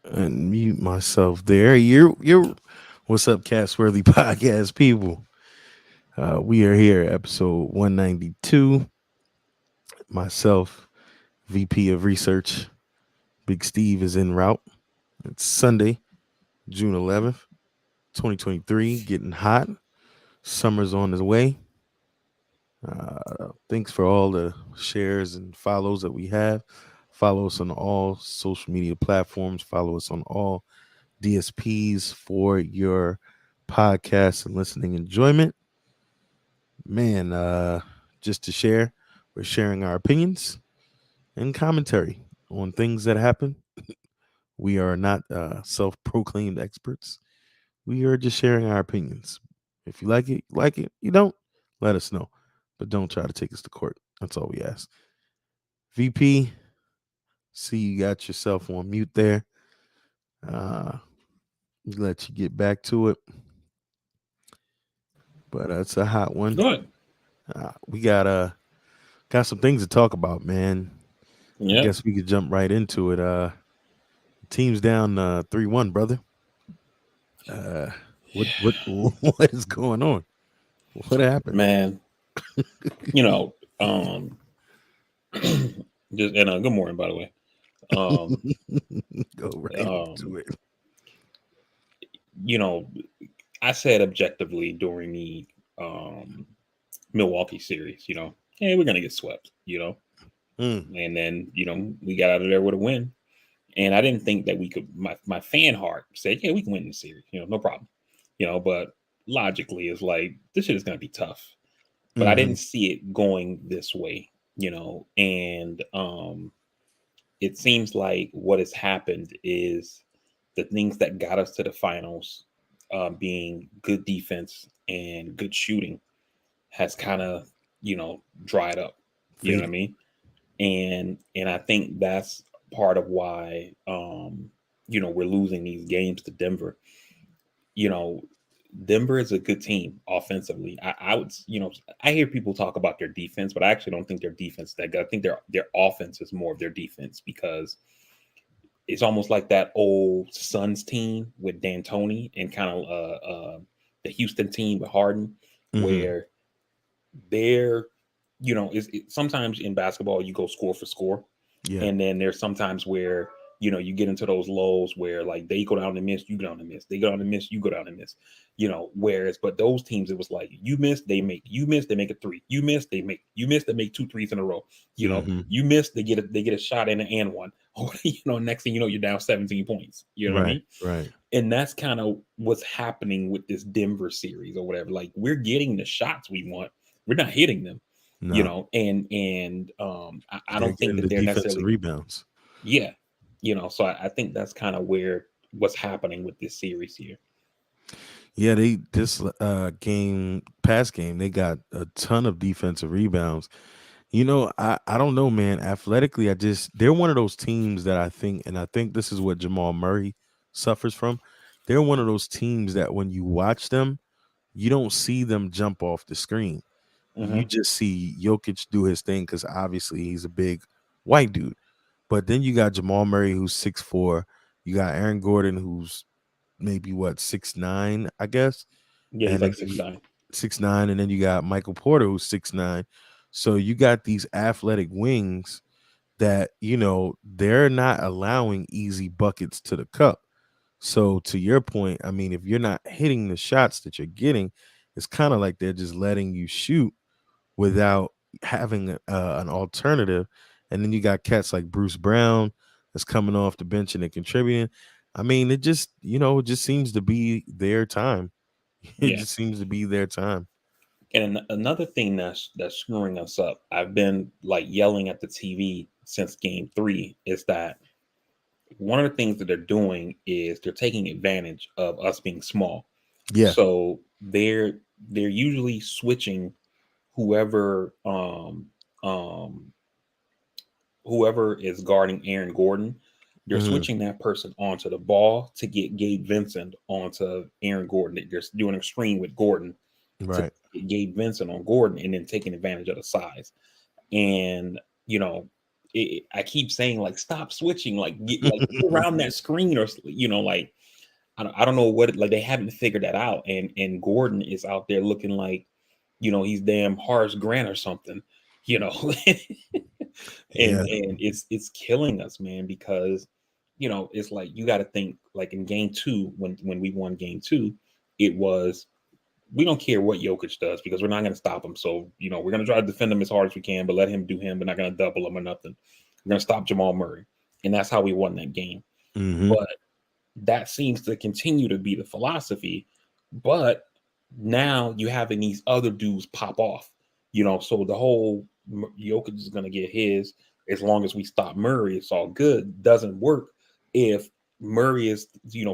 Unmute myself there. You're what's up, Castworthy Podcast people? We are here, episode 192. Myself, VP of Research. Big Steve is en route. It's Sunday, June 11th, 2023. Getting hot. Summer's on its way. Thanks for all the shares and follows that we have. Follow us on all social media platforms. Follow us on all DSPs for your podcast and listening enjoyment. Man, just to share, we're sharing our opinions and commentary on things that happen. We are not self proclaimed experts. We are just sharing our opinions. If you like it, you like it. You don't, let us know. But don't try to take us to court. That's all we ask. VP, see you got yourself on mute there. Uh, let you get back to it. But it's a hot one. Good. We got some things to talk about, man. I Yep. guess we could jump right into it. Team's down 3-1, brother. Uh, what what is going on? What happened? Man, you know, um just and good morning by the way. Um Go right um into it. you know, I said objectively during the Milwaukee series, hey, we're gonna get swept, Mm, and then, we got out of there with a win. And I didn't think that we could my fan heart said, yeah, we can win this series, no problem. But logically it's like this shit is gonna be tough. But I mm-hmm. didn't see it going this way, and it seems like what has happened is the things that got us to the finals, being good defense and good shooting, has kind of dried up. You know what I Faded. mean? And I think that's part of why we're losing these games to Denver. You know, Denver is a good team offensively. I would, I hear people talk about their defense, but I actually don't think their defense is that good. I think their offense is more of their defense, because it's almost like that old Suns team with D'Antoni and kind of the Houston team with Harden, Mm-hmm. where they're, sometimes in basketball you go score for score, Yeah. and then there's sometimes where you get into those lows where like they go down and miss, you go down and miss, they go down and miss, you go down and miss, whereas but those teams it was like you miss, they make, you miss, they make a three, you miss, they make, you miss, they make two threes in a row, Mm-hmm. you miss, they get a shot in and one, or next thing you know you're down 17 points, you know what I Right. mean? Right. And that's kind of what's happening with this Denver series or whatever. Like we're getting the shots we want, we're not hitting them, No, I they're don't think getting that the they're defensive necessarily, rebounds. yeah, so I think that's kind of where what's happening with this series here. Yeah, they this game past game they got a ton of defensive rebounds. I don't know, man. Athletically, they're one of those teams that I think this is what Jamal Murray suffers from. They're one of those teams that when you watch them, you don't see them jump off the screen. You Hmm. just see Jokic do his thing because obviously he's a big white dude. But then you got Jamal Murray who's 6'4". You got Aaron Gordon who's maybe what 6'9", I guess, Yeah, he's and like then 6'9". 6'9", and then you got Michael Porter who's 6'9". So you got these athletic wings that they're not allowing easy buckets to the cup. So to your point, I mean, if you're not hitting the shots that you're getting, it's kind of like they're just letting you shoot without having an alternative. And then you got cats like Bruce Brown that's coming off the bench and they're contributing. I mean, it just seems to be their time. It Yeah. just seems to be their time. And another thing that's screwing us up, I've been like yelling at the TV since game 3, is that one of the things that they're doing is they're taking advantage of us being small. Yeah. So they're usually switching whoever um whoever is guarding Aaron Gordon, they're Hmm. switching that person onto the ball to get Gabe Vincent onto Aaron Gordon. They're doing a screen with Gordon to Right. get Gabe Vincent on Gordon, and then taking advantage of the size. And you know, I keep saying like stop switching, get around that screen, or like I don't know what like they haven't figured that out, and Gordon is out there looking like he's damn Horace Grant or something, you know, Yeah. and it's killing us, man, because it's like you got to think like in game two when we won game two, it was we don't care what Jokic does because we're not going to stop him. So, we're going to try to defend him as hard as we can, but let him do him. We're not going to double him or nothing. We're going to stop Jamal Murray. And that's how we won that game. Hmm. But that seems to continue to be the philosophy. But now you having these other dudes pop off, so the whole Jokic is going to get his as long as we stop Murray. It's all good. Doesn't work if Murray is,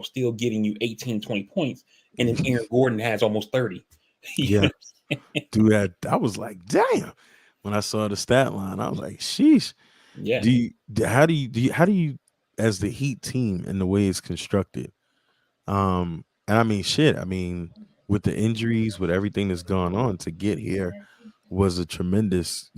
still getting you 18, 20 points, and then Aaron Gordon has almost 30. You Yeah. know? Do that. I was like, damn. When I saw the stat line, I was like, sheesh. Yeah. How do you, as the Heat team and the way it's constructed, and I mean, shit. I mean, with the injuries, with everything that's gone on to get here, was a tremendous,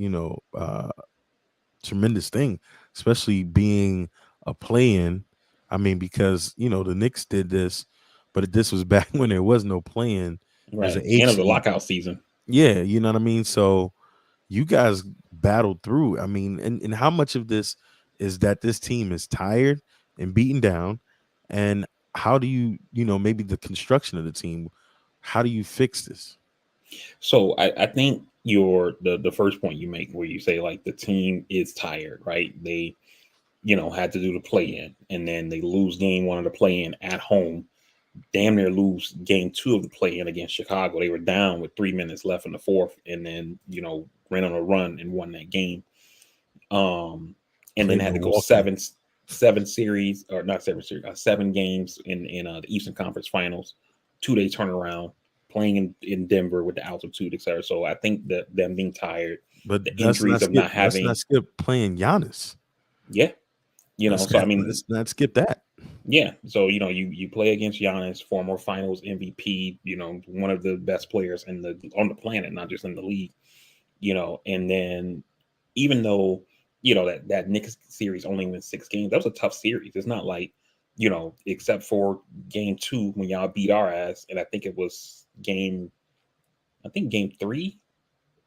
tremendous thing, especially being a play-in. I mean, because the Knicks did this, but this was back when there was no play-in. There's Right. an And eight of the seed. lockout season. Yeah, you know what I mean. So you guys battled through. I mean, and how much of this is that this team is tired and beaten down, and how do you, maybe the construction of the team, how do you fix this? So I think the first point you make where you say like the team is tired, right? They, had to do the play in, and then they lose game one of the play in at home, damn near lose game two of the play in against Chicago. They were down with 3 minutes left in the fourth, and then, ran on a run and won that game. And then Played had to go Milwaukee, seven series, or not seven series, 7 games in the Eastern Conference Finals, 2 day turnaround, playing in Denver with the altitude, etc. So I think that them being tired, but the injuries of not let's not having, skip playing Giannis. yeah, so I mean, Let's not skip that. yeah, so you play against Giannis, former Finals MVP, one of the best players on the planet, not just in the league, and then even though that Knicks series only went 6 games, that was a tough series. It's not like except for game two when y'all beat our ass, and I think it was game three.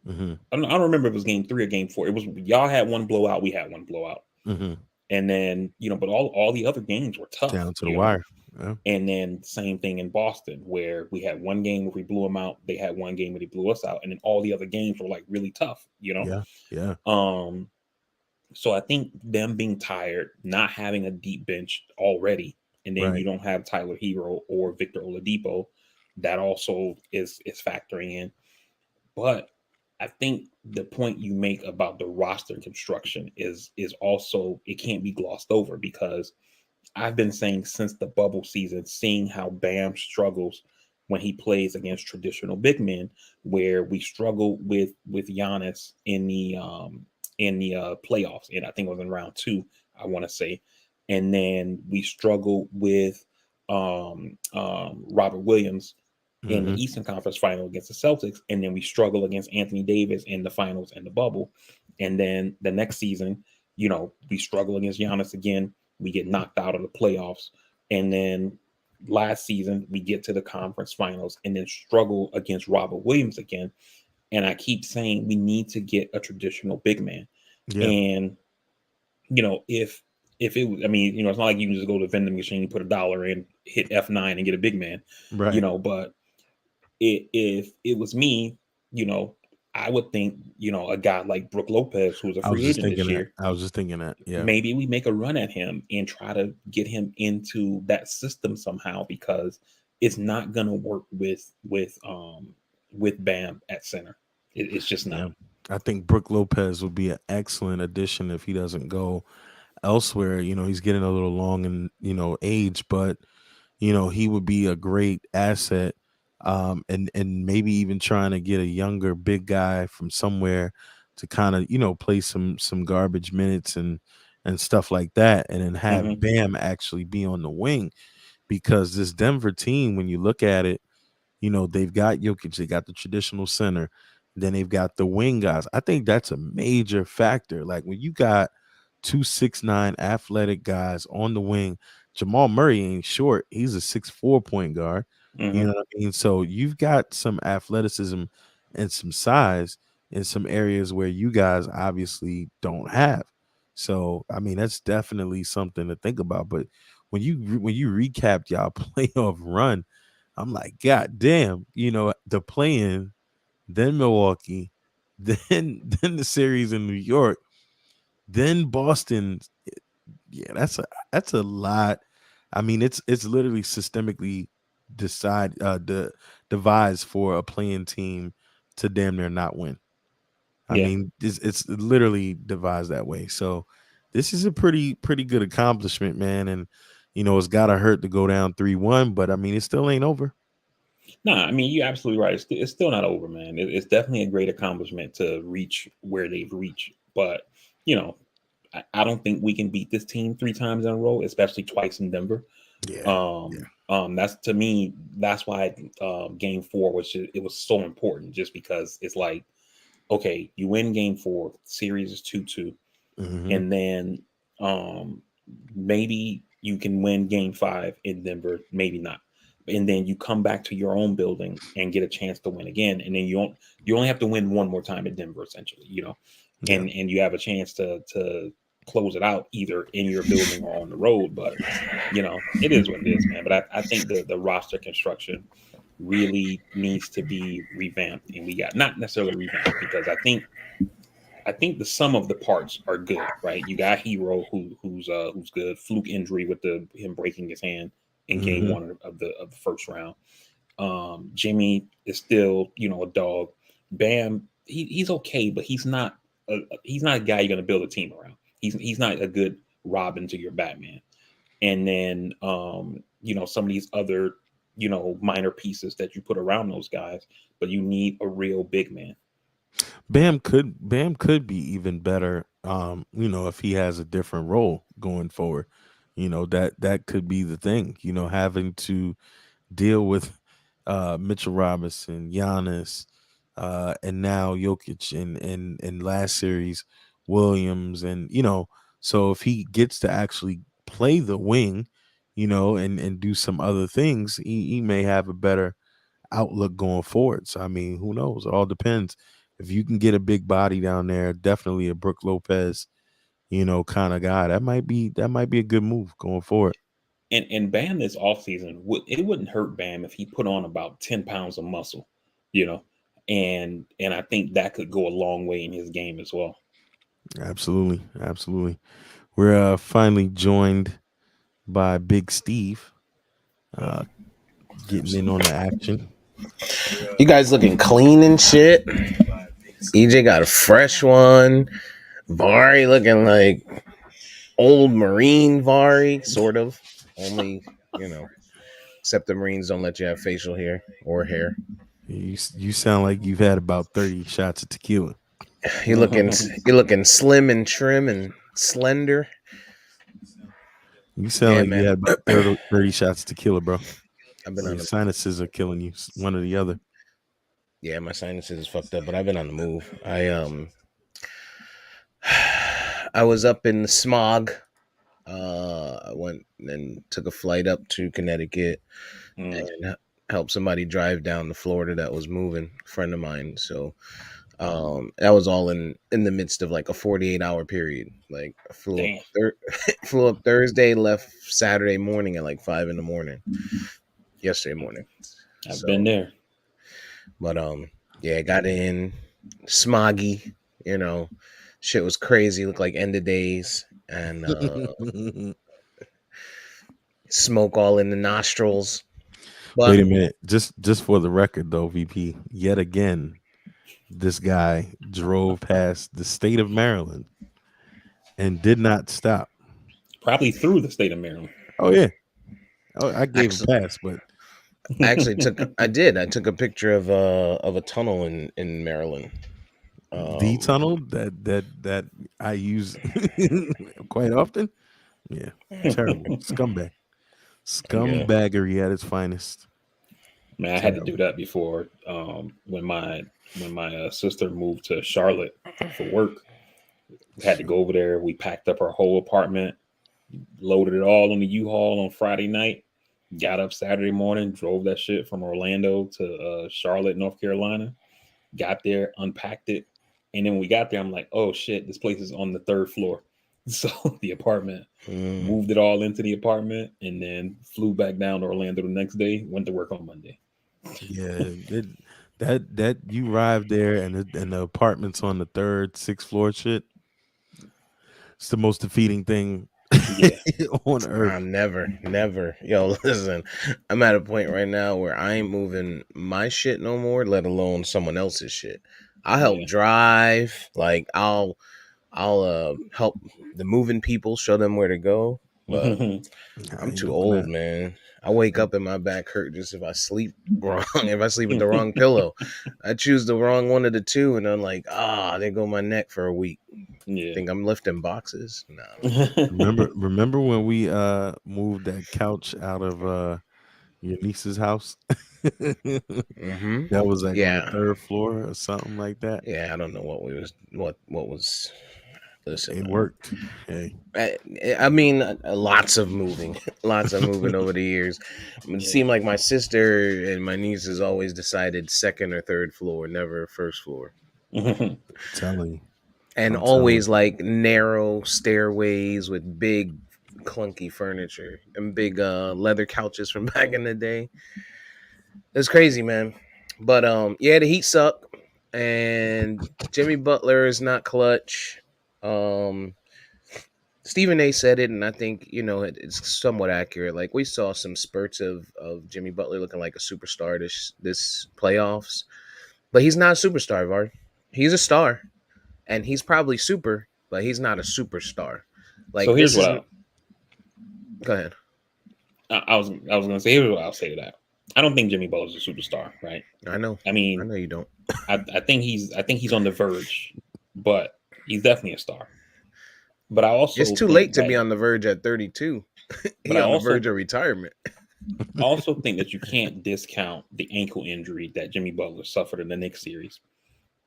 Hmm. I don't remember if it was game three or game four. It was y'all had one blowout, we had one blowout, Hmm. and then but all the other games were tough, Down to the wire. Yeah. And then same thing in Boston, where we had one game where we blew them out. They had one game where they blew us out, and then all the other games were like really tough. Yeah. Yeah. Um, so I think them being tired, not having a deep bench already, and then you Right. don't have Tyler Hero or Victor Oladipo, that also is factoring in. But I think the point you make about the roster construction is also, it can't be glossed over, because I've been saying since the bubble season, seeing how Bam struggles when he plays against traditional big men, where we struggle with Giannis in the playoffs, and I think it was in round two, I want to say, and then we struggle with Robert Williams in Hmm. the Eastern Conference Final against the Celtics, and then we struggle against Anthony Davis in the finals and the bubble, and then the next season, we struggle against Giannis again. We get knocked out of the playoffs, and then last season we get to the conference finals and then struggle against Robert Williams again. And I keep saying we need to get a traditional big man. Yeah. And if it was, I mean, it's not like you can just go to the vending machine, put $1 in, hit F9 and get a big man, Right. but if it was me, you know, I would think, a guy like Brooke Lopez, who's a I was free just agent thinking this that. year, I was just thinking that. Yeah. maybe we make a run at him and try to get him into that system somehow, because it's not gonna work with Bam at center. It's just not. Yeah. I think Brooke Lopez would be an excellent addition if he doesn't go elsewhere. He's getting a little long in, age, but he would be a great asset. And maybe even trying to get a younger big guy from somewhere to kind of, play some garbage minutes and stuff like that, and then have Hmm. Bam actually be on the wing, because this Denver team, when you look at it, they've got Jokic, they got the traditional center, then they've got the wing guys. I think that's a major factor. Like when you got two 6'9" athletic guys on the wing. Jamal Murray ain't short. He's a 6'4" point guard. You Hmm. know what I mean? So you've got some athleticism and some size in some areas where you guys obviously don't have. So I mean, that's definitely something to think about. But when you recapped y'all playoff run, I'm like, God damn, the play-in, then Milwaukee, then the series in New York, then Boston. Yeah, that's a lot. I mean, it's literally systemically devised for a playing team to damn near not win. I Yeah. mean, it's literally devised that way. So this is a pretty good accomplishment, man. And it's gotta hurt to go down 3-1, but I mean, it still ain't over. Nah, I mean, you're absolutely right. It's still not over, man. It's definitely a great accomplishment to reach where they've reached. But, you know, I don't think we can beat this team 3 times in a row, especially twice in Denver. Yeah, yeah. That's to me, that's why game 4 it was so important, just because it's like, okay, you win game 4, series is 2-2, Hmm. and then um, maybe you can win game 5 in Denver, maybe not. And then you come back to your own building and get a chance to win again, and then you only have to win one more time in Denver, essentially, Yeah. and you have a chance to close it out either in your building or on the road. But it is what it is, man. But I think the roster construction really needs to be revamped, and we got not necessarily revamped, because I think the sum of the parts are good, right? You got Hero who's good. Fluke injury with the him breaking his hand in game Hmm. 1 of the first round. Jimmy is still a dog. Bam, he's okay, but he's not a guy you're gonna build a team around. He's not a good Robin to your Batman. And then some of these other minor pieces that you put around those guys, but you need a real big man. Bam could be even better. If he has a different role going forward. That could be the thing. Having to deal with Mitchell Robinson, Giannis, and now Jokic, and last series Williams, and so if he gets to actually play the wing, and do some other things, he may have a better outlook going forward. So I mean, who knows? It all depends. If you can get a big body down there, definitely a Brook Lopez, kind of guy, that might be a good move going forward. And Bam this offseason, it wouldn't hurt Bam if he put on about 10 pounds of muscle, you know, and I think that could go a long way in his game as well. Absolutely, absolutely. We're finally joined by Big Steve, uh, getting in on the action. You guys looking clean and shit. EJ got a fresh one. Vari looking like old Marine Vari, sort of. Only, you know, except the Marines don't let you have facial hair or hair. You sound like you've had about 30 shots of tequila. You looking slim and trim and slender. You sound Yeah, like you man. had about 30 shots of tequila, bro. I've been Or on your the sinuses are killing you, one or the other. Yeah, my sinuses is fucked up, but I've been on the move. I was up in the smog. I went and took a flight up to Connecticut Mm, and helped somebody drive down to Florida that was moving, a friend of mine. So that was all in the midst of like a 48-hour period. Like I damn, flew up Thursday, left Saturday morning at like 5 in the morning. Yesterday morning. I've been So, there. but yeah, got in smoggy. You know, shit was crazy. Looked like end of days and Wait smoke all in the nostrils. a But minute. Just for the record though, VP, yet again, this guy drove past the state of Maryland and did not stop. Probably through the state of Maryland. Oh yeah. Oh, I gave a actually, pass, but I actually took. I did. I took a picture of a tunnel in Maryland. the Um, tunnel that I use quite often. Yeah, terrible scumbag, Yeah, scumbaggery at its finest. man, I had to do Terrible. that before when my sister moved to Charlotte for work. We had to go over there. We packed up our whole apartment, loaded it all on the U-Haul on Friday night. Got up Saturday morning, drove that shit from Orlando to Charlotte, North Carolina. Got there, unpacked it, and then when we got there, I'm like, oh shit, this place is on the third floor. So the apartment, Mm. moved it all into the apartment, and then flew back down to Orlando the next day. Went to work on Monday. Yeah, that you arrive there and the apartment's on the third, sixth floor. Shit, it's the most defeating thing Yeah. on earth. Never. Yo, listen, I'm at a point right now where I ain't moving my shit no more, let alone someone else's shit. I'll help Yeah. drive, like I'll help the moving people, show them where to go, but I I'm ain't too doing old, that. man. I wake up and my back hurt just if I sleep wrong. If I sleep with the wrong pillow, I choose the wrong one of the two, and I'm like, there go my neck for a week. Yeah. Think I'm lifting boxes? Nah, man. Remember when we moved that couch out of your niece's house? Mm-hmm. That was like on the Yeah, third floor or something like that. yeah. I don't know what was. Listen, It man. worked. Hey, I mean, lots of moving, lots of moving over the years. It Yeah. seemed like my sister and my nieces always decided second or third floor, never first floor, telling you, and I'm telling always like narrow stairways with big clunky furniture and big leather couches from back in the day. It's crazy, man. But yeah, the Heat suck, and Jimmy Butler is not clutch. Um, Stephen A. said it, and I think it's somewhat accurate. Like we saw some spurts of Jimmy Butler looking like a superstar this playoffs, but he's not a superstar, Var. He's a star, and he's probably super, but he's not a superstar. So Like here's this what is. Go ahead. I was gonna say. Here's what I'll say to that. I don't think Jimmy Butler's a superstar, right? I know. I I mean, know you don't. I think he's on the verge, but he's definitely a star. But I It's also too think late to be that on the verge at 32. but He I on the verge also of retirement. also think that you can't discount the ankle injury that Jimmy Butler suffered in the Knicks series,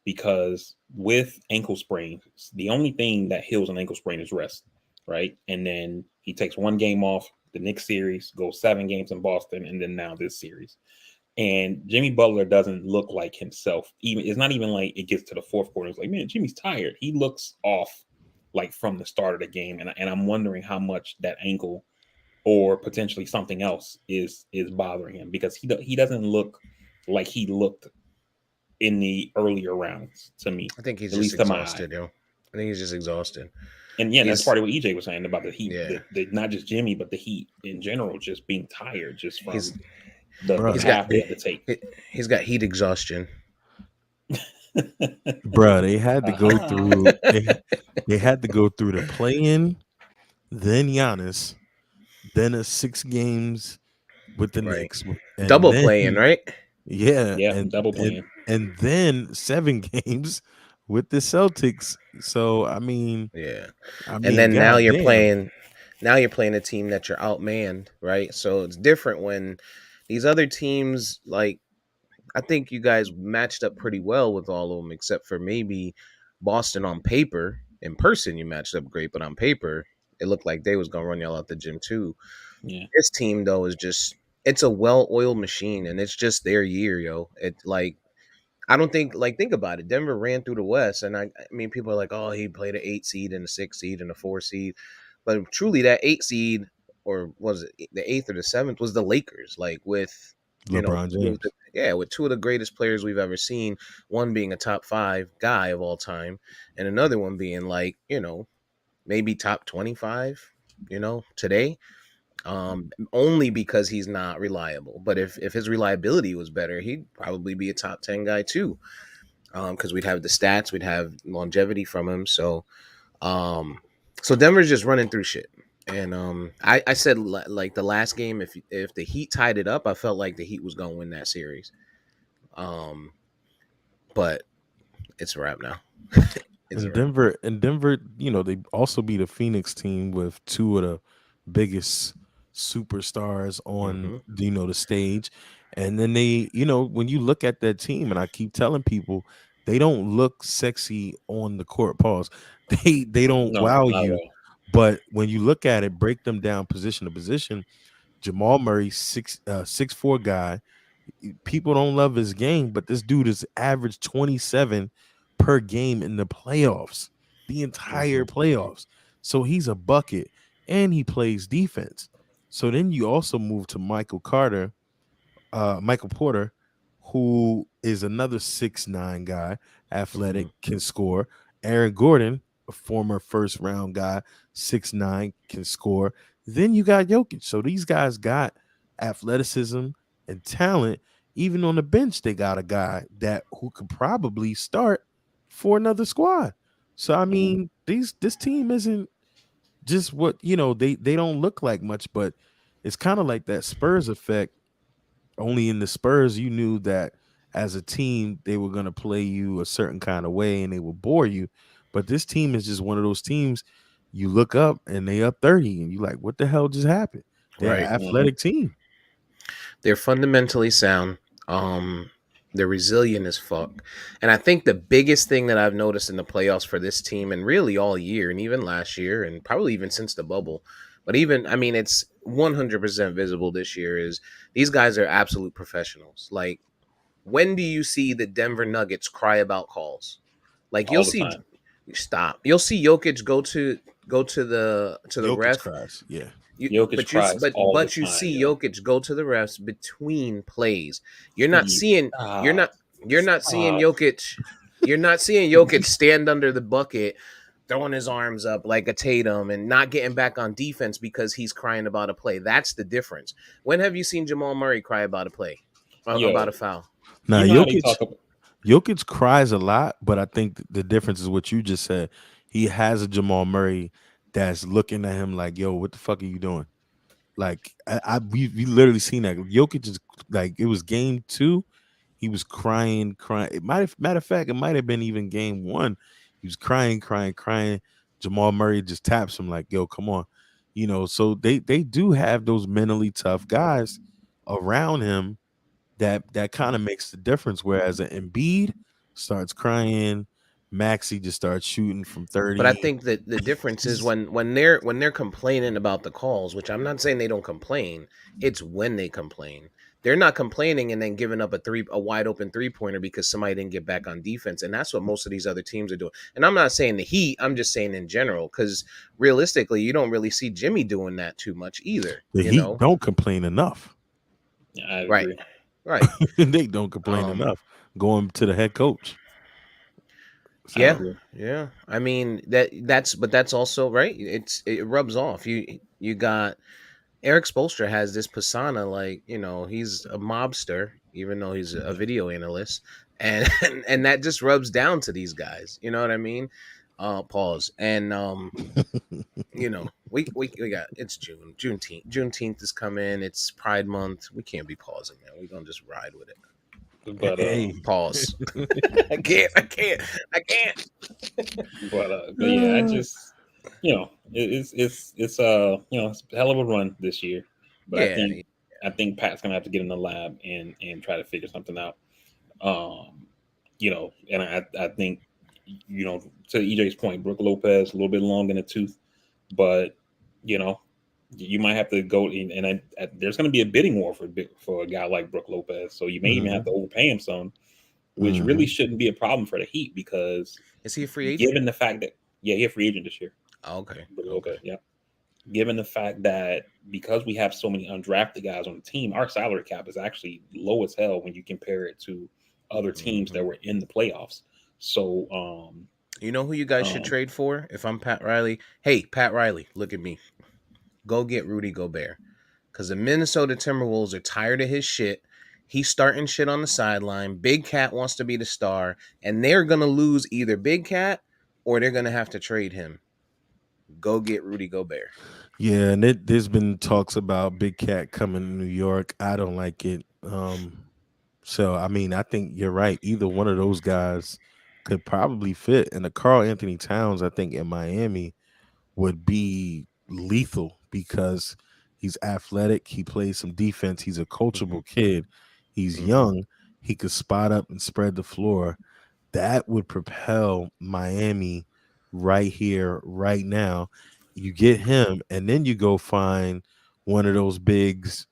because with ankle sprains, the only thing that heals an ankle sprain is rest, right? And then he takes one game off the Knicks series, goes 7 games in Boston, and then now this series. And Jimmy Butler doesn't look like himself. Even it's not even like it gets to the fourth quarter. It's like, man, Jimmy's tired. He looks off like from the start of the game, and I'm wondering how much that ankle or potentially something else is bothering him, because he doesn't look like he looked in the earlier rounds to me, I think he's at just least to my eye. exhausted, yo. I think he's just exhausted. And yeah, that's He's part of what EJ was saying about the Heat, yeah. not just Jimmy, but the Heat in general, just being tired just from He's the he's bruh, got path they had to take. he's got heat exhaustion. bruh, they had to go Aha. through. They had to go through the play-in, then Giannis, then a 6 games with the Right. Knicks, and Double then playing, right? yeah, Yeah, double playing. and then 7 games with the Celtics. So Yeah. I And mean, then goddamn, now you're playing a team that you're outmanned, right? So it's different when these other teams, like I think you guys matched up pretty well with all of them except for maybe Boston on paper. In person you matched up great, but on paper it looked like they was going to run y'all out the gym too. Yeah. This team though is just it's a well-oiled machine and it's just their year, yo. It like I don't think like think about it. Denver ran through the West, and I mean people are like, oh, he played an 8 seed and a 6 seed and a 4 seed, but truly that 8 seed or was it the eighth or the seventh was the Lakers, like with LeBron James. with two of the greatest players we've ever seen, one being a top 5 guy of all time, and another one being like maybe top 25, today. Only because he's not reliable. But if his reliability was better, he'd probably be a top 10 guy too. Because we'd have the stats, we'd have longevity from him. Um, so Denver's just running through shit. And I said like the last game, if the Heat tied it up, I felt like the Heat was gonna win that series. Um, but it's a wrap now. It's a And wrap. Denver, they also beat a Phoenix team with two of the biggest superstars on Mm-hmm. the stage. And then they, when you look at that team, and I keep telling people they don't look sexy on the court. Pause. They don't No, wow not at you, all. but when you look at it, break them down position to position. Jamal Murray, 6'4" guy. People don't love his game, but this dude is average 27 per game in the playoffs, the entire Hmm. playoffs. So he's a bucket and he plays defense. So then you also move to Michael Porter, who is another 6'9" guy, Hmm. athletic, can score. Aaron Gordon, a former first round guy, 6'9", can score. Then you got Jokic. So these guys got athleticism and talent. Even on the bench, they got a guy that who could probably start for another squad. So I Mhm. mean, this team isn't just what they don't look like much, but it's kind of like that Spurs effect. Only in the Spurs, you knew that as a team, they were going to play you a certain kind of way and they will bore you. But this team is just one of those teams you look up and they up 30 and you like, what the hell just happened? They're an Right. Mhm. athletic team. They're fundamentally sound. They're resilient as fuck. And I think the biggest thing that I've noticed in the playoffs for this team, and really all year, and even last year, and probably even since the bubble, but even I mean, it's 100% visible this year. Is these guys are absolute professionals. Like, when do you see the Denver Nuggets cry about calls? Like you'll All the see, time. stop. You'll see Jokic go to the Jokic ref. cries. Yeah. Jokic cries all the But you time, see yo. Jokic go to the refs between plays. You're not Please seeing you're stop. not you're not seeing Stop. Jokic. You're not seeing Jokic stand under the bucket, throwing his arms up like a Tatum and not getting back on defense because he's crying about a play. That's the difference. When have you seen Jamal Murray cry about a play, about Yo, a foul? Now, you know how they talk about Jokic cries a lot, but I think the difference is what you just said. He has a Jamal Murray that's looking at him like, yo, what the fuck are you doing? Like we literally seen that. Jokic is like it was game two. He was crying, crying. It might have matter of fact, it might have been even game one. He was crying, crying, crying. Jamal Murray just taps him like, yo, come on. So they do have those mentally tough guys around him that kind of makes the difference. Whereas an Embiid starts crying, Maxi just starts shooting from But I 30. think that the difference is when they're complaining about the calls, which I'm not saying they don't complain. It's when they complain. They're not complaining and then giving up a wide open 3-pointer because somebody didn't get back on defense, and that's what most of these other teams are doing. And I'm not saying the Heat. I'm just saying in general because realistically, you don't really see Jimmy doing that too much either. The You Heat know, don't complain enough. I right? agree. Right. They don't complain Um. enough. Going to the head coach. I Yeah. So agree. Yeah. I mean that's also right. It rubs off. You got Eric Spoelstra has this persona like, he's a mobster, even though he's a video analyst. And and that just rubs down to these guys. You know what I mean? Pause. And we got it's Juneteenth is coming. It's Pride Month. We can't be pausing, man. We're gonna just ride with it. But hey. Pause. I can't. but yeah, I just it's a hell of a run this year. But I Yeah. think Pat's gonna have to get in the lab and try to figure something out. And I think to EJ's point, Brooke Lopez a little bit long in the tooth, but you know you might have to go in, and there's going to be a bidding war for a guy like Brooke Lopez, so you may even have Mhm, to overpay him some, which really mhm. shouldn't be a problem for the Heat because Is he a free agent? given the fact that he's a free agent this year, Oh, okay. Brooke Okay. Lopez, yeah. Given the fact that because we have so many undrafted guys on the team, our salary cap is actually low as hell when you compare it to other teams Hmm. that were in the playoffs. So, You know who you guys should um, trade for? If I'm Pat Riley, hey Pat Riley, look at me. Go get Rudy Gobert, because the Minnesota Timberwolves are tired of his shit. He's starting shit on the sideline. Big Cat wants to be the star, and they're gonna lose either Big Cat or they're gonna have to trade him. Go get Rudy Gobert. Yeah, and there's been talks about Big Cat coming to New York. I don't like it. So I mean, I think you're right. Either one of those guys could probably fit. And the Carl Anthony Towns, I think in Miami would be lethal because he's athletic. He plays some defense. He's a Hmm. coachable kid. He's Hmm. young. He could spot up and spread the floor. that would propel Miami right here, right now. You get him, and then you go find one of those bigs,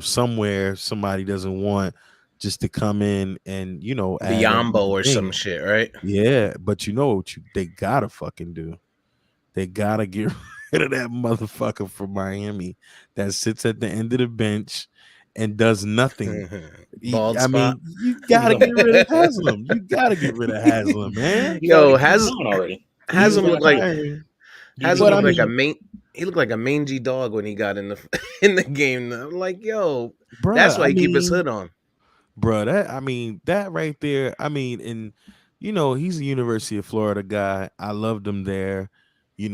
somewhere somebody doesn't want, just to come in and add Biombo another or some thing. shit, right? Yeah, but you know what they gotta fucking do? They gotta get rid of that motherfucker from Miami that sits at the end of the bench and does nothing. Bald I spot. mean, you Who you gotta talking get about? rid of Haslam. You gotta get rid of Haslam, man. He's Yo, already he's gone already. He He's Haslam was looked last like year. retiring. He's Haslam But I looked like a mean, main. He looked like a mangy dog when he got in the in the game. I'm like, yo, that's bruh, why he keep his hood on. that right there. I mean, and he's a University of Florida guy. I loved him there. You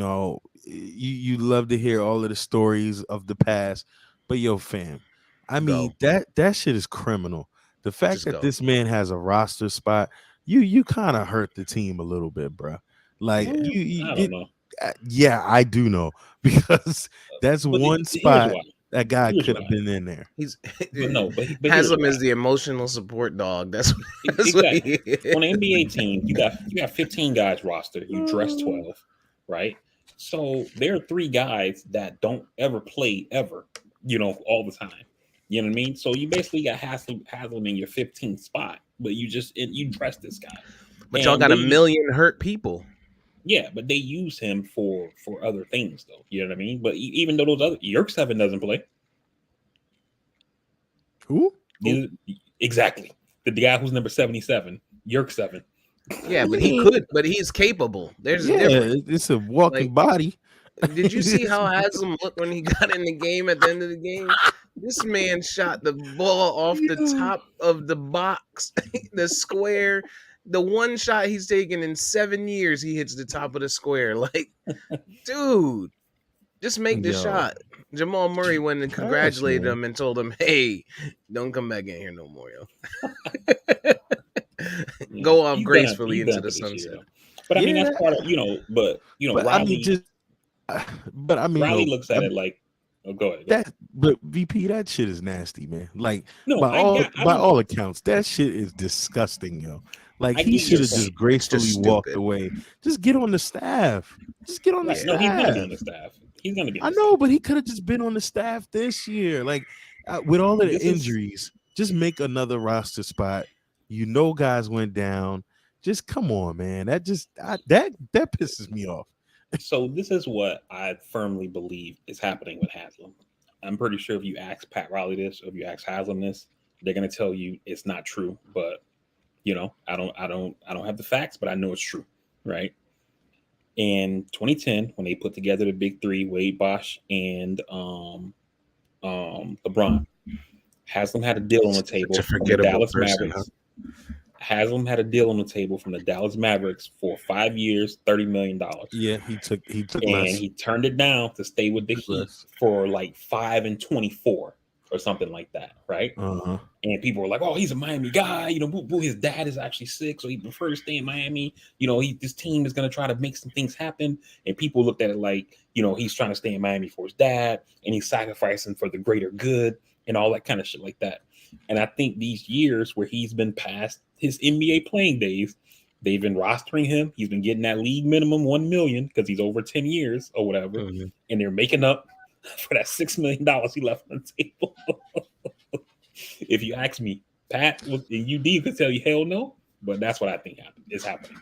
love to hear all of the stories of the past, but yo, fam, I mean Go, that shit is criminal. The fact just that go. this man has a roster spot, you kind of hurt the team a little bit, bruh. Like I you don't get, know. yeah, I do know because that's But one here's spot why. that guy Here's could why. have been in there. He's But no, but here's Haslam why. is the emotional support dog. That's what he Exactly. On an NBA is. team, you got 15 guys roster. You dress 12, right? So there are three guys that don't ever play ever, all the time. You know what I mean? So you basically got Haslam in your 15th spot, but you dress this guy, But y'all and got a million hurt people. yeah, but they use him for other things though. You know what I mean? But even though those other Yerk Seven doesn't play, Who? exactly the guy who's number 77, Yerk Seven. Yeah, I but he mean, could. But he's capable. There's a yeah, difference. it's a walking Like, body. did you see how Haslam looked when he got in the game at the end of the game? This man shot the ball off the Yeah. top of the box, the square. The one shot he's taken in 7 years, he hits the top of the square. Like, dude, just make the Yo, shot. Jamal Murray went and trash, congratulated man. him and told him, "Hey, don't come back in here no more, yo. Yeah, Go off gracefully he's into done the for this year sunset." though. But I mean Yeah, that's part of But but I mean, Riley just, but I mean, Riley no, looks at it like, oh, go ahead. but VP, that shit is nasty, man. Like No, I by don't. all accounts, that shit is disgusting, yo. Like I he get your should have point. just It's just gracefully walked stupid. away. Just get on the staff. Just get on the Right? No, he's gonna be on staff. the staff. He's gonna be on I the staff. know, but he could have just been on the staff this year. Like with all of the This is injuries, just make another roster spot. Guys went down. Just come on, man. That pisses me off. this is what I firmly believe is happening with Haslam. I'm pretty sure if you ask Pat Riley this, or if you ask Haslam this, they're gonna tell you it's not true. But I don't have the facts, but I know it's true, right? In 2010, when they put together the big three, Wade, Bosch, and LeBron, Haslam had a deal on the Such table a from the forgettable Dallas person, huh? Mavericks. Haslam had a deal on the table from the Dallas Mavericks for 5 years, $30 million, Yeah, he took and less. he turned it down to stay with the Took Heat less. for like 5 and 24 or something like that, right? Uh-huh. And people were like, "Oh, he's a Miami guy. Boo, boo, his dad is actually sick, so he prefers to stay in Miami. This team is going to try to make some things happen." And people looked at it like, he's trying to stay in Miami for his dad, and he's sacrificing for the greater good, and all that kind of shit like that. And I think these years where he's been past his NBA playing days, they've been rostering him. He's been getting that league minimum 1 million because he's over 10 years or whatever, Mhm. and they're making up for that $6 million he left on the table. If you ask me, Pat and UD could tell you hell no, but that's what I think is happening.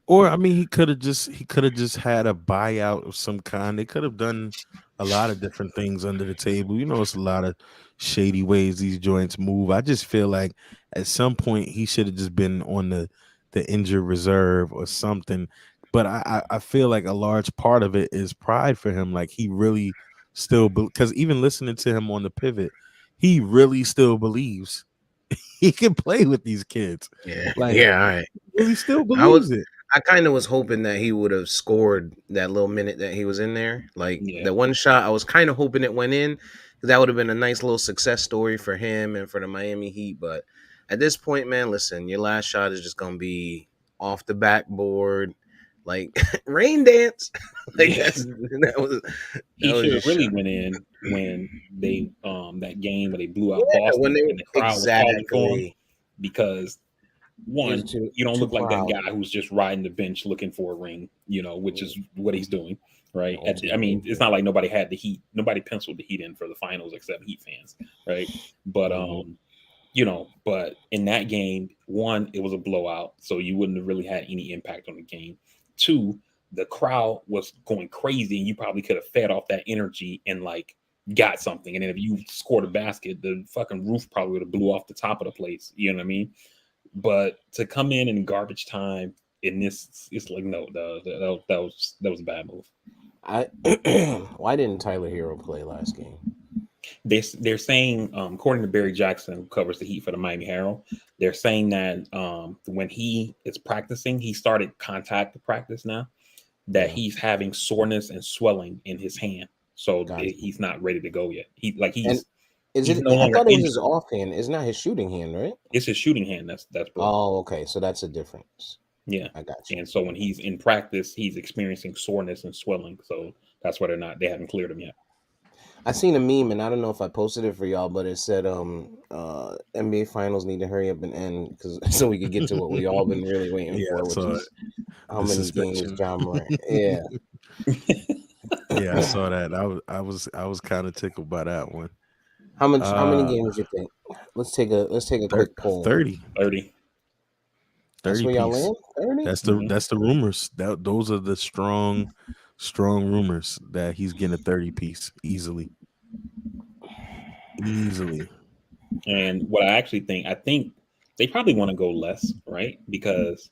Or I mean, he could have just had a buyout of some kind. They could have done a lot of different things under the table. It's a lot of shady ways these joints move. I just feel like at some point he should have just been on the injured reserve or something. But I feel like a large part of it is pride for him. Like he really still, because even listening to him on the pivot, he really still believes he can play with these kids. Yeah, Like yeah, all right. really still I was believes it. I kind of was hoping that he would have scored that little minute that he was in there. Like Yeah. the one shot, I was kind of hoping it went in because that would have been a nice little success story for him and for the Miami Heat. But at this point, man, listen, your last shot is just gonna be off the backboard, like rain dance. Like Yeah. that He was should just have really shot. went in when they that game where they blew out Yeah, when Boston they and the crowd was calling for him, exactly. because One, you don't too look like that proud. guy who's just riding the bench looking for a ring, which is what he's doing, right? I Ultimate mean, it's loser. not like nobody had the Heat, nobody penciled the Heat in for the finals except Heat fans, right? But Mhm. but in that game, one, it was a blowout, so you wouldn't have really had any impact on the game. Two, the crowd was going crazy, and you probably could have fed off that energy and like got something. And then if you scored a basket, the fucking roof probably would have blew off the top of the place. You know what I mean? But to come in garbage time in this, it's like no, that was a bad move. I Why didn't Tyler Hero play last game? They're saying, according to Barry Jackson, who covers the Heat for the Miami Herald, they're saying that when he is practicing, he started contact practice now, that Yeah, he's having soreness and swelling in his hand, so gotcha. he's not ready to go yet. And is He's it? no I longer thought it was his injured. offhand. It's not his shooting hand, right? It's his shooting hand that's broke. Oh, okay. So that's a difference. Yeah. I got you. And so when he's in practice, he's experiencing soreness and swelling. So that's why they haven't cleared him yet. I seen a meme, and I don't know if I posted it for y'all, but it said, NBA Finals need to hurry up and end because so we could get to what we all been really waiting Yeah, for, I which saw it. is how The many games suspension. John Morant. Yeah. Yeah, I saw that. I was kind of tickled by that one. How many Uh, games you think? Let's take a thir- quick poll. 30, 30. 'That's 30 where y'all piece. land? 30? Mhm. That's the rumors. Those are the strong rumors that he's getting a 30 piece easily. Easily. And what I think they probably want to go less, right? Because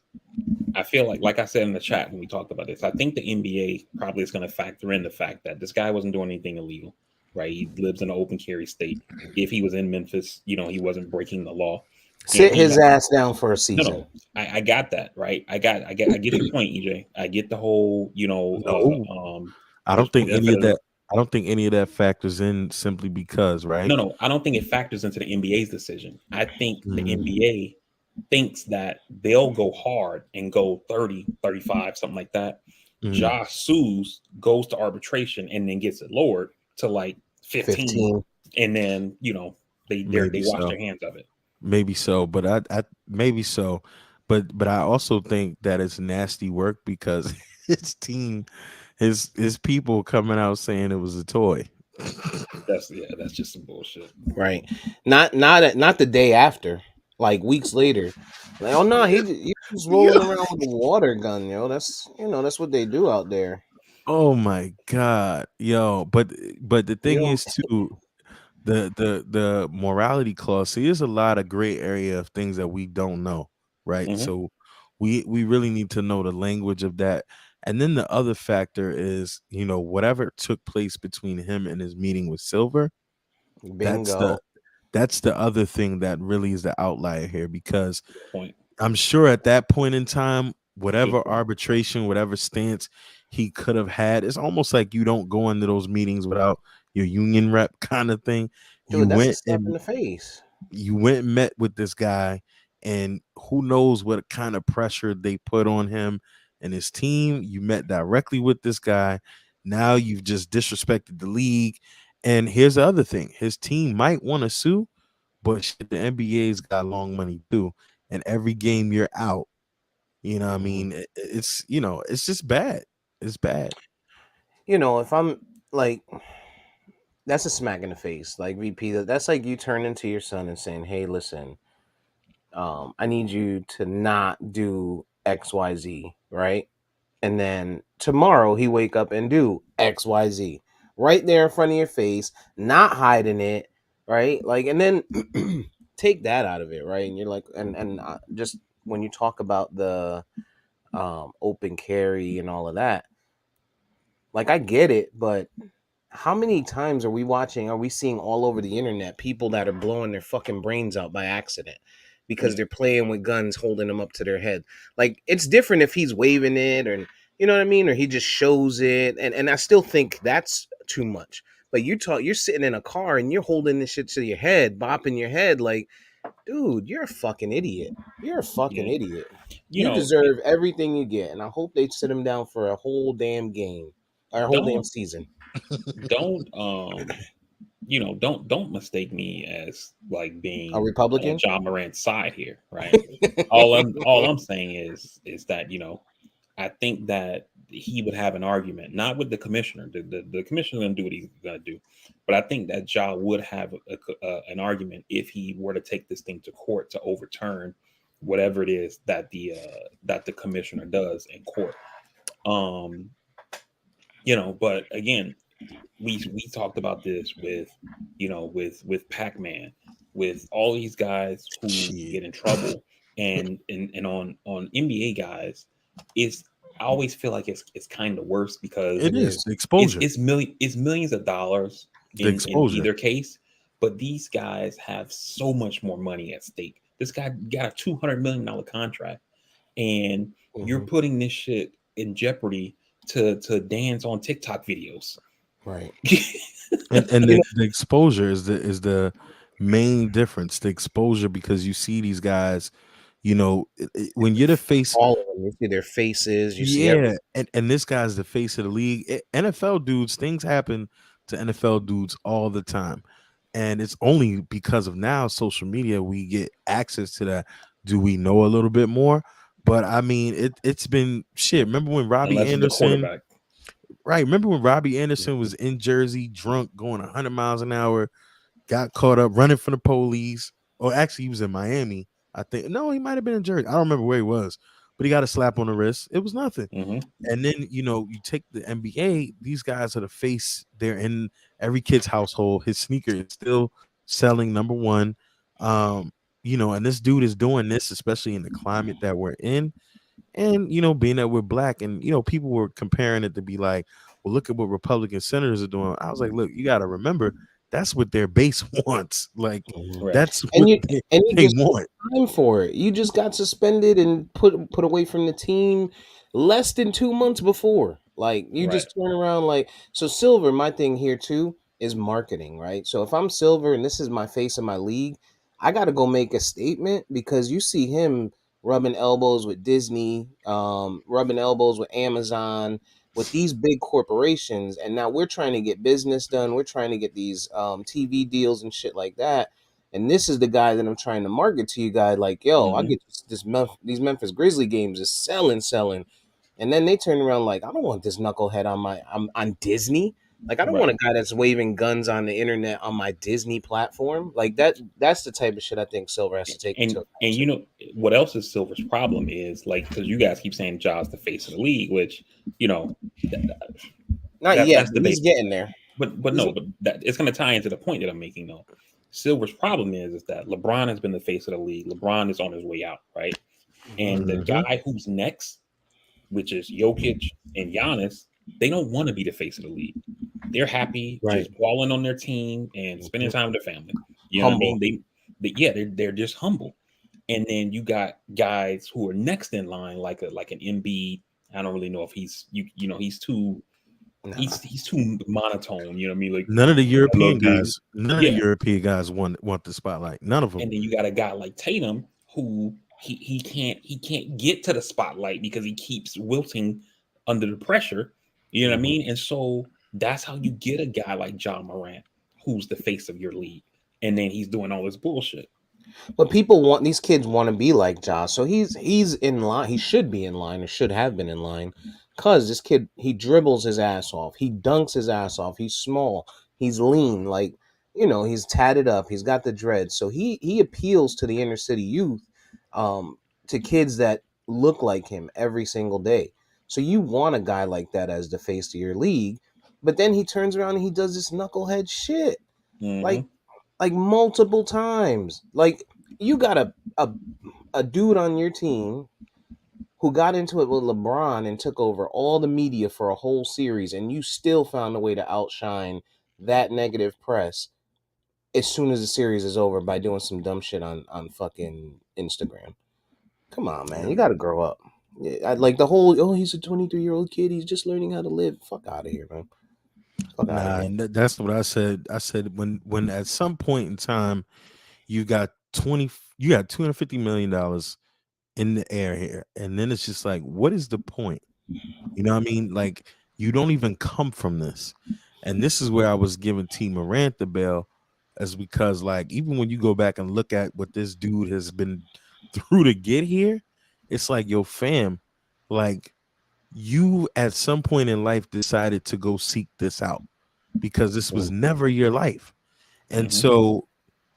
I feel like I said in the chat when we talked about this, I think the NBA probably is going to factor in the fact that this guy wasn't doing anything illegal, right? He lives in an open carry state. If he was in Memphis, he wasn't breaking the law, and Sit he his got ass down for a no, season. no. I got that, right? I get your point, EJ. I get the whole, No, I for don't the think any benefit of of the that. I don't think any of that factors in simply because, right? no, no. I don't think it factors into the NBA's decision. I think the Mm, NBA thinks that they'll go hard and go 30, 35, something like that. mm. Josh sues, goes to arbitration, and then gets it lowered to like 15, 15. and then they Maybe wash so. their hands of it. Maybe so, but I maybe so, but I also think that it's nasty work because his team, his people coming out saying it was a toy. That's just some bullshit. Right. Not the day after. Like weeks later. Like, oh no, he was Yeah. rolling around with a water gun, yo. That's what they do out there. Oh my god, yo! But the You thing don't is too, the morality clause. See, there's a lot of gray area of things that we don't know, right? Hmm. So we really need to know the language of that. And then the other factor is, whatever took place between him and his meeting with Silver, that's the bingo. that's the other thing that really is the outlier here because Good point. I'm sure at that point in time, Good whatever point. arbitration, whatever stance he could have had, it's almost like you don't go into those meetings without your union rep kind of thing. You Dude, that's a went slap in and the face. met with this guy, and who knows what kind of pressure they put on him and his team. You met directly with this guy. Now you've just disrespected the league. And here's the other thing: his team might want to sue, but shit, the NBA's got long money too. And every game you're out, what I Mhm. mean, it's just bad. It's bad. If I'm like, that's a smack in the face. Like VP, that's like you turn into your son and saying, "Hey, listen, I need you to not do XYZ, right?" And then tomorrow he wake up and do XYZ right there in front of your face, not hiding it, right? Like, and then take that out of it, right? And you're like, and just when you talk about the open carry and all of that, like I get it, but how many times are we seeing all over the internet people that are blowing their fucking brains out by accident because Yeah. they're playing with guns holding them up to their head? Like it's different if he's waving it, or you know what I mean, or he just shows it, and I still think that's too much. But you're sitting in a car and you're holding this shit to your head, bopping your head like, dude, you're a fucking idiot. You're a fucking Yeah. idiot. You You know, deserve everything you get, and I hope they sit him down for a whole damn game or a whole damn don't season. don't don't mistake me as like A being on Republican? John Morant's side here, right? All I'm saying is that I think that he would have an argument, not with the commissioner. The commissioner going to do what he's going to do, but I think that Ja would have an argument if he were to take this thing to court to overturn whatever it is that the commissioner does in court. Um, but again, we talked about this with with Pac-Man, with all these guys who Shit. get in trouble, and on NBA guys, it's I always feel like it's kind of worse because It It is is. the exposure. it's millions of dollars The in exposure. either case, but these guys have so much more money at stake. This guy got a $200 million contract, and you're Mhm. putting this shit in jeopardy to dance on TikTok videos. Right. And You know, the exposure is the main difference. The exposure, because you see these guys, when you're the face. all of them. You see their faces. You see Yeah, everything. and this guy's the face of the league. NFL dudes, things happen to NFL dudes all the time, and it's only because of now social media we get access to that. Do we know a little bit more? But I mean, it's been shit. Remember when Robbie Unless it's a Anderson? quarterback. Right. Remember when Robbie Anderson was in Jersey, drunk, going 100 miles an hour, got caught up running from the police? Or actually, he was in Miami. I think. No, he might have been in Jersey. I don't remember where he was, but he got a slap on the wrist. It was nothing. Hmm. And then, you take the NBA, these guys are the face. They're in every kid's household. His sneaker is still selling number one. Um, and this dude is doing this, especially in the climate that we're in. And, being that we're black, and, people were comparing it to be like, well, look at what Republican senators are doing. I was like, look, you got to remember that's what their base wants. Like, Mhm. Right. that's And what you and you they just want. time for it. You just got suspended and put away from the team less than 2 months before. Like you Right. just turn around like so. Silver, my thing here too is marketing, right? So if I'm Silver and this is my face of my league, I got to go make a statement because you see him rubbing elbows with Disney, rubbing elbows with Amazon, with these big corporations, and now we're trying to get business done. We're trying to get these TV deals and shit like that, and this is the guy that I'm trying to market to you guys. Like, yo, I Hmm. get these Memphis Grizzly games is selling, and then they turn around like, I don't want this knucklehead I'm on Disney. Like, I don't want Right. a guy that's waving guns on the internet on my Disney platform. Like that. That's the type of shit I think Silver has to take into And account too. what else is Silver's problem is like because you guys keep saying Ja's the face of the league, which you know that, Not yet, that's but he's debatable. getting there. But He's no, but that it's going to tie into the point that I'm making though. Silver's problem is that LeBron has been the face of the league. LeBron is on his way out, right? And the Mhm. guy who's next, which is Jokic and Giannis, they don't want to be the face of the league. They're happy right. just balling on their team and spending Mhm. time with their family. You know what I Humble. mean? Yeah, they're just humble. And then you got guys who are next in line, like an Embiid. I don't really know if Nah. he's too monotone. You know what I mean? Like None of the I love European this. guys, none of the Yeah, European guys want the spotlight. None of them. and then you got a guy like Tatum who he can't get to the spotlight because he keeps wilting under the pressure. You know what I Mhm. mean? And so that's how you get a guy like John Morant, who's the face of your league, and then he's doing all this bullshit. But people want these kids want to be like Josh, so he's in line. He should be in line, or should have been in line, cause this kid he dribbles his ass off, he dunks his ass off. He's small, he's lean, like he's tatted up, he's got the dreads, so he appeals to the inner city youth, to kids that look like him every single day. So you want a guy like that as the face of your league, but then he turns around and he does this knucklehead shit. Hmm. Like multiple times. Like you got a dude on your team who got into it with LeBron and took over all the media for a whole series, and you still found a way to outshine that negative press as soon as the series is over by doing some dumb shit on fucking Instagram. Come on, man, Yeah. you got to grow up. Yeah, like the whole he's a 23-year-old kid, he's just learning how to live. Fuck out of here, man. Fuck out of Nah, here. and that's what I said. I said when at some point in time you got 250 million dollars in the air here, and then it's just like, what is the point? You know what I mean? Like, you don't even come from this. And this is where I was giving T Morant the bell, as because like even when you go back and look at what this dude has been through to get here, it's like, yo, fam, like you at some point in life decided to go seek this out because this was Mm. never your life. And Hmm. so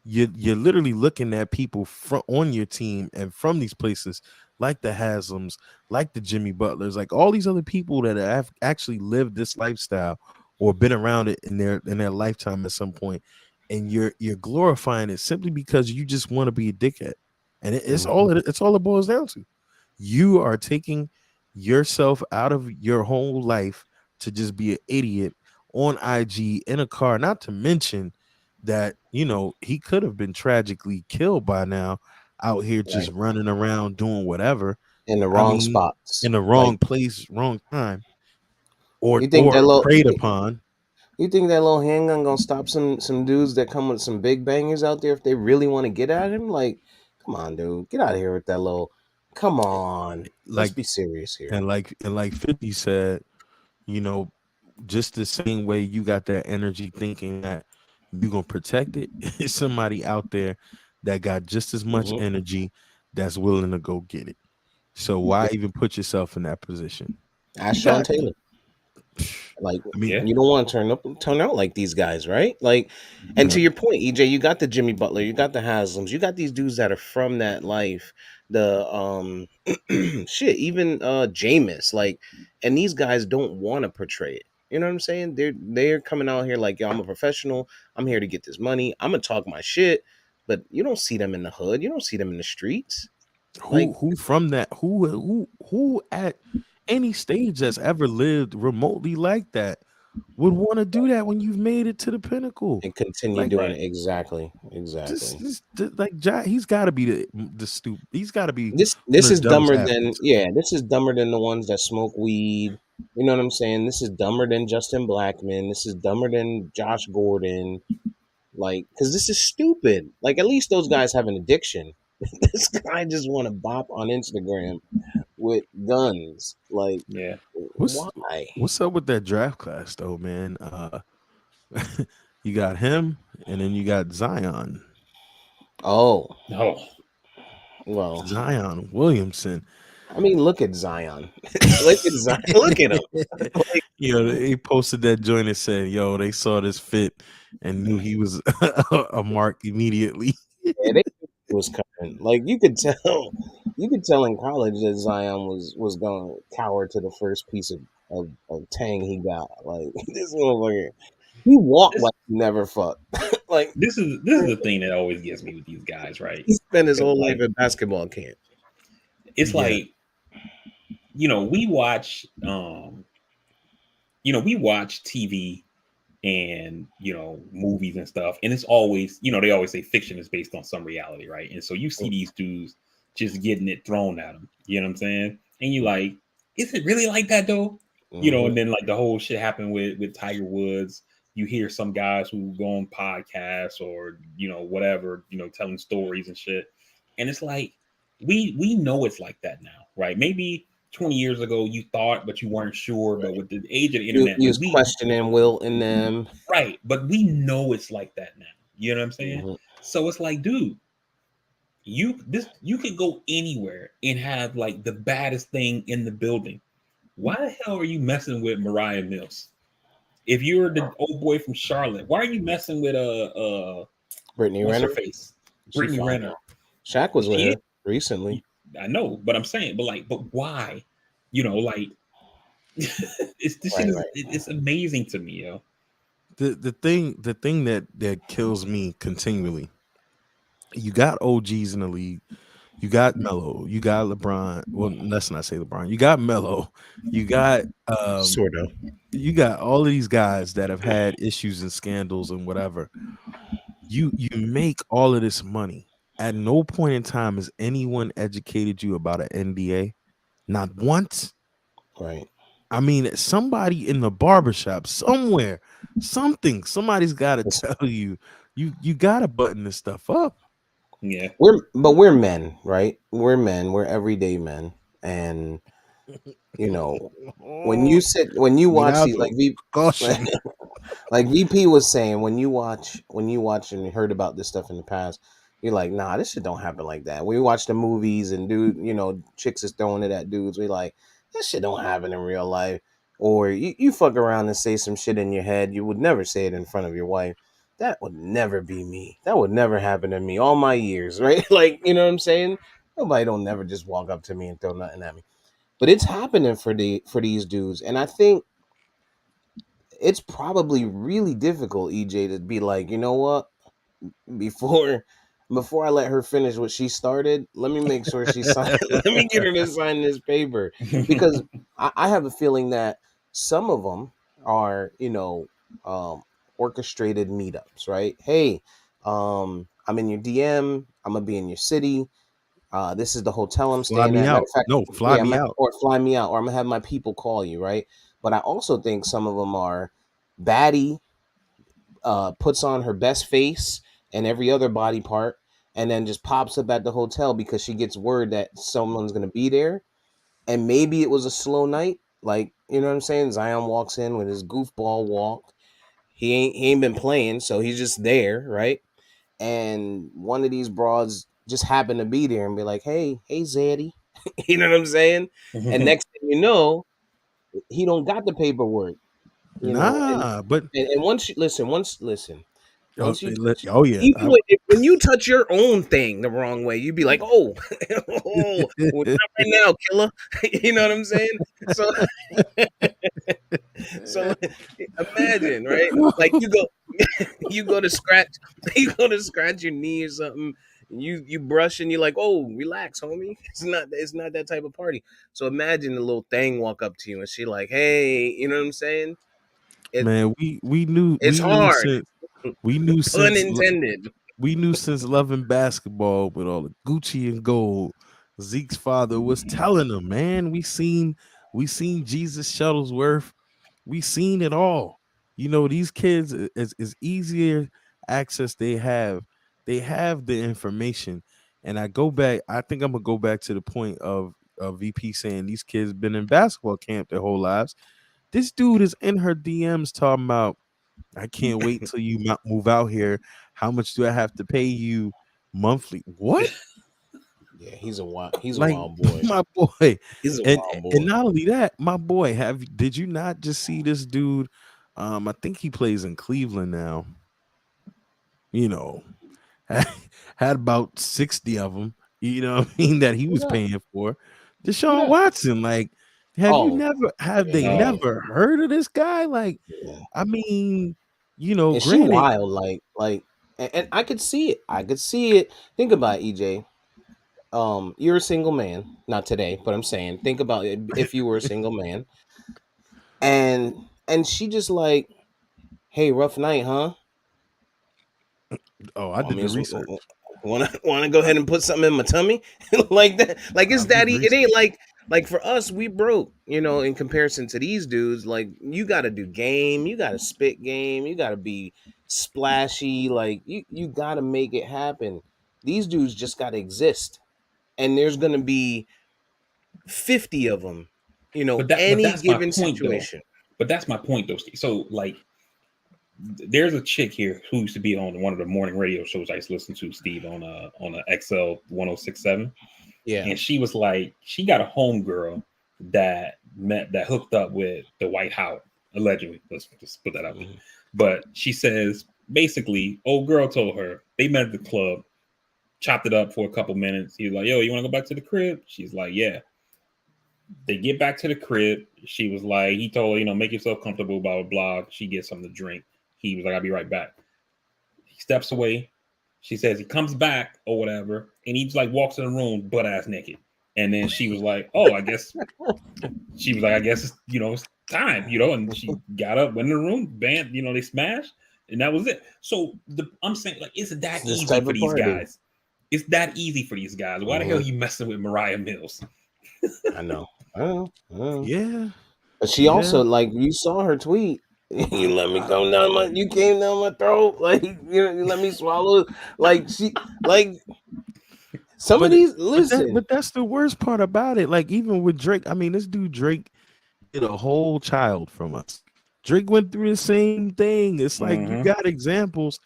you're literally looking at people on your team and from these places like the Haslams, like the Jimmy Butlers, like all these other people that have actually lived this lifestyle or been around it in their lifetime at some point, and you're glorifying it simply because you just want to be a dickhead, and Mhm. it's all it boils down to. You are taking yourself out of your whole life to just be an idiot on IG in a car, not to mention that he could have been tragically killed by now out here just Right. running around doing whatever. In the I wrong mean, spots. in the Like wrong place, wrong time, or you think or that little preyed upon. you think that little handgun gonna stop some dudes that come with some big bangers out there if they really want to get at him? Like, come on, dude, get out of here with that little. Come on, let's like be serious here. and like 50 said, you know, just the same way you got that energy thinking that you gonna protect it, is somebody out there that got just as much Hmm. energy that's willing to go get it. So why even put yourself in that position? Ask You Sean got Taylor. Like I mean, Yeah. you don't want to turn out like these guys, right? Like, and no, to your point, EJ, you got the Jimmy Butler, you got the Haslams, you got these dudes that are from that life. The shit, even Jameis, like, and these guys don't want to portray it. You know what I'm saying? They're coming out here like, yo, I'm a professional. I'm here to get this money. I'm gonna talk my shit, but you don't see them in the hood. You don't see them in the streets. Like, who from that who at any stage that's ever lived remotely like that would want to do that when you've made it to the pinnacle. and continue Like doing it Right. exactly, this, exactly. this, this like he's got to be the stupid. He's got to be This one of is the dumbest dumber than athletes. yeah, this is dumber than the ones that smoke weed. You know what I'm saying? This is dumber than Justin Blackman. This is dumber than Josh Gordon. Like, because this is stupid. Like, at least those guys have an addiction. This guy just want to bop on Instagram with guns. Like, Yeah. What's why? what's up with that draft class though, man? You got him, and then you got Oh, Oh. well, Zion Williamson. I mean, look at Zion. Look at Zion. Look at him. Like, They posted that joint and said, "Yo, they saw this fit and knew he was a mark immediately." yeah, they knew it was coming. Like you could tell in college that Zion was going to cower to the first piece of tang he got. Like this motherfucker, he walked This like he never fucked. Like this is the thing that always gets me with these guys, right? he spent his Because whole life like at basketball camp. it's Yeah. like, we watch we watch TV and movies and stuff, and it's always, they always say fiction is based on some reality, right? And so you see these dudes just getting it thrown at them, you know what I'm saying? And you like, is it really like that though? Hmm. And then like the whole shit happened with Tiger Woods. You hear some guys who go on podcasts or whatever, telling stories and shit, and it's like we know it's like that now, right? Maybe 20 years ago you thought, but you weren't sure. But with the age of the internet, You like was we questioning Will in them. right, but we know it's like that now. You know what I'm saying? Hmm. So it's like, dude, you could go anywhere and have like the baddest thing in the building. Why the hell are you messing with Mariah Mills? If you're the old boy from Charlotte, why are you messing with Brittany what's her Renner, face? she Brittany fine. Renner. Shaq was with She her recently. I know, but I'm saying, but why? Like this shit Right, is right. it's amazing to me, yo. The thing that kills me continually. You got OGs in the league. You got Melo. You got LeBron. Well, let's not say LeBron. You got Melo. You got Sort of. you got all of these guys that have had issues and scandals and whatever. You make all of this money. At no point in time has anyone educated you about an NDA. Not once. Right. I mean, somebody in the barbershop somewhere, somebody's got to Listen, tell you, you got to button this stuff up. Yeah. we're men, right? We're men. We're everyday men, and you know when Oh, you sit when you watch these like cuidado, we caution. Like VP was saying, when you watch and heard about this stuff in the past, you're like, nah, this shit don't happen like that. We watch the movies and dude, chicks is throwing it at dudes. We like, this shit don't happen in real life. Or you fuck around and say some shit in your head. You would never say it in front of your wife. That would never be me. That would never happen to me all my years, right? Like, you know what I'm saying? Nobody don't never just walk up to me and throw nothing at me. But it's happening for these dudes. And I think it's probably really difficult, EJ, to be like, you know what? Before before I let her finish what she started, let me make sure she signed. Let me get her to sign this paper because I have a feeling that some of them are, orchestrated meetups. Right? Hey, I'm in your DM. I'm gonna be in your city. This is the hotel I'm Fly staying me at. Matter out. of fact, No, fly yeah, me out. or fly me out, or I'm gonna have my people call you, right? But I also think some of them are baddie, puts on her best face and every other body part, and then just pops up at the hotel because she gets word that someone's gonna be there. And maybe it was a slow night, like you know what I'm saying. Zion walks in with his goofball walk. He ain't been playing, so he's just there, right? And one of these broads just happened to be there and be like, hey, Zaddy. You know what I'm saying? And next thing you know, he don't got the paperwork, and Nah, but once you listen, oh, once you oh yeah. even when you touch your own thing the wrong way, you'd be like, oh, oh, well, not right now, killer. You know what I'm saying? So so imagine, right? Like you go to scratch you go to scratch your knee or something. You brush and you're like, oh, relax, homie. It's not that type of party. So imagine the little thing walk up to you and she like, hey, you know what I'm saying? It Man, we knew it's hard. we knew Pun since intended. we knew since loving basketball with all the Gucci and gold. Zeke's father was telling him, man, we seen Jesus Shuttlesworth. We seen it all. These kids is easier access they have the information. And I think I'm gonna go back to the point of VP saying these kids been in basketball camp their whole lives. This dude is in her DMs talking about, I can't wait till you move out here. How much do I have to pay you monthly? What? Yeah, he's a Like wild boy. my boy. He's a And wild and boy. not only that, my boy, did you not just see this dude? I think he plays in Cleveland now. You know, had about 60 of them, what I mean, that he Who was that? paying for. Who Deshaun that? Watson, like, Oh, have they yeah, Oh, never heard of this guy? Like, yeah. I mean, And she granted, wild, and I could see it. I could see it. Think about it, EJ. You're a single man, not today, but I'm saying, think about it if you were a single man, and she just like, hey, rough night, huh? oh, I I did mean, the research. wanna go ahead and put something in my tummy like that? Like I it's did daddy. It ain't research. like for us, we broke. In comparison to these dudes, like you got to do game, you got to spit game, you got to be splashy. Like you got to make it happen. These dudes just got to exist, and there's gonna be 50 of them. but Any that's my given point though. situation. But that's my point though, Steve. So like, there's a chick here who used to be on one of the morning radio shows I used to listen to, Steve, on a XL 1067. Yeah. And she was like, she got a homegirl that hooked up with the White House, allegedly. Let's just put that out there. Mhm. But she says basically, old girl told her they met at the club, chopped it up for a couple minutes. He's like, yo, you want to go back to the crib? She's like, yeah. They get back to the crib. She was like, he told her, make yourself comfortable, blah, blah, blah. She gets something to drink. He was like, I'll be right back. He steps away. She says he comes back or whatever, and he just like walks in the room butt ass naked. And then she was like, "Oh, I guess." She was like, "I guess it's time," And she got up, went in the room, bam, they smashed, and that was it. So I'm saying, like, it's It's that this easy type for of these party. guys. It's that easy for these guys. Why the hell are Hmm. you messing with Mariah Mills? I know. I know. I know. Yeah, But she yeah. also, like, you saw her tweet. You let me come down my. You came down my throat. Like you let me swallow. Like like some of But these. but that Listen, but that's the worst part about it. Like even with Drake, I mean, this dude Drake hid a whole child from us. Drake went through the same thing. It's like you Mm-hmm. got examples,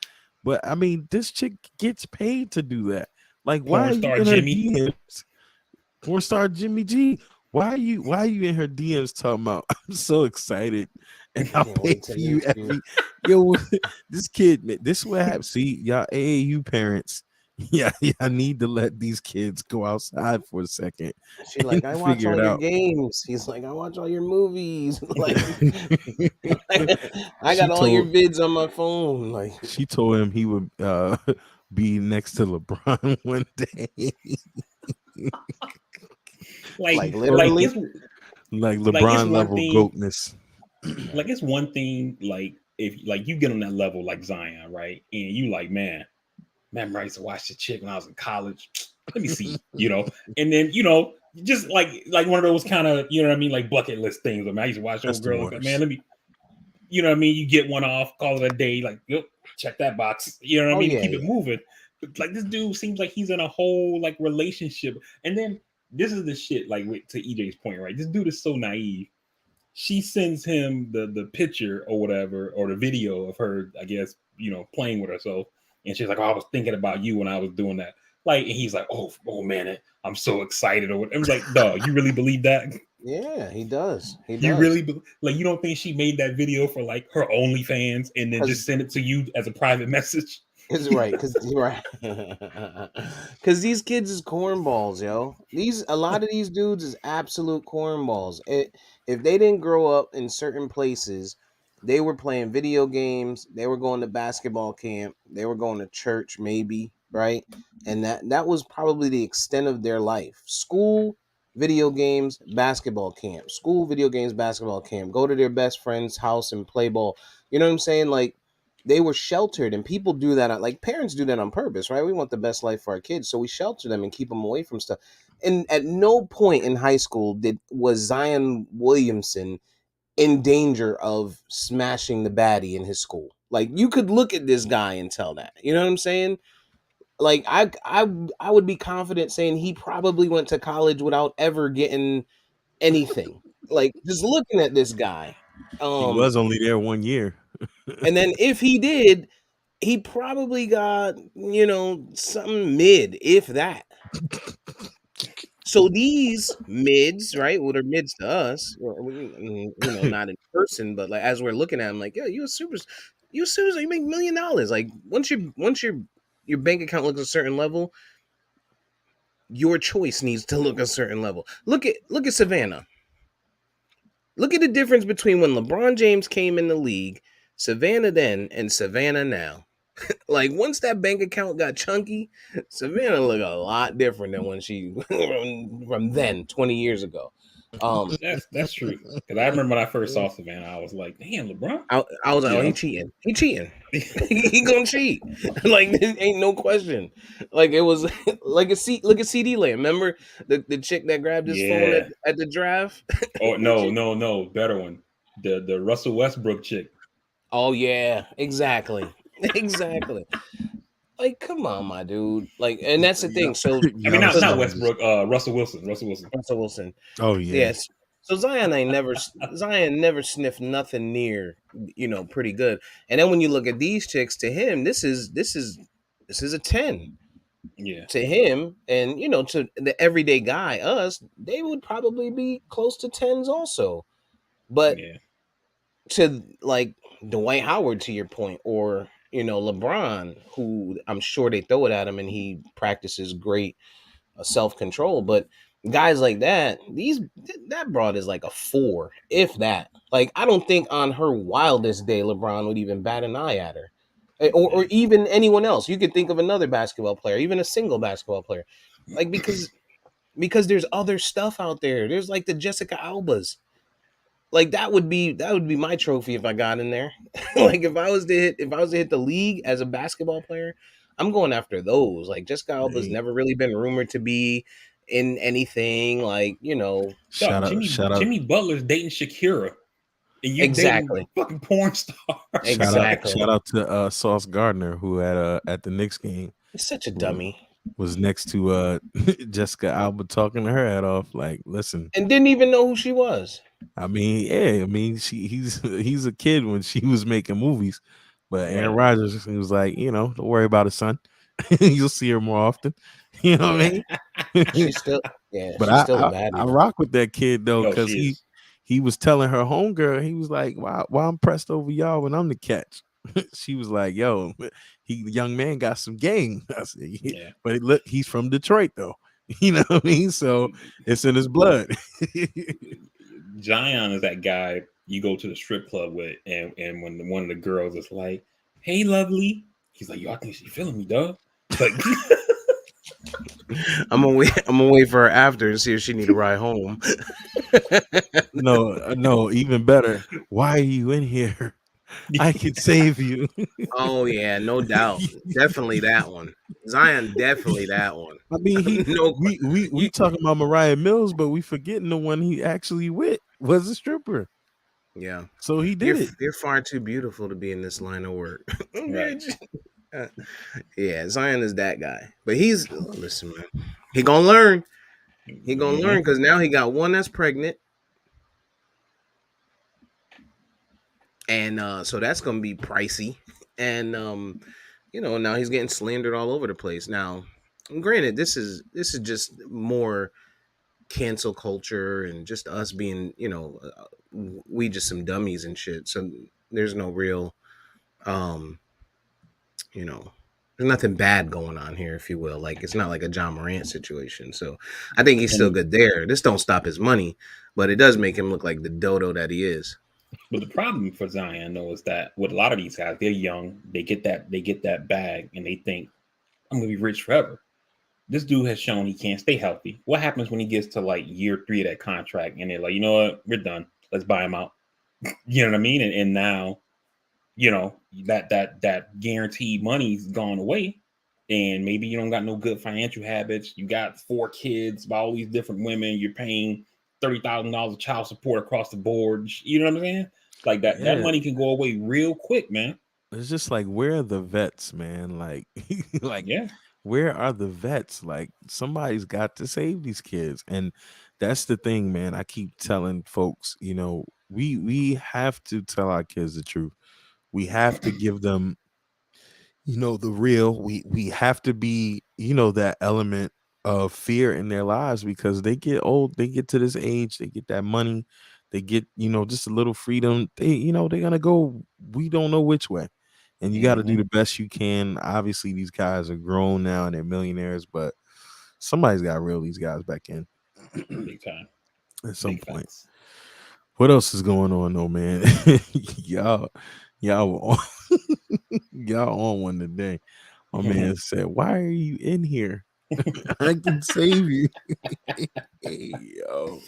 but I mean, this chick gets paid to do that. Like, why Porn are you star in her Jimmy. DMs? Porn star Jimmy G. Why are you in her DMs talking about I'm so excited and I'll Can't pay wait to for you meet you. every yo this kid man, this is what happens. See, y'all AAU parents, yeah, I need to let these kids go outside for a second She like, and I watch figure all it your out. games. He's like, I watch all your movies. Like, I she got all your told vids on my phone. Like, she told him he would be next to LeBron one day. Like She like told like him literally. it's like like it's LeBron one level thing. goatness. Like it's one thing. Like if like you get on that level like Zion, right? And you like, man, I used to watch the chick when I was in college. Let me see, and then just like one of those kind of what I mean, like bucket list things. I mean, I used to watch That's old the girl like that. Man, worst. let me, what I mean. You get one off, call it a day. Like, yep, check that box. You know what I Oh mean, and yeah, keep it yeah. moving. But like this dude seems like he's in a whole like relationship, and then this is the shit. Like to EJ's point, right? This dude is so naive. She sends him the picture or whatever, or the video of her, I guess, playing with herself. And she's like, oh, I was thinking about you when I was doing that. Like, and he's like, oh man, I'm so excited. Or what. I was like, dog, you really believe that? Yeah, he does. He You does. really like you don't think she made that video for like her OnlyFans and then just Because send it to you as a private message? Cause right, cause you're right. Cause these kids is cornballs, yo. A lot of these dudes is absolute cornballs. If they didn't grow up in certain places, they were playing video games. They were going to basketball camp. They were going to church, maybe, right? And that was probably the extent of their life. School, video games, basketball camp. School, video games, basketball camp. Go to their best friend's house and play ball. You know what I'm saying? Like they were sheltered, and people do that like parents do that on purpose, right? We want the best life for our kids, so we shelter them and keep them away from stuff. And at no point in high school was Zion Williamson in danger of smashing the baddie in his school. Like you could look at this guy and tell that, you know what I'm saying? Like I would be confident saying he probably went to college without ever getting anything. Like just looking at this guy. He um was only there 1 year. and then if he did, he probably got, something mid, if that. So these mids, right? Well, they're mids to us, not in person, but like as we're looking at them, like, yeah, you a super, you make $1 million. Like once your bank account looks a certain level, your choice needs to look a certain level. Look at Savannah. Look at the difference between when LeBron James came in the league, Savannah then, and Savannah now. Like once that bank account got chunky, Savannah looked a lot different than when she from then 20 years ago. Um, That's true. Because I remember when I first saw Savannah, I was like, damn, LeBron. I was like, You oh, he know, cheating. He cheating. He gonna cheat. Like there ain't no question. Like it was like look at CD Land. Remember the chick that grabbed his phone yeah. at the draft? Oh no, no, no, better one. The Russell Westbrook chick. Oh yeah, exactly. Exactly. Like, come on, my dude. Like, and that's the Yeah. thing. So, I mean, Y'all not so not sound just Westbrook. Russell Wilson. Russell Wilson. Russell Wilson. oh yeah. Yes. So Zion never sniffed nothing near, pretty good. And then when you look at these chicks, to him, this is a 10 Yeah, to him, and to the everyday guy, us, they would probably be close to tens also. But yeah, to like Dwight Howard, to your point, or LeBron, who I'm sure they throw it at him and he practices great self control. But guys like that broad is like a 4, if that. Like I don't think on her wildest day LeBron would even bat an eye at her, or yeah. even anyone else. You could think of another basketball player, even a single basketball player, like because there's other stuff out there. There's like the Jessica Albas. Like that would be my trophy if I got in there. Like if I was to hit the league as a basketball player, I'm going after those. Like Jessica Alba's Hey, never really been rumored to be in anything. Like Dog, shout out, Jimmy shout out, Jimmy Butler's dating Shakira, and you dating exactly, fucking porn stars. shout out, exactly. shout out to Sauce Gardner who at the Knicks game He's such a who dummy. was next to Jessica Alba talking to her head off. Like, listen, And didn't even know who she was. I mean, yeah, I mean, he's a kid when she was making movies, but Aaron Right. Rodgers, he was like, don't worry about it, son. You'll see her more often. You know what I Yeah. mean? She's still, yeah, But she's I, still a I baddie I though. rock with that kid though, No, because she is. he was telling her homegirl, he was like, why I'm pressed over y'all when I'm the catch. She was like, yo, the young man got some game. I said, "Yeah." Yeah. But look, he's from Detroit though. You know what I mean? So it's in his blood. Zion is that guy you go to the strip club with, and when one of the girls is like, "Hey, lovely," he's like, "Yo, I think she feeling me, dog." It's like, I'm gonna wait. I'm gonna wait for her after to see if she need a ride home. No, no, even better. Why are you in here? I can save you. Oh yeah, no doubt, definitely that one. Zion, definitely that one. I mean, No, we you, talking about Mariah Mills, but we forgetting the one he actually with was a stripper. yeah, So he did it. you're far too beautiful to be in this line of work. right. Bitch. Uh, yeah, Zion is that guy, but listen, man. He gonna learn. He gonna learn Hmm. because now he got one that's pregnant, and so that's gonna be pricey. And now he's getting slandered all over the place. Now, granted, this is just more cancel culture and just us being, we just some dummies and shit. So there's no real, um, you know, there's nothing bad going on here, if you will. Like it's not like a John Morant situation. So I think he's still And good there. This don't stop his money, but it does make him look like the dodo that he is. but the problem for Zion though is that with a lot of these guys, they're young, they get that bag, and they think I'm gonna be rich forever. This dude has shown he can't stay healthy. What happens when he gets to like year 3 of that contract and they're like, you know what, we're done. Let's buy him out. You know what I mean? And now, that guaranteed money's gone away. And maybe you don't got no good financial habits. You got 4 kids by all these different women. You're paying $30,000 of child support across the board. You know what I'm saying? Like that Yeah. money can go away real quick, man. It's just like, where are the vets, man? Like like Yeah. where are the vets? Like, somebody's got to save these kids. And that's the thing, man. I keep telling folks, we have to tell our kids the truth. We have to give them, the real. We have to be, that element of fear in their lives, because they get old, they get to this age, they get that money, they get, just a little freedom. They're gonna go, we don't know which way. And you got to do Hmm. the best you can. Obviously, these guys are grown now and they're millionaires, but somebody's got to reel these guys back in Big time. at some Big point. facts. What else is going on though, man? y'all, y'all, were on, y'all on one today. My man said, "Why are you in here? I can save you." Hey, yo,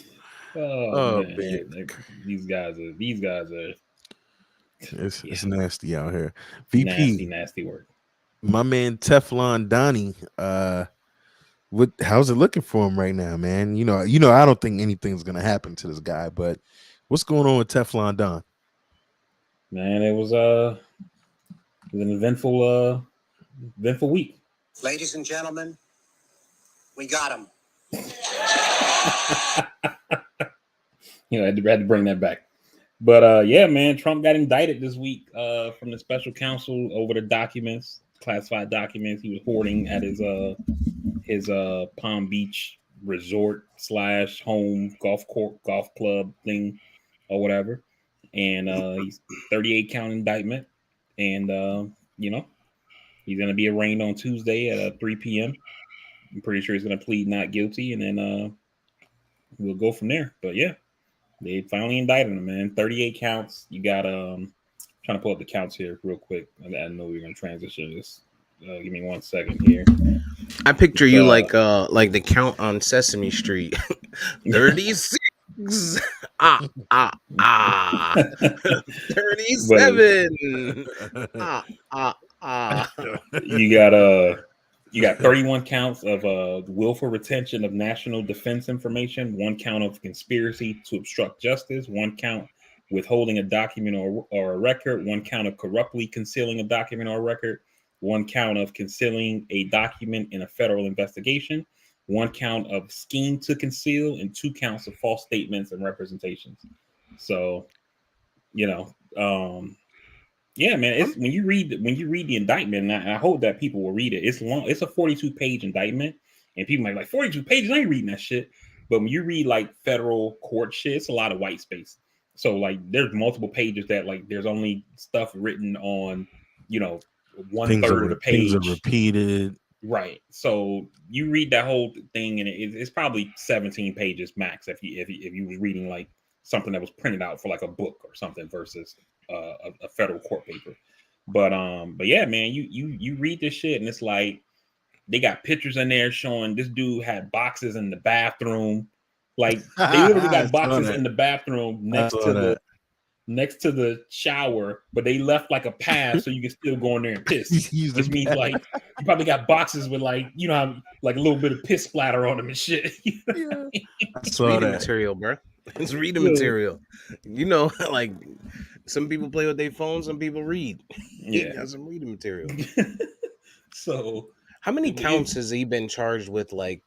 Oh oh man, man, these guys are it's yeah, nasty out here. nasty, VP, nasty work. my man Teflon Donnie. How's it looking for him right now, man? I don't think anything's gonna happen to this guy, but what's going on with Teflon Don? Man, it was an eventful week. Ladies and gentlemen, we got him. I had to bring that back. But yeah, man, Trump got indicted this week from the special counsel over the documents, classified documents he was hoarding at his Palm Beach resort slash home golf club thing or whatever. And he's 38 count indictment, and you know he's gonna be arraigned on Tuesday at 3 p.m. I'm pretty sure he's gonna plead not guilty, and then we'll go from there. But yeah, they finally indicted him, man. 38 counts. You got trying to pull up the counts here real quick. I know we're gonna transition this. Give me 1 second here. I picture It's you like the Count on Sesame Street. 36. Ah ah ah. but 37. Ah ah ah. you got 31 counts of willful retention of national defense information, 1 count of conspiracy to obstruct justice, 1 count withholding a document or a record, 1 count of corruptly concealing a document or a record, 1 count of concealing a document in a federal investigation, 1 count of scheme to conceal, and 2 counts of false statements and representations. So, you know, yeah, man. It's when you read the indictment, and I hope that people will read it. It's long. It's a 42-page indictment, and people might be like 42 pages. I ain't reading that shit. But when you read like federal court shit, it's a lot of white space. So like, there's multiple pages that like there's only stuff written on, you know, one third of the things are page. repeated. Right. So you read that whole thing, and it's probably 17 pages max if you was reading like something that was printed out for like a book or something versus a federal court paper. But yeah, man, you read this shit, and it's like they got pictures in there showing this dude had boxes in the bathroom. Like they literally I got saw boxes that. in the bathroom I saw that. next to the shower, but they left like a path so you can still go in there and piss. Use Which the means like you probably got boxes with like, you know, how, like a little bit of piss splatter on them and shit. You know what I mean? I It's saw reading that. material, bro. It's reading Yeah. material. You know, like some people play with their phones, some people read. He Yeah. got some reading material. So How many it- counts has he been charged with, like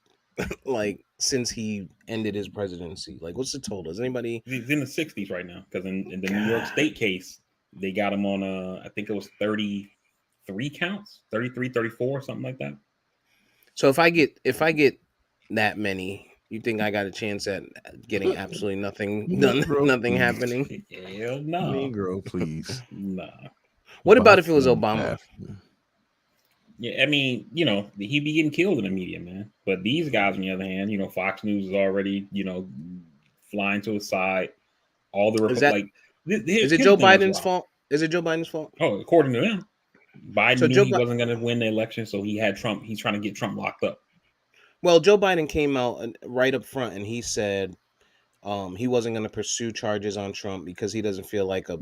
since he ended his presidency? Like, what's the total? Is anybody? he's in the 60s right now because in the New York God. State case, they got him on I think it was 33 counts, 33, 34, something like that. So if I get that many, you think I got a chance at getting absolutely nothing done, Negro, nothing please. happening? Hell no. Negro, please. Nah. What about if it was Boxing in the Obama? bathroom. Yeah, I mean, you know, he'd be getting killed in the media, man. But these guys, on the other hand, you know, Fox News is already, you know, flying to his side. All the Is that like, is it here's Joe the thing as Biden's well. fault? Is it Joe Biden's fault? Oh, according to them, Biden So knew Joe he Bi- wasn't going to win the election, so he had Trump. He's trying to get Trump locked up. Well, Joe Biden came out right up front and he said he wasn't going to pursue charges on Trump because he doesn't feel like a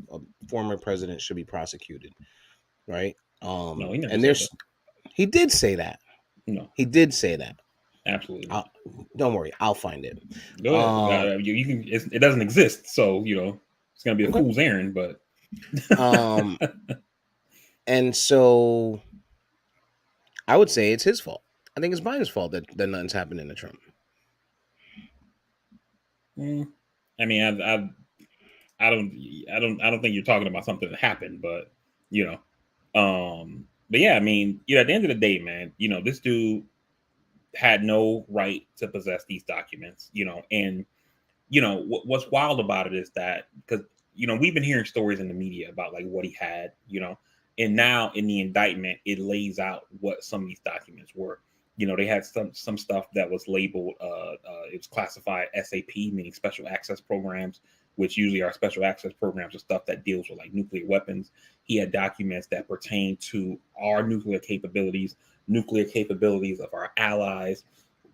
former president should be prosecuted, right? No, he never And said that. he did say that. No, He did say that. absolutely not. Don't worry, I'll find it. Go ahead. You can. It doesn't exist, so you know it's going to be a Okay. fool's errand. But And so I would say it's his fault. I think it's Biden's fault that nothing's happening to Trump. I mean, I don't think you're talking about something that happened, but you know, but yeah, I mean, you know, at the end of the day, man, you know, this dude had no right to possess these documents, you know, and you know what's wild about it is that because you know we've been hearing stories in the media about like what he had, you know, and now in the indictment it lays out what some of these documents were. You know, they had some stuff that was labeled it was classified SAP, meaning special access programs, which usually are special access programs of stuff that deals with like nuclear weapons. He had documents that pertain to our nuclear capabilities of our allies,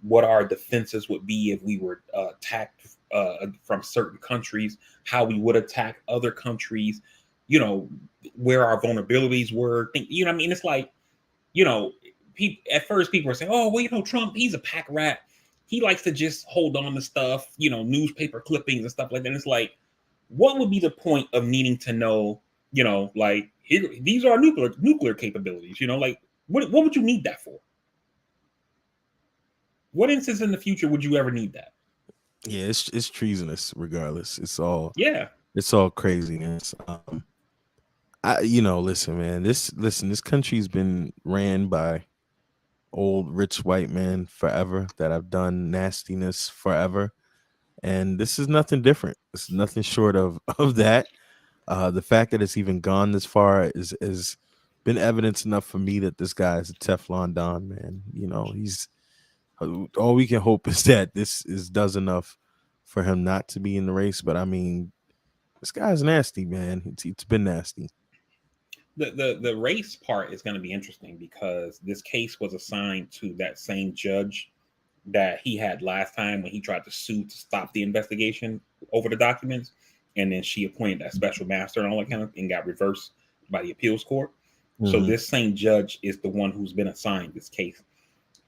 what our defenses would be if we were attacked from certain countries, how we would attack other countries, you know, where our vulnerabilities were. You know what I mean? It's like, you know, at first people were saying, oh, well, you know, Trump, he's a pack rat. He likes to just hold on to stuff, you know, newspaper clippings and stuff like that. And it's like, what would be the point of needing to know, you know, like these are nuclear capabilities, you know, like what would you need that for? What instance in the future would you ever need that? Yeah, it's treasonous. Regardless, it's Yeah, all craziness. Listen, man. This country's been ran by old rich white men forever that have done nastiness forever, and this is nothing different. It's nothing short of that. The fact that it's even gone this far is been evidence enough for me that this guy is a Teflon Don, man. You know, he's all we can hope is that this does enough for him not to be in the race. But I mean, this guy's nasty, man. It's been nasty. the race part is going to be interesting because this case was assigned to that same judge that he had last time when he tried to sue to stop the investigation over the documents, and then she appointed that special master and all that kind of and got reversed by the appeals court. So this same judge is the one who's been assigned this case.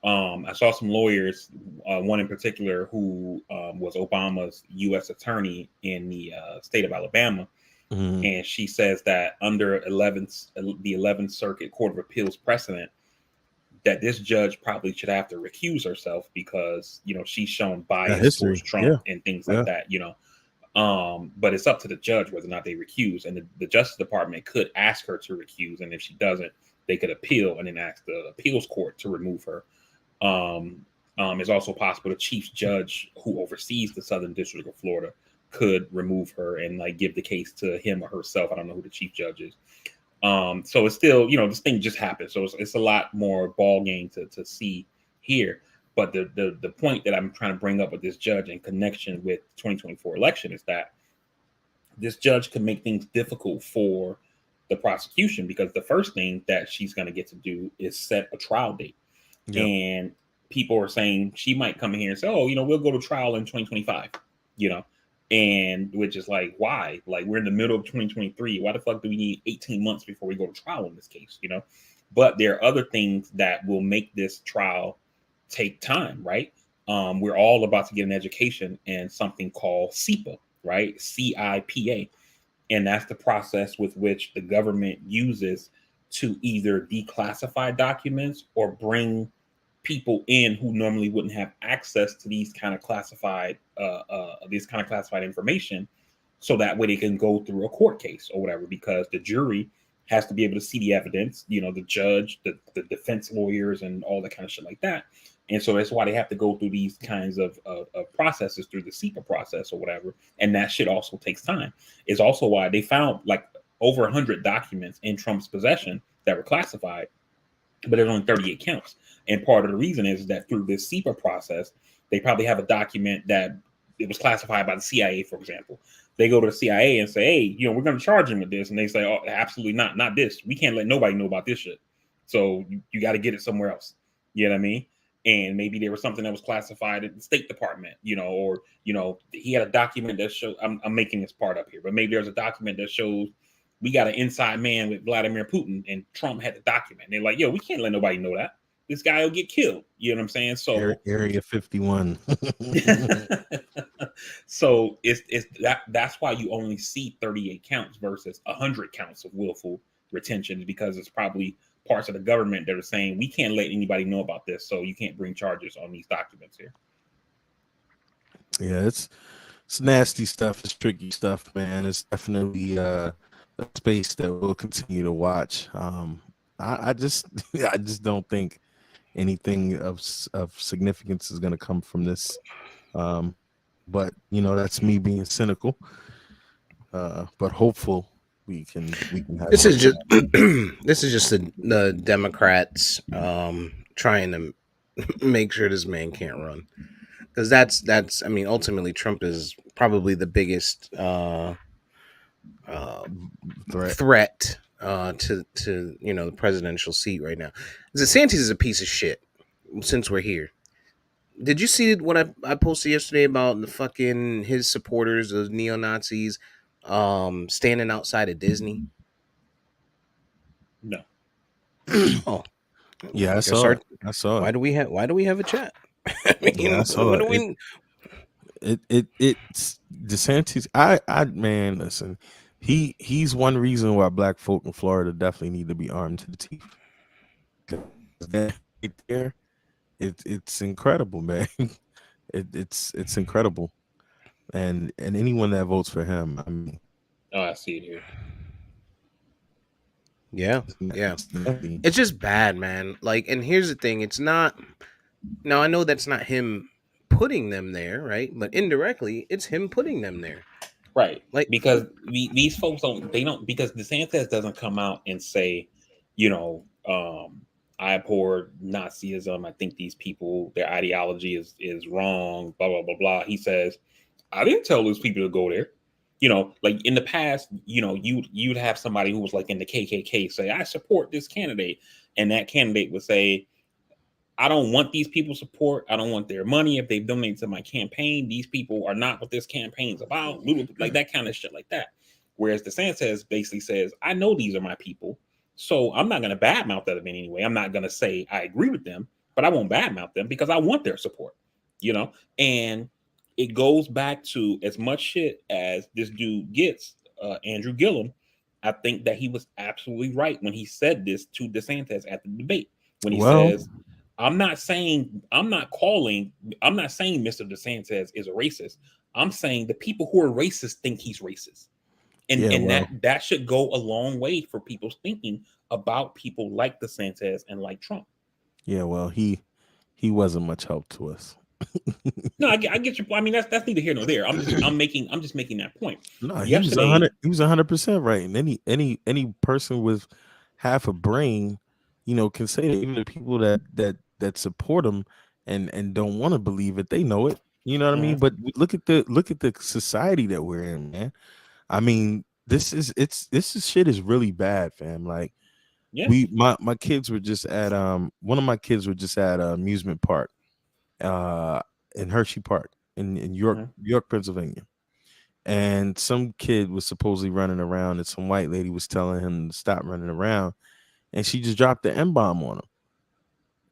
I saw some lawyers, one in particular who was Obama's U.S. attorney in the state of Alabama, Mhm. And she says that under the 11th Circuit Court of Appeals precedent, that this judge probably should have to recuse herself because she's shown That bias towards history. Yeah. Trump and things like Yeah. that. But it's up to the judge whether or not they recuse, and the Justice Department could ask her to recuse, and if she doesn't, they could appeal and then ask the appeals court to remove her. It's also possible the chief judge who oversees the Southern District of Florida could remove her and like give the case to him or herself. I don't know who the chief judge is. So it's still, this thing just happened. So it's a lot more ball game to see here. But the point that I'm trying to bring up with this judge in connection with the 2024 election is that this judge could make things difficult for the prosecution, because the first thing that she's going to get to do is set a trial date. Yep. And people are saying she might come in here and say, oh, we'll go to trial in 2025, and which is like, why? Like, we're in the middle of 2023. Why the fuck do we need 18 months before we go to trial in this case? But there are other things that will make this trial take time, right? We're all about to get an education in something called CIPA, right? CIPA. And that's the process with which the government uses to either declassify documents or bring people in who normally wouldn't have access to these kind of classified information, so that way they can go through a court case or whatever, because the jury has to be able to see the evidence, the judge, the defense lawyers, and all that kind of shit like that. And so that's why they have to go through these kinds of processes through the CIPA process or whatever. And that shit also takes time. It's also why they found like over 100 documents in Trump's possession that were classified, but there's only 38 counts. And part of the reason is that through this CIPA process, they probably have a document that it was classified by the CIA, for example. They go to the CIA and say, hey, we're going to charge him with this. And they say, oh, absolutely not this. We can't let nobody know about this shit. So you got to get it somewhere else. You know what I mean? And maybe there was something that was classified at the State Department, or he had a document that shows, I'm making this part up here, but maybe there's a document that shows we got an inside man with Vladimir Putin, and Trump had the document. And they're like, yo, we can't let nobody know that. This guy will get killed. You know what I'm saying? So Area 51. so that's why you only see 38 counts versus 100 counts of willful retention, because it's probably parts of the government that are saying we can't let anybody know about this, so you can't bring charges on these documents here. Yeah, it's nasty stuff. It's tricky stuff, man. It's definitely a space that we'll continue to watch. I just I just don't think anything of significance is going to come from this. But that's me being cynical, but hopeful. We can have This is just this is just the Democrats trying to make sure this man can't run, because that's I mean, ultimately Trump is probably the biggest threat to the presidential seat right now. DeSantis is a piece of shit. Since we're here, did you see what I posted yesterday about the fucking his supporters, those neo Nazis, standing outside of Disney? No. Oh, yeah, I saw it. I saw it. Why do we have a chat? I mean, Yeah, I saw what it. do we? It's DeSantis. I man, listen. He's one reason why black folk in Florida definitely need to be armed to the teeth. That right there, it's incredible, man. It's incredible, and anyone that votes for him, I mean, Oh, I see it here. Yeah. It's just bad, man. Like, and here's the thing: it's not. Now I know that's not him putting them there, right? But indirectly, it's him putting them there. Right. Like, because these folks because DeSantis doesn't come out and say, I abhor Nazism. I think these people, their ideology is wrong, blah, blah, blah, blah. He says, I didn't tell those people to go there. Like in the past, you'd have somebody who was like in the KKK say, I support this candidate. And that candidate would say, I don't want these people's support. I don't want their money. If they've donated to my campaign, these people are not what this campaign's about. Like that kind of shit like that. Whereas DeSantis basically says, I know these are my people, so I'm not going to badmouth them in any way. I'm not going to say I agree with them, but I won't badmouth them because I want their support, And it goes back to, as much shit as this dude gets Andrew Gillum, I think that he was absolutely right when he said this to DeSantis at the debate. When he Well, says, "I'm not saying, I'm not saying Mr. DeSantis is a racist. I'm saying the people who are racist think he's racist." yeah, And well, that should go a long way for people's thinking about people like DeSantis and like Trump. yeah, well, he wasn't much help to us. No, I get your point. I mean, that's neither here nor there. I'm just making that point. No, he was a Yesterday, hundred. He was 100% right, and any person with half a brain, can say that. Even the people that support him and don't want to believe it, they know it. You know what I mean? mhm, But look at the society that we're in, man. I mean, this is shit is really bad, fam. Like yeah, my kids were just at one of my kids were just at amusement park, uh, in Hershey Park in mhm, York, Pennsylvania, and some kid was supposedly running around, and some white lady was telling him to stop running around, and she just dropped the M-bomb on him.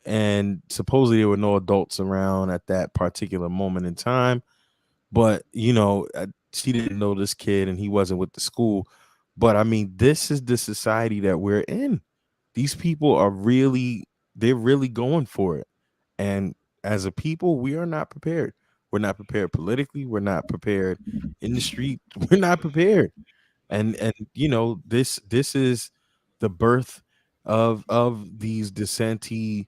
And supposedly there were no adults around at that particular moment in time, but she didn't know this kid, and he wasn't with the school. But I mean, this is the society that we're in. These people are they're really going for it, and as a people, we are not prepared. We're not prepared politically. We're not prepared in the street. We're not prepared. And this is the birth of these dissentee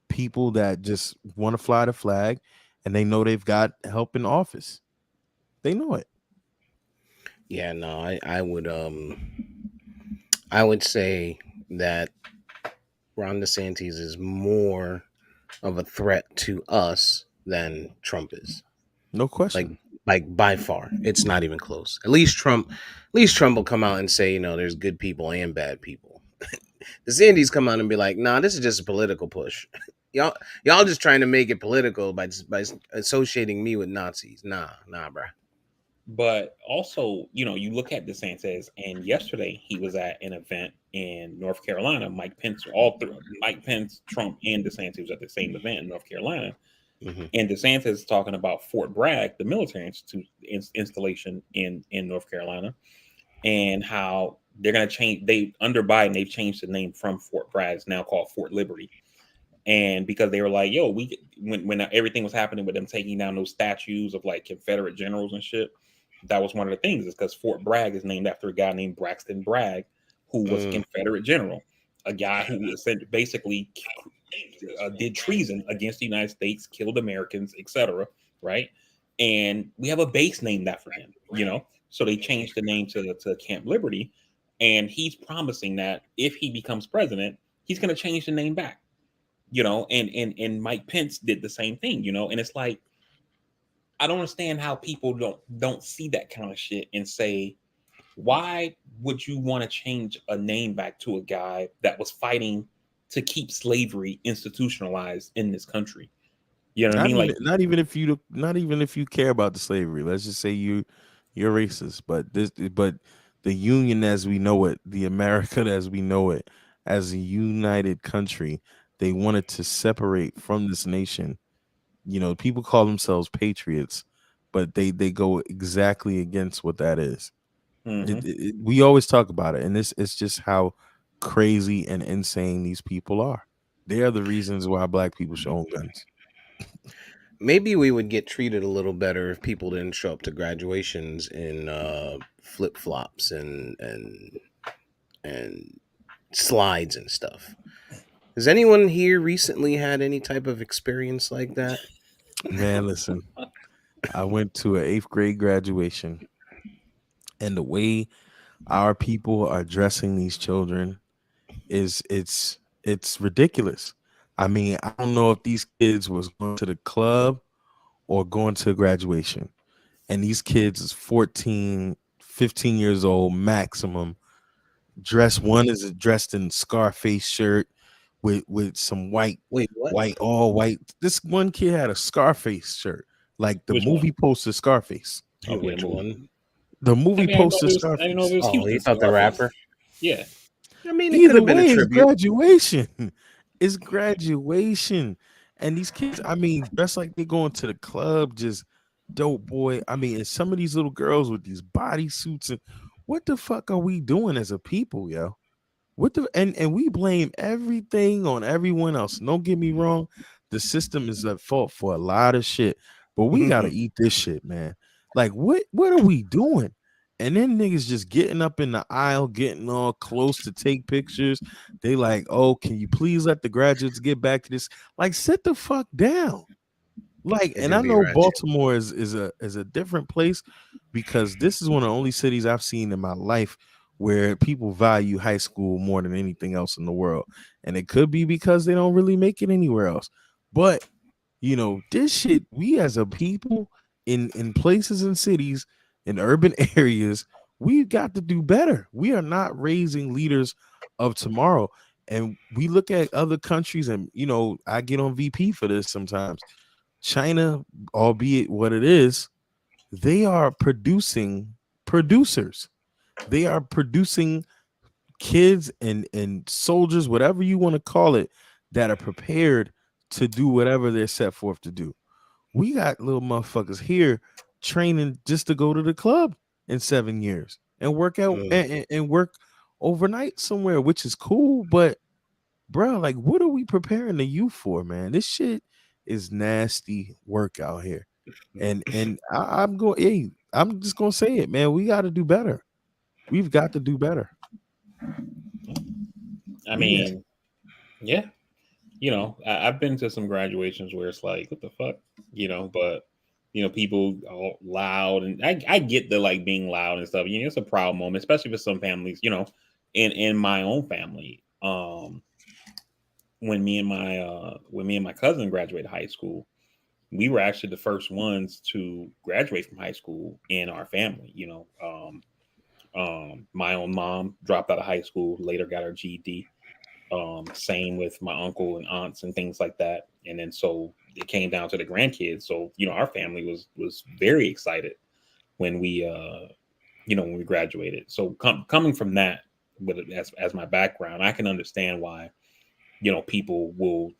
people that just want to fly the flag, and they know they've got help in office. They know it. Yeah, no, I would say that Ron DeSantis is more of a threat to us than Trump is. No Like question. like by far. It's not even close. At least Trump will come out and say, there's good people and bad people. DeSantis come out and be like, nah, this is just a political push. Y'all just trying to make it political by associating me with Nazis. Nah, bruh. but also, you look at DeSantis, and yesterday he was at an event in North Carolina. Mike Pence, Mike Pence, Trump, and DeSantis was at the same event in North Carolina. Hmm. And DeSantis is talking about Fort Bragg, the military institute installation in North Carolina, and how they're going to change. They under Biden, they've changed the name from Fort Bragg. It's now called Fort Liberty. And because they were like, "Yo, when everything was happening with them taking down those statues of like Confederate generals and shit, that was one of the things. Is because Fort Bragg is named after a guy named Braxton Bragg, who was a Mm. Confederate general, a guy who basically did treason against the United States, killed Americans, etc. Right? And we have a base named after him. So they changed the name to Camp Liberty, and he's promising that if he becomes president, he's going to change the name back. And Mike Pence did the same thing. And it's like, I don't understand how people don't see that kind of shit and say, why would you want to change a name back to a guy that was fighting to keep slavery institutionalized in this country? You know what I Not mean? even Like, not even if you care about the slavery. Let's just say you're racist, but the union as we know it, the America as we know it, as a united country, they wanted to separate from this nation. People call themselves patriots, but they go exactly against what that is. mhm. We always talk about it, and this it's just how crazy and insane these people are. They are the reasons why black people should own guns. Maybe we would get treated a little better if people didn't show up to graduations in flip flops and slides and stuff. Has anyone here recently had any type of experience like that? Man, listen, I went to an eighth grade graduation, and the way our people are dressing these children it's ridiculous. I mean, I don't know if these kids was going to the club or going to graduation. And these kids is 14, 15 years old maximum. One is dressed in Scarface shirt with some Wait, what? all white. This one kid had a Scarface shirt, like the Which one? movie poster Scarface. Okay, the Which movie. one? The I movie mean, poster I didn't know if Scarface. it was Oh, you Houston thought the Scarface. rapper? Yeah. I mean, it could Either have been a way, it's tribute. graduation. It's graduation. And these kids, I mean, dressed like they going to the club, just dope boy. I mean, and some of these little girls with these body suits and What the fuck are we doing as a people, yo? What the and we blame everything on everyone else. Don't get me wrong, the system is at fault for a lot of shit, but we gotta eat this shit, man. Like what are we doing? And then niggas just getting up in the aisle, getting all close to take pictures. They like, oh, can you please let the graduates get back to this? Like, sit the fuck down. Like, It and just I be know ratchet. Baltimore is a different place because this is one of the only cities I've seen in my life where people value high school more than anything else in the world. And it could be because they don't really make it anywhere else. But this shit, we as a people in places and cities, in urban areas, we got to do better. We are not raising leaders of tomorrow. And we look at other countries, and I get on VP for this sometimes. China, albeit what it is, they are producing producers. They are producing kids and soldiers, whatever you want to call it, that are prepared to do whatever they're set forth to do. We got little motherfuckers here training just to go to the club in 7 years and work out Mm. and work overnight somewhere, which is cool. But bro, like, what are we preparing the youth for, man? This shit is nasty work out here. And I'm going, hey, I'm just gonna say it, man. We got to do better. We've got to do better. I We got. mean, yeah, I've been to some graduations where it's like, what the fuck, but people all loud, and I get the like being loud and stuff. It's a proud moment, especially for some families. In my own family, when me and my cousin graduated high school, we were actually the first ones to graduate from high school in our family. My own mom dropped out of high school, later got her GED. Same with my uncle and aunts and things like that. And then so it came down to the grandkids. So our family was very excited when we graduated. So coming from that, with it as my background, I can understand why people will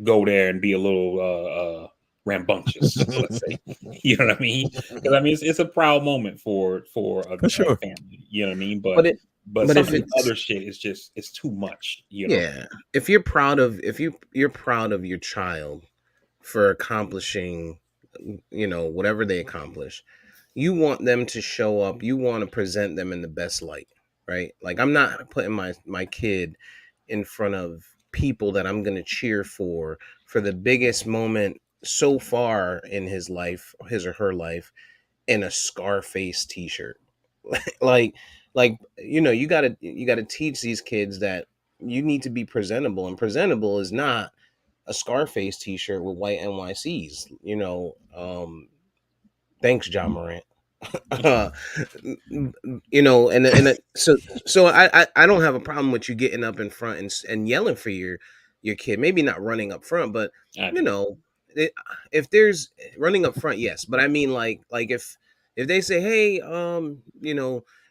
go there and be a little rambunctious, let's say. You know what I mean? Because I mean it's a proud moment for For a sure. family. You know what I mean? But But it, but but some if of this it's other shit is just it's too much. yeah, if you're proud of if you're proud of your child for accomplishing, whatever they accomplish, you want them to show up. You want to present them in the best light, right? Like I'm not putting my kid in front of people that I'm gonna cheer for the biggest moment so far in his life, his or her life, in a Scarface T-shirt. like you gotta teach these kids that you need to be presentable, and presentable is not a Scarface T-shirt with white NYCs. Thanks, John Morant. uh, so I don't have a problem with you getting up in front and yelling for your kid. Maybe not running up front, but I you do. know, it, if there's running up front, yes. But I mean, like if they say, hey,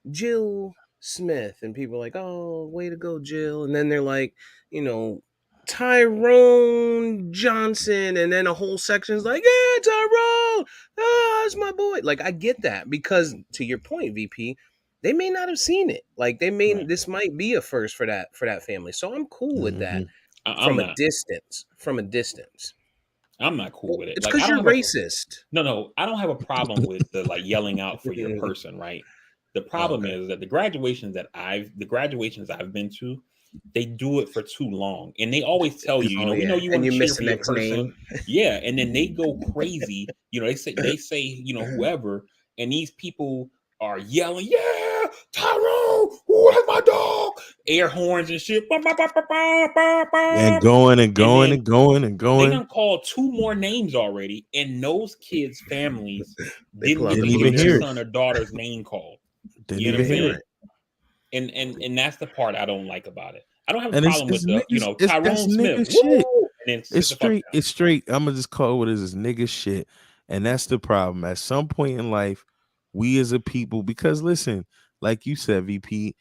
Jill Smith, and people are like, oh, way to go, Jill, and then they're like, you know. Tyrone Johnson, and then a whole section's like, yeah, Tyrone, that's my boy. Like, I get that because to your point, VP, they may not have seen it. Like, Right. this might be a first for that family. So I'm cool with that Mhm. I'm not. From a distance. I'm not cool Well, with it. it's Like I because don't you're have a racist. no. I don't have a problem with the like yelling out for your person, right? The Oh, problem okay. is that the graduations I've been to, they do it for too long, and they always tell you, Oh we know yeah, you and want you to cheer miss for the your next person, name. yeah, and then they go crazy. They say whoever, and these people are yelling, yeah, Tyrone, who is my dog? Air horns and shit, bah, bah, bah, bah, bah, bah, And bah. going and And going then and going and they going. done called two more names already, and those kids' families They pull didn't out get the to Didn't hear even their hear it. Bluetooth. son or daughter's name called. Didn't You know what even I'm hear saying? it. And that's the part I don't like about it. I don't have a And problem it's with the niggas. That's Tyrone Smith, nigga shit. woo, and then sit It's the fuck straight. It's straight. I'm gonna just call it what it is nigga shit, and that's the problem. At some point in life, we as a people, because listen, like you said, VP,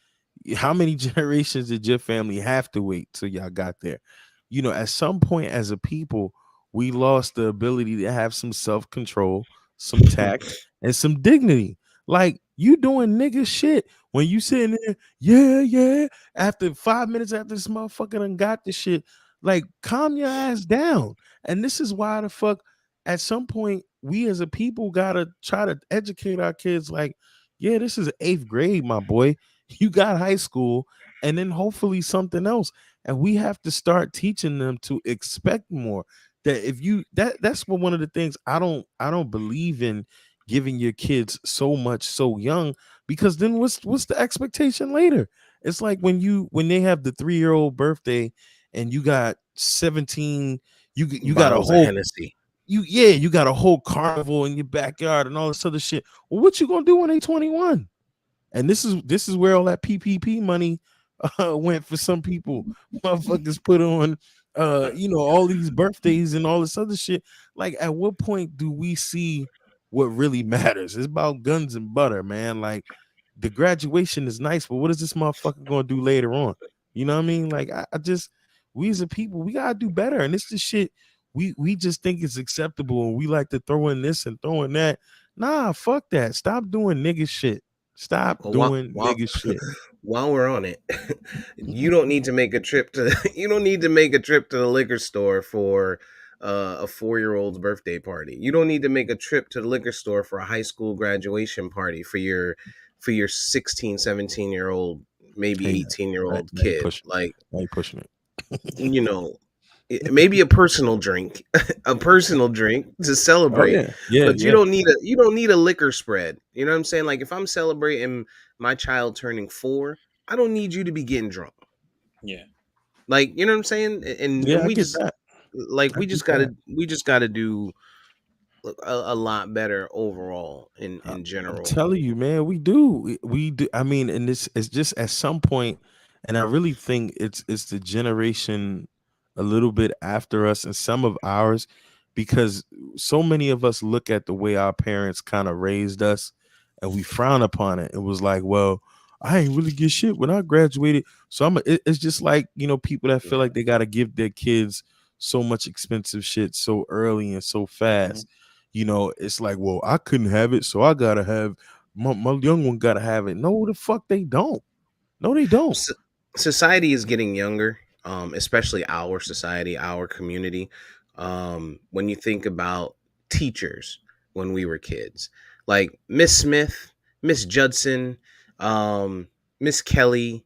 how many generations did your family have to wait till y'all got there? At some point as a people, we lost the ability to have some self control, some down. tact, and some dignity. Like You doing nigga shit when you sitting there, yeah, yeah. After 5 minutes after this motherfucker done got the shit, like calm your ass down. And this is why the fuck at some point we as a people gotta try to educate our kids, like, yeah, this is eighth grade, my boy. You got high school and then hopefully something else. And we have to start teaching them to expect more. That if you that's what one of the things I don't believe in giving your kids so much so young, because then what's the expectation later? It's like when they have the 3-year-old birthday and you got 17, you got a Bottles of whole Hennessy. you got a whole carnival in your backyard and all this other shit. Well, what you gonna do when they 21? And this is where all that PPP money went for some people. Motherfuckers put on all these birthdays and all this other shit. Like, at what point do we see what really matters? It's about guns and butter, man. Like, the graduation is nice, but what is this motherfucker gonna do later on? You know what I mean? Like, I just, we as a people, we gotta do better. And it's the shit we just think it's acceptable, and we like to throw in this and throw in that. Nah, fuck that. Stop doing nigga shit. Stop Well, doing nigga shit. while we're on it, you don't need to make a trip to you don't need to make a trip to the liquor store for a 4-year-old's birthday party. You don't need to make a trip to the liquor store for a high school graduation party for your 16, 17-year-old, maybe Hey, 18-year-old now you kid. pushing it. Like, Now you pushing it. you know, maybe a personal drink, a personal drink to Oh celebrate. yeah, yeah, But yeah. you don't need a liquor spread. You know what I'm saying? Like, if I'm celebrating my child turning 4, I don't need you to be getting drunk. Yeah. Like, you know what I'm saying? Yeah, And I we get just that. like I get that. we just gotta do a lot better overall I- in I'm general. telling you, man, we do. We do. I mean, and this is just at some point, and I really think it's the generation a little bit after us and some of ours, because so many of us look at the way our parents kind of raised us, and we frown upon it. It was like, well, I ain't really get shit when I graduated, so it's just like, people that feel Yeah. like they got to give their kids so much expensive shit so early and so Hmm. fast. It's like, well, I couldn't have it, so I gotta have my young one gotta have it. No, the fuck they don't. No, they don't. S- Society is getting younger, especially our society, our community. When you think about teachers when we were kids, like Miss Smith, Miss Judson, um, Miss Kelly.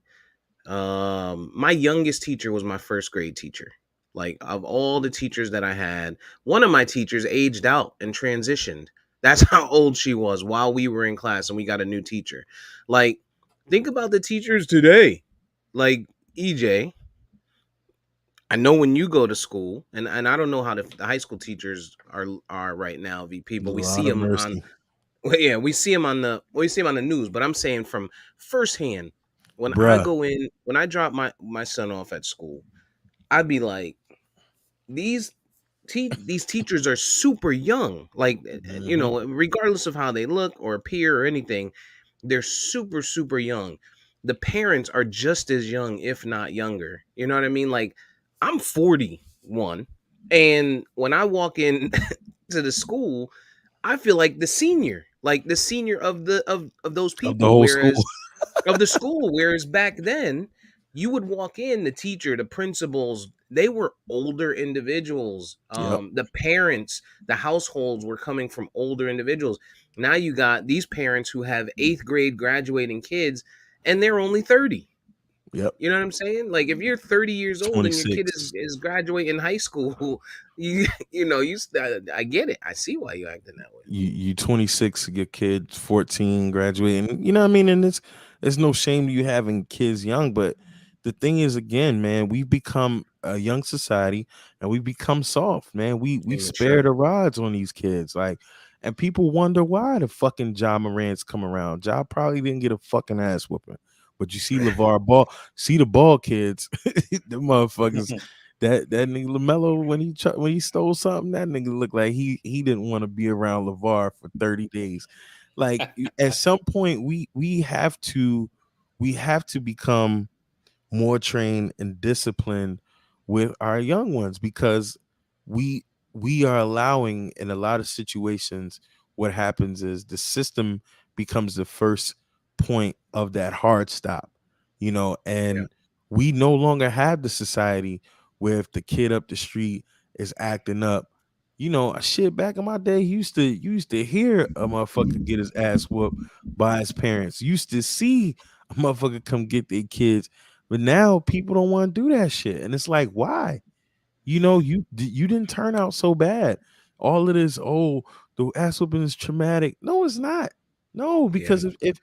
My youngest teacher was my first grade teacher. Like, of all the teachers that I had, one of my teachers aged out and transitioned. That's how old she was while we were in class and we got a new teacher. Like, think about the teachers today. Like, EJ, I know when you go to school, and I don't know how the high school teachers are right now, VP, but we see Lord of them on, mercy, well, yeah, we see them on the news. But I'm saying from firsthand, bruh. when I drop my son off at school, I'd be like, these these teachers are super young. Like, Mhm. regardless of how they look or appear or anything, they're super super young. The parents are just as young, if not younger. You know what I mean? Like, I'm 41, and when I walk in to the school, I feel like the senior of those Of the people. whole school. Whereas of the school, whereas back then, you would walk in, the teacher, the principals, they were older individuals. Yep, The parents, the households were coming from older individuals. Now you got these parents who have eighth grade graduating kids, and they're only 30. yep. You know what I'm saying? Like, if you're 30 years old and your kid 26. is graduating high school, I get it. I see why you're acting that way. You 26, your kid 14, graduating. You know what I mean? And it's no shame you having kids young, but the thing is, again, man, we've become a young society and we become soft, man. We spare Immature. the rods on these kids, like, and people wonder why the fucking Ja Morant's come around. Ja probably didn't get a fucking ass whooping, but you see LeVar Ball, see the ball kids, the motherfuckers. That nigga Lamelo, when he stole something, that nigga looked like he didn't want to be around LeVar for 30 days. Like, at some point we have to become more trained and disciplined with our young ones, because we we are allowing, in a lot of situations, what happens is the system becomes the first point of that hard stop, Yeah. and we no longer have the society where if the kid up the street is acting up, shit, back in my day, you used to hear a motherfucker get his ass whooped by his parents. You used to see a motherfucker come get their kids. But now people don't want to do that shit. And it's like, why? You didn't turn out so bad. All of this, oh, the ass whooping is traumatic. No, it's not. No, Yeah. because if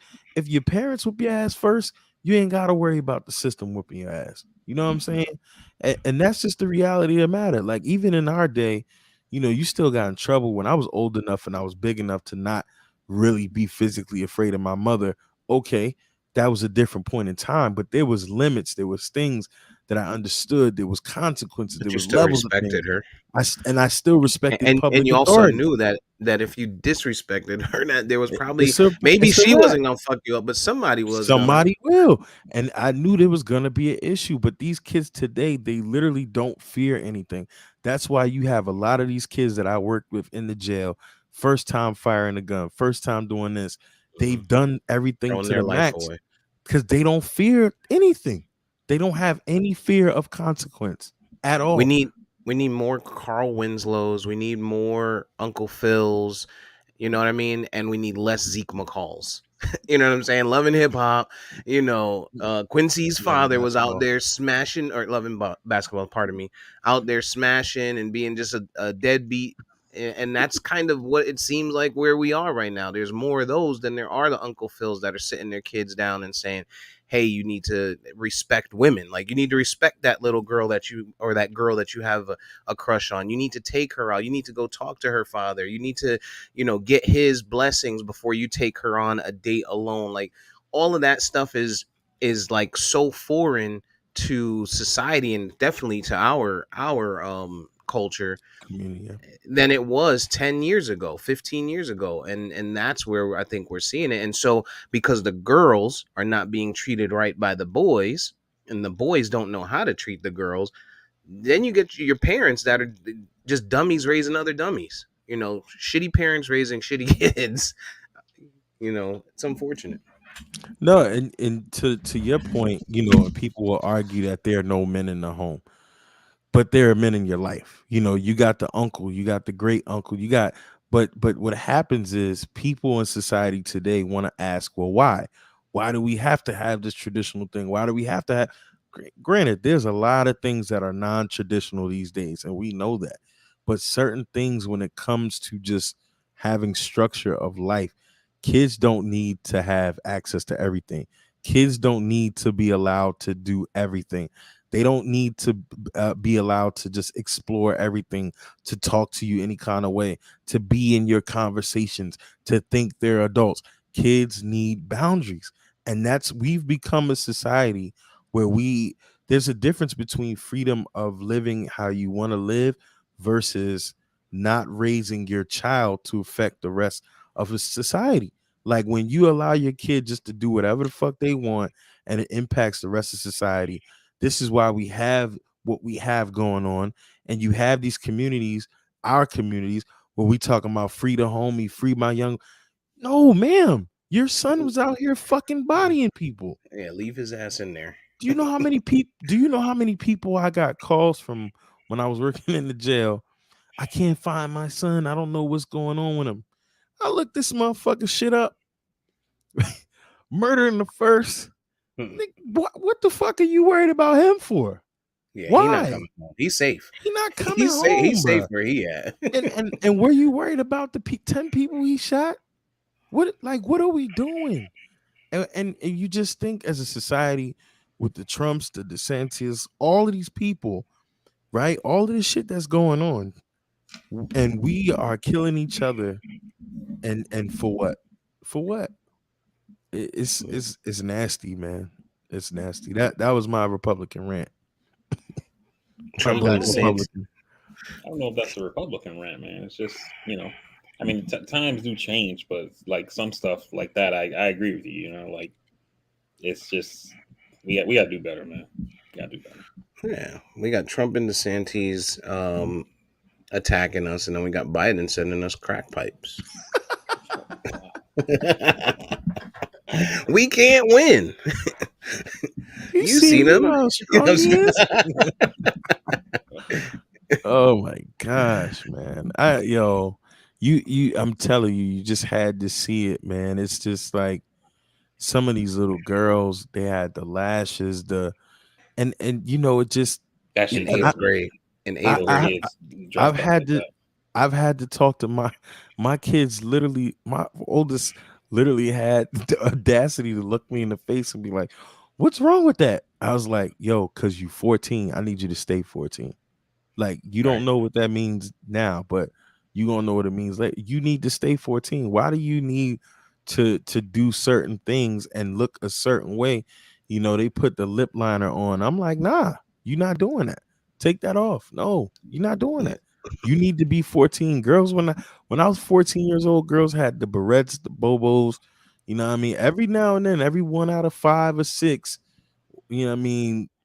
your parents whoop your ass first, you ain't got to worry about the system whooping your ass. You know what I'm saying? And that's just the reality of the matter. Like even in our day, you still got in trouble. When I was old enough and I was big enough to not really be physically afraid of my mother. Okay, that was a different point in time, but there was limits. There was things that I understood. There was consequences. There But you was still levels of things. respected her. I still respected And public you also authority. knew that if you disrespected her, that there was probably It's a maybe it's a she wrap. wasn't gonna fuck you up, but somebody was gonna. Somebody will. And I knew there was gonna be an issue. But these kids today, they literally don't fear anything. That's why you have a lot of these kids that I worked with in the jail, first time firing a gun, first time doing this. Mhm. They've done everything Throwing to their the life max away. because they don't fear anything. They don't have any fear of consequence at We all. need we need more Carl Winslows. We need more Uncle Phils. You know what I mean? And we need less Zeke McCalls. You know what I'm saying? Loving hip hop. Quincy's Loving father was out basketball. there smashing, or loving basketball. Pardon me, out there smashing and being just a deadbeat. And that's kind of what it seems like where we are right now. There's more of those than there are the Uncle Phils that are sitting their kids down and saying, hey, you need to respect women. Like you need to respect that little girl that you, or that girl that you have a crush on. You need to take her out. You need to go talk to her father. You need to, get his blessings before you take her on a date alone. Like all of that stuff is like so foreign to society and definitely to our culture Community. Yeah. than it was 10 years ago, 15 years ago. And that's where I think we're seeing it. And so because the girls are not being treated right by the boys, and the boys don't know how to treat the girls, then you get your parents that are just dummies raising other dummies. Shitty parents raising shitty kids. It's unfortunate. No, and to your point, people will argue that there are no men in the home, but there are men in your life. You got the uncle, you got the great uncle, but what happens is people in society today want to ask, well, why? Why do we have to have this traditional thing? Why do we have to have granted, there's a lot of things that are non-traditional these days, and we know that. But certain things when it comes to just having structure of life, kids don't need to have access to everything. Kids don't need to be allowed to do everything. They don't need to be allowed to just explore everything, to talk to you any kind of way, to be in your conversations, to think they're adults. Kids need boundaries. And we've become a society where there's a difference between freedom of living how you want to live versus not raising your child to affect the rest of a society. Like when you allow your kid just to do whatever the fuck they want and it impacts the rest of society, this is why we have what we have going on. And you have these communities, our communities, where we talking about free the homie, free my young. No, ma'am. Your son was out here fucking bodying people. Yeah, leave his ass in there. Do you know how many people I got calls from when I was working in the jail? I can't find my son. I don't know what's going on with him. I looked this motherfucker shit up. Murder in the first. Hmm. What the fuck are you worried about him for? Yeah, he not Why? coming home. He's safe. He not coming He's safe. home, He's safe bro. where he at. And were you worried about the 10 people he shot? What are we doing? And you just think as a society with the Trumps, the DeSantis, all of these people, right? All of this shit that's going on, and we are killing each other, and for what? For what? It's nasty, man. It's nasty. That was my Republican rant. My Trump I and Black the don't know. Saints. Republican. I don't know if that's a Republican rant, man. It's just I mean, times do change, but like some stuff like that, I agree with you. Like it's just we got to do better, man. We got to do better. Yeah, we got Trump and DeSantis attacking us, and then we got Biden sending us crack pipes. We can't win. You You see seen me him? how You know strong what he I'm is? saying? Oh my gosh, man. I'm telling you, you just had to see it, man. It's just like some of these little girls, they had the lashes, and it just That In shit and I eighth kills me. grade. In I, eighth Little I grade. kids I've dressed up had like to that. I've had to talk to my kids. Literally, my oldest literally had the audacity to look me in the face and be like, "What's wrong with that?" I was like, "Yo, cause you 14. I need you to stay 14. Like you Right. don't know what that means now, but you gonna know what it means later. You need to stay 14. Why do you need to do certain things and look a certain way? They put the lip liner on. I'm like, nah, you're not doing that. Take that off. No, you're not doing Yeah. that. You need to be 14. Girls, when I was 14 years old, girls had the barrettes, the bobos. You know what I mean? Every now and then, every 1 out of 5 or 6,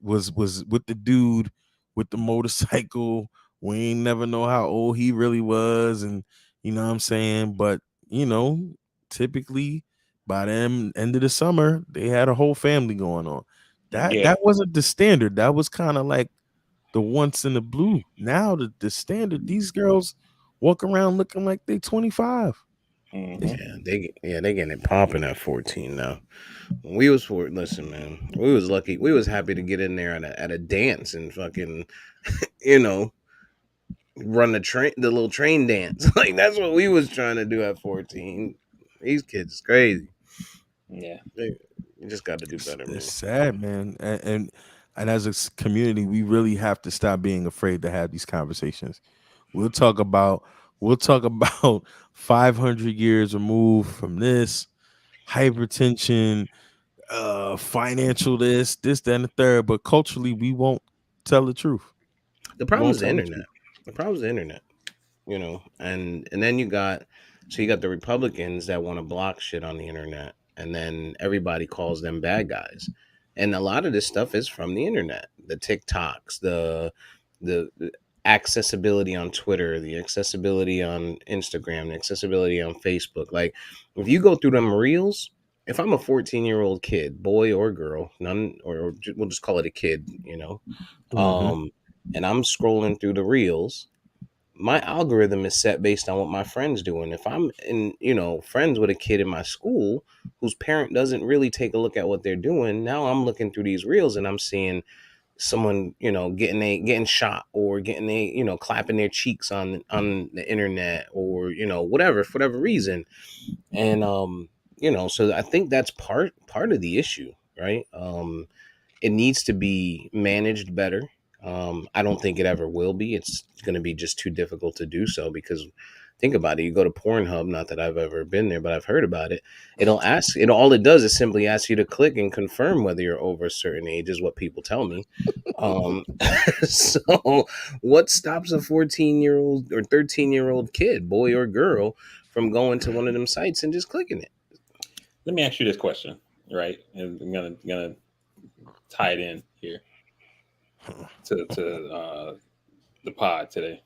was with the dude with the motorcycle. We ain't never know how old he really was, and you know what I'm saying. But you know, typically by the end of the summer, they had a whole family going on. That Yeah. that wasn't the standard. That was kind of like the once in the blue. Now the standard, these girls walk around looking like they 25. Hmm. They getting it popping at 14 now. When we was for listen, man. We was lucky. We was happy to get in there at a dance and fucking, you know, run the little train dance. Like that's what we was trying to do at 14. These kids is crazy. Yeah. They, you just got to do It's, better, it's man. sad, man. And as a community, we really have to stop being afraid to have these conversations. We'll talk about we'll talk about 500 years removed from this, hypertension, financial this, that, and the third. But culturally, we won't tell the truth. The We problem won't is the tell the internet. truth. The problem is the internet. And then you got the Republicans that want to block shit on the internet, and then everybody calls them bad guys, and a lot of this stuff is from the internet, the TikToks, the accessibility on Twitter, the accessibility on Instagram, the accessibility on Facebook. Like if you go through them reels, if I'm a 14-year-old kid, boy or girl, none, we'll just call it a kid, Hmm. um and I'm scrolling through the reels, my algorithm is set based on what my friends do. And if I'm friends with a kid in my school whose parent doesn't really take a look at what they're doing, now I'm looking through these reels and I'm seeing someone, getting shot, or getting clapping their cheeks on the internet, or whatever, for whatever reason. And so I think that's part of the issue, right? It needs to be managed better. I don't think it ever will be. It's going to be just too difficult to do so, because think about it. You go to Pornhub, not that I've ever been there, but I've heard about it. It'll ask it. All it does is simply ask you to click and confirm whether you're over a certain age, is what people tell me. Um, so what stops a 14-year-old or 13-year-old kid, boy or girl, from going to one of them sites and just clicking it? Let me ask you this question, right? And I'm gonna tie it in here to the pod today.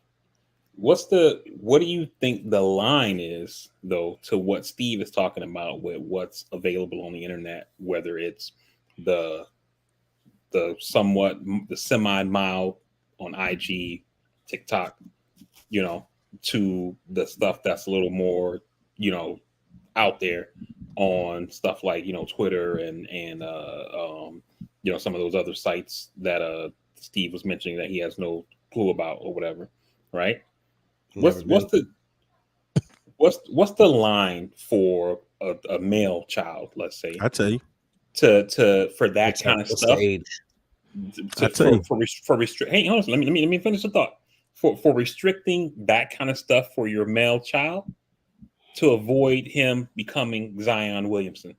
What do you think the line is, though, to what Steve is talking about with what's available on the internet, whether it's the the semi mild on IG, TikTok, you know, to the stuff that's a little more, you know, out there on stuff like, Twitter and some of those other sites that Steve was mentioning that he has no clue about or whatever, right? Never What's been. the line for a male child, let's say, I tell you. to for that kind of What's the stuff, age? I to tell you. for restrict. Hey, hold on, let me finish the thought. For restricting that kind of stuff for your male child to avoid him becoming Zion Williamson.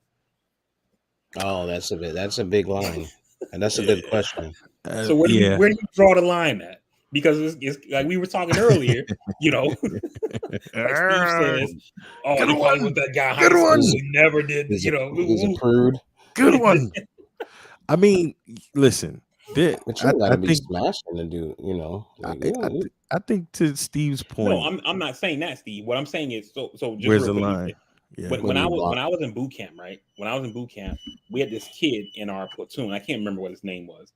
Oh, that's a big line, and that's a good question. So Yeah. where do you draw the line at? Because it's like we were talking earlier, you know, like Steve says, oh, Good he probably one. was that guy in high Good school. one. He's a He never did, he's a he's a prude, Good one. I mean, listen. but you I, don't got I to be think smashing to do. I, Like you I, don't. I think to Steve's No, point, I'm not saying that, Steve. What I'm saying is, so just where's real the quick, line? Yeah. when When when I you was block. when I was in boot camp, right? When I was in boot camp, we had this kid in our platoon. I can't remember what his name was,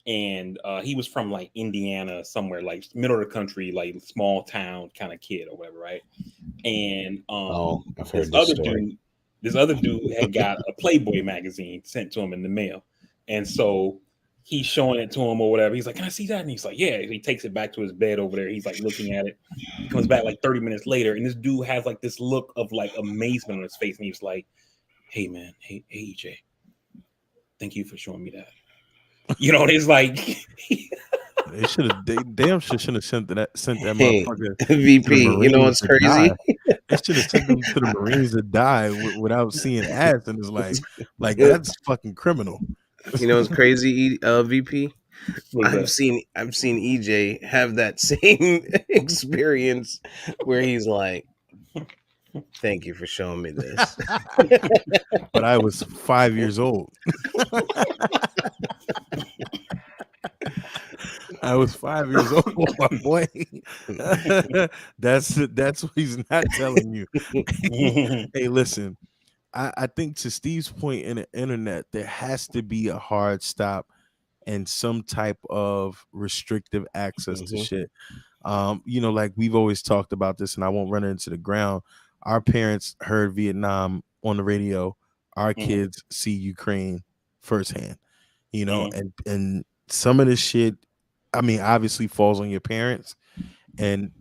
and he was from like Indiana, somewhere like middle of the country, like small town kind of kid or whatever, right? And Oh, I've this heard this other story. dude, this other dude had got a Playboy magazine sent to him in the mail, and so he's showing it to him or whatever. He's like, "Can I see that?" And he's like, "Yeah." He takes it back to his bed over there. He's like looking at it. He comes back like 30 minutes later, and this dude has like this look of like amazement on his face, and he's like, "Hey man, hey EJ, thank you for showing me that." And it's like, They should have. They damn sure shouldn't have sent that Hey, motherfucker to the VP, you know Marines what's to die. crazy? They should have sent them to the Marines to die without seeing ass, and it's like You that's fucking criminal. know what's crazy, VP? what is that? I've seen EJ have that same experience where he's like, "Thank you for showing me this." But I was 5 years old. I was 5 years old, my boy. That's what he's not telling you. Hey, listen. I think to Steve's point in the internet, there has to be a hard stop and some type of restrictive access to Hmm. shit. Like we've always talked about this, and I won't run it into the ground. Our parents heard Vietnam on the radio. Our Mhm, kids see Ukraine firsthand. mhm, And some of this shit, I mean, obviously falls on your parents, and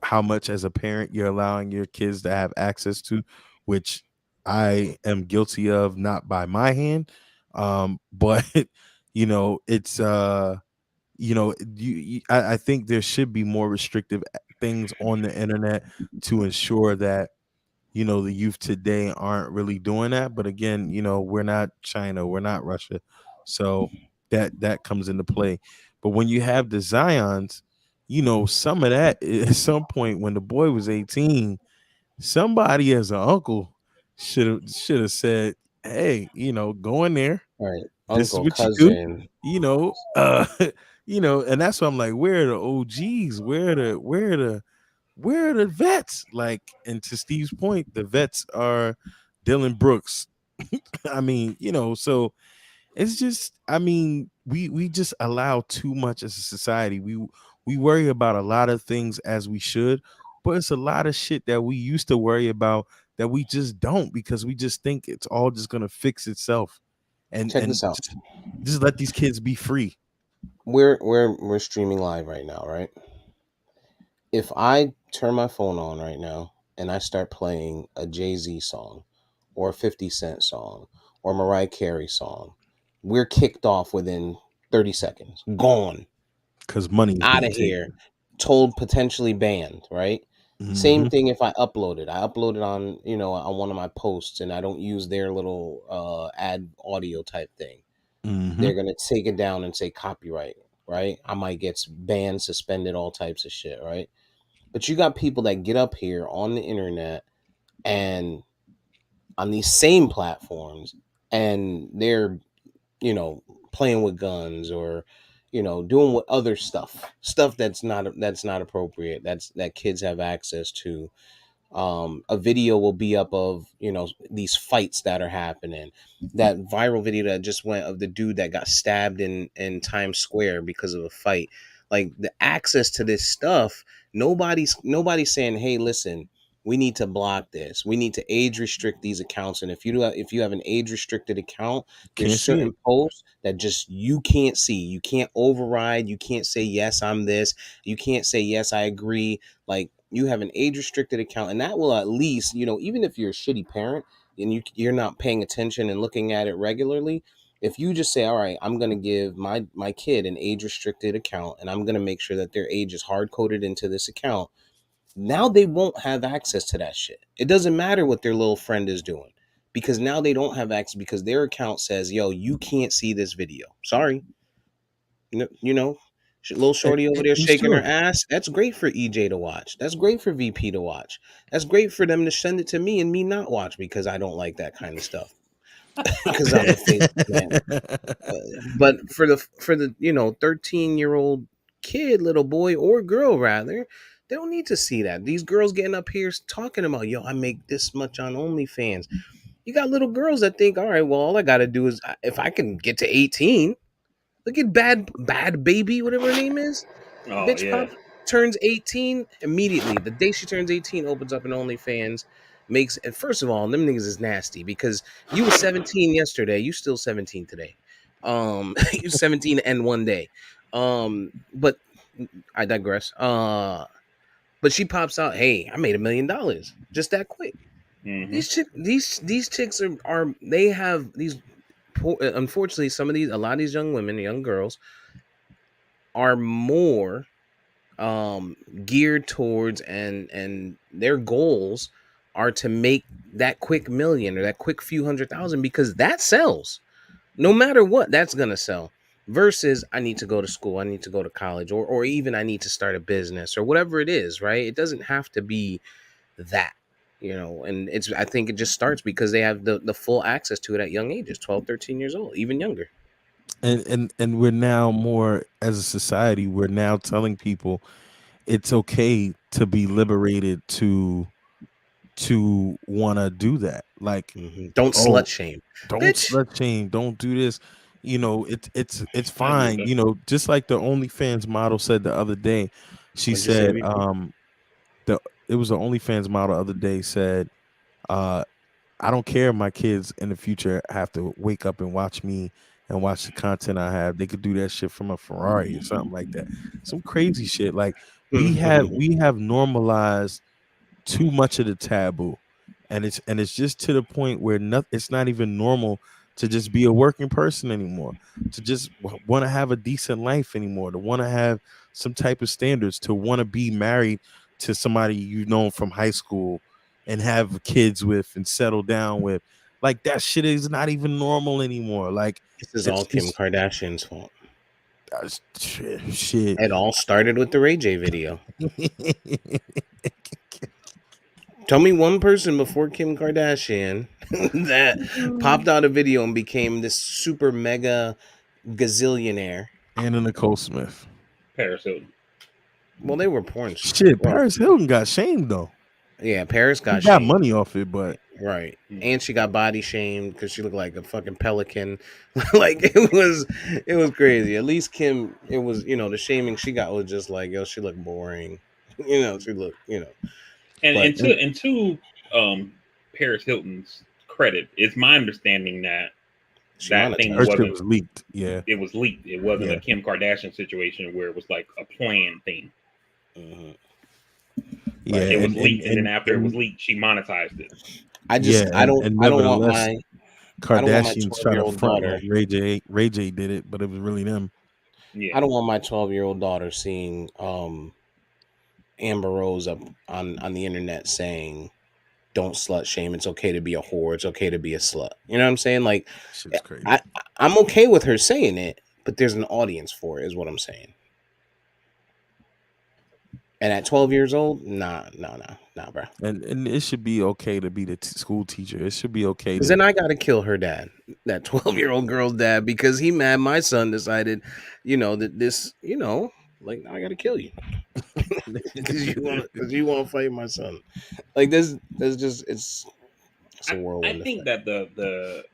how much as a parent you're allowing your kids to have access to, which I am guilty of, not by my hand, but it's I think there should be more restrictive things on the internet to ensure that the youth today aren't really doing that. But again, we're not China, we're not Russia, so that comes into play. But when you have the Zions, some of that at some point when the boy was 18, somebody as an uncle should have said, hey, go in there, Right, this is uncle, what you do, cousin. you know, uh, and that's why I'm like, where are the OGs? Where are the vets? Like, and to Steve's point, the vets are Dylan Brooks. I mean, so it's just, I mean, we just allow too much as a society. We worry about a lot of things as we should, but it's a lot of shit that we used to worry about that we just don't, because we just think it's all just gonna fix itself, and Check and this out. just let these kids be free. We're streaming live right now, right? If I turn my phone on right now and I start playing a Jay-Z song or a 50 Cent song or Mariah Carey song, we're kicked off within 30 seconds. Gone. Because money is Out being of here. taken. Told potentially banned, right? Same Hmm. thing if I upload it. I upload it on, on one of my posts and I don't use their little ad audio type thing. Hmm. They're going to take it down and say copyright, right? I might get banned, suspended, all types of shit, right? But you got people that get up here on the internet and on these same platforms and they're, you know, playing with guns or, doing what other stuff that's not appropriate. That kids have access to. A video will be up of these fights that are happening. That viral video that just went of the dude that got stabbed in Times Square because of a fight. Like the access to this stuff, nobody's saying, hey, listen, we need to block this, we need to age restrict these accounts. And if you have an age restricted account, there's Can't see it. certain posts that just you can't see, you can't override, you can't say yes I'm this, you can't say yes I agree. Like you have an age restricted account, and that will at least, even if you're a shitty parent and you're not paying attention and looking at it regularly, if you just say, all right, I'm going to give my kid an age restricted account and I'm going to make sure that their age is hard coded into this account, now they won't have access to that shit. It doesn't matter what their little friend is doing, because now they don't have access because their account says, yo, you can't see this video. Sorry. Little And, shorty over and there it's shaking her true. ass. That's great for EJ to watch. That's great for VP to watch. That's great for them to send it to me and me not watch because I don't like that kind of stuff because I'm a Facebook man. But for the 13-year-old kid, little boy or girl rather, They don't need to see that. These girls getting up here talking about, yo, I make this much on OnlyFans. You got little girls that think, all right, well, all I got to do is if I can get to 18, look at bad baby, whatever her name is. Oh Bitch yeah. pop turns 18 immediately. The day she turns 18, opens up an OnlyFans, makes and first of all, them niggas is nasty because you was 17 yesterday, you still 17 today. You 17 and one day. But I digress. But she pops out, hey, I made $1 million just that quick. Hmm. These chicks are they have these unfortunately some of these a lot of these young women, young girls are more geared towards and their goals are to make that quick million or that quick few hundred thousand because that sells no matter what that's gonna sell versus I need to go to school, I need to go to college, or even I need to start a business or whatever it is, right? It doesn't have to be that, and it's I think it just starts because they have the full access to it at young ages, 12, 13 years old, even younger. And we're now more as a society, we're now telling people it's okay to be liberated to want to do that. Like, Don't slut oh, shame, don't bitch. slut shame, don't do this. It's I agree with fine. that. Just like the OnlyFans model said the other day. She What'd you say, said, VP? the it was the OnlyFans model the other day said, uh, I don't care if my kids in the future have to wake up and watch me and watch the content I have. They could do that shit from a Ferrari or something like that. Some crazy shit. Like we have normalized too much of the taboo, and it's just to the point where it's not even normal to just be a working person anymore, to just want to have a decent life anymore, to want to have some type of standards, to want to be married to somebody you've known from high school and have kids with and settle down with. Like, that shit is not even normal anymore. Like, This is all it's Kim it's Kardashian's fault. shit. It all started with the Ray J video. Tell me one person before Kim Kardashian that popped out a video and became this super mega gazillionaire. Anna Nicole Smith. Paris Hilton. Well, they were porn stars. Shit, Well, Paris Hilton got shamed though. yeah, Paris He got got shamed. money off it, but Right. Mm. And she got body shamed because she looked like a fucking pelican. Like it was crazy. At least Kim, it was, the shaming she got was just like, yo, she looked boring. She looked, And but and to and to Paris Hilton's credit, it's my understanding that she that thing her monetized shit it. wasn't. was leaked. Yeah, It was leaked. It wasn't a yeah, Kim Kardashian situation where it was like a planned thing. Mhm. yeah, Right. It was and and leaked, and then and, after it was and leaked, she monetized it. I yeah, just and I don't want nevertheless, my I don't want my Kardashians 12 try year to old front daughter. like Ray J did it, but it was really them. Yeah. I don't want my 12-year-old daughter seeing Amber Rose up on the internet saying, "Don't slut shame. It's okay to be a whore. It's okay to be a slut." You know what I'm saying? Like, Shit's crazy. I I'm okay with her saying it, but there's an audience for it, is what I'm saying. And at 12 years old, nah, bro. And it should be okay to be the school teacher. It should be okay Because to then I gotta kill her dad, that 12-year-old girl's dad, because he mad my son decided, that this, like now I gotta kill you because you wanna fight my son. Like there's just it's a I whirlwind think effect. that the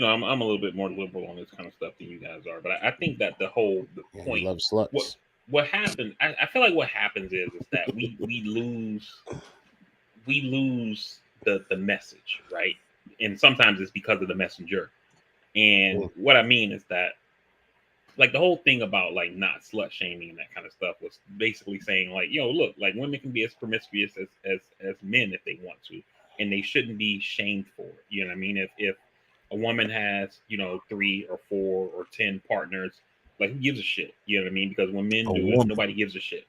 I'm a little bit more liberal on this kind of stuff than you guys are, but I think that the Yeah, he point loves what sluts. what happens I feel like what happens is that we lose the message, right? And sometimes it's because of the messenger. And Mm. what I mean is that, like, the whole thing about like not slut shaming and that kind of stuff was basically saying, like, look, like, women can be as promiscuous as men if they want to, and they shouldn't be shamed for it. You know what I mean? If a woman has, 3 or 4 or 10 partners, like, who gives a shit? You know what I mean? Because when men a do it, woman, nobody gives a shit.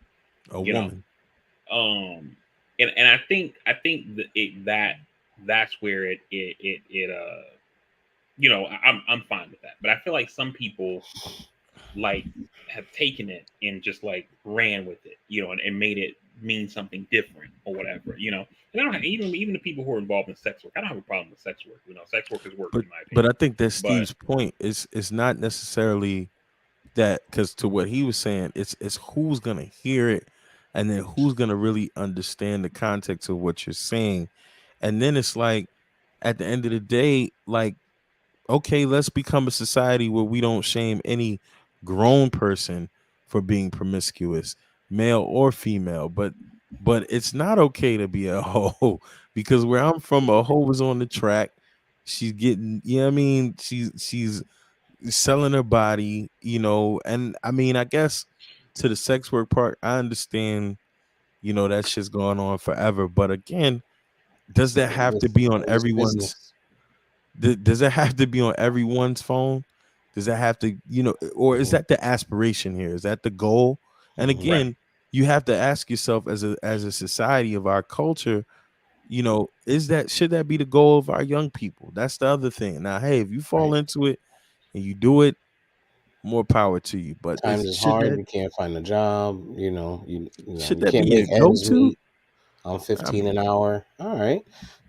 a You know. woman. And I think that's where I'm fine with that. But I feel like some people, like, have taken it and just like ran with it, and made it mean something different or whatever. And I don't have, even the people who are involved in sex work. I don't have a problem with sex work. Sex work is work, But in my but opinion. I think that But Steve's point is not necessarily that, because to what he was saying, it's who's gonna hear it and then who's going to really understand the context of what you're saying? And then it's like, at the end of the day, like, okay, let's become a society where we don't shame any grown person for being promiscuous, male or female. But it's not okay to be a hoe, because where I'm from, a hoe was on the track. She's getting, you know what I mean? She's selling her body, and I mean, I guess to the sex work part, I understand, that shit's going on forever. But again, does that have to be on It's everyone's business. does it have to be on everyone's phone? Does that have to, or is Mhm. that the aspiration here? Is that the goal? And Mhm. Right. again, you have to ask yourself, as a society of our culture, is that, should that be the goal of our young people? That's the other thing. Now, hey, if you fall Right. into it and you do it, more power to you. But Times is is should hard. that You can't find a job. should You that be can't your make ends go-to? meet. I'm I 15 an mean, hour. All right.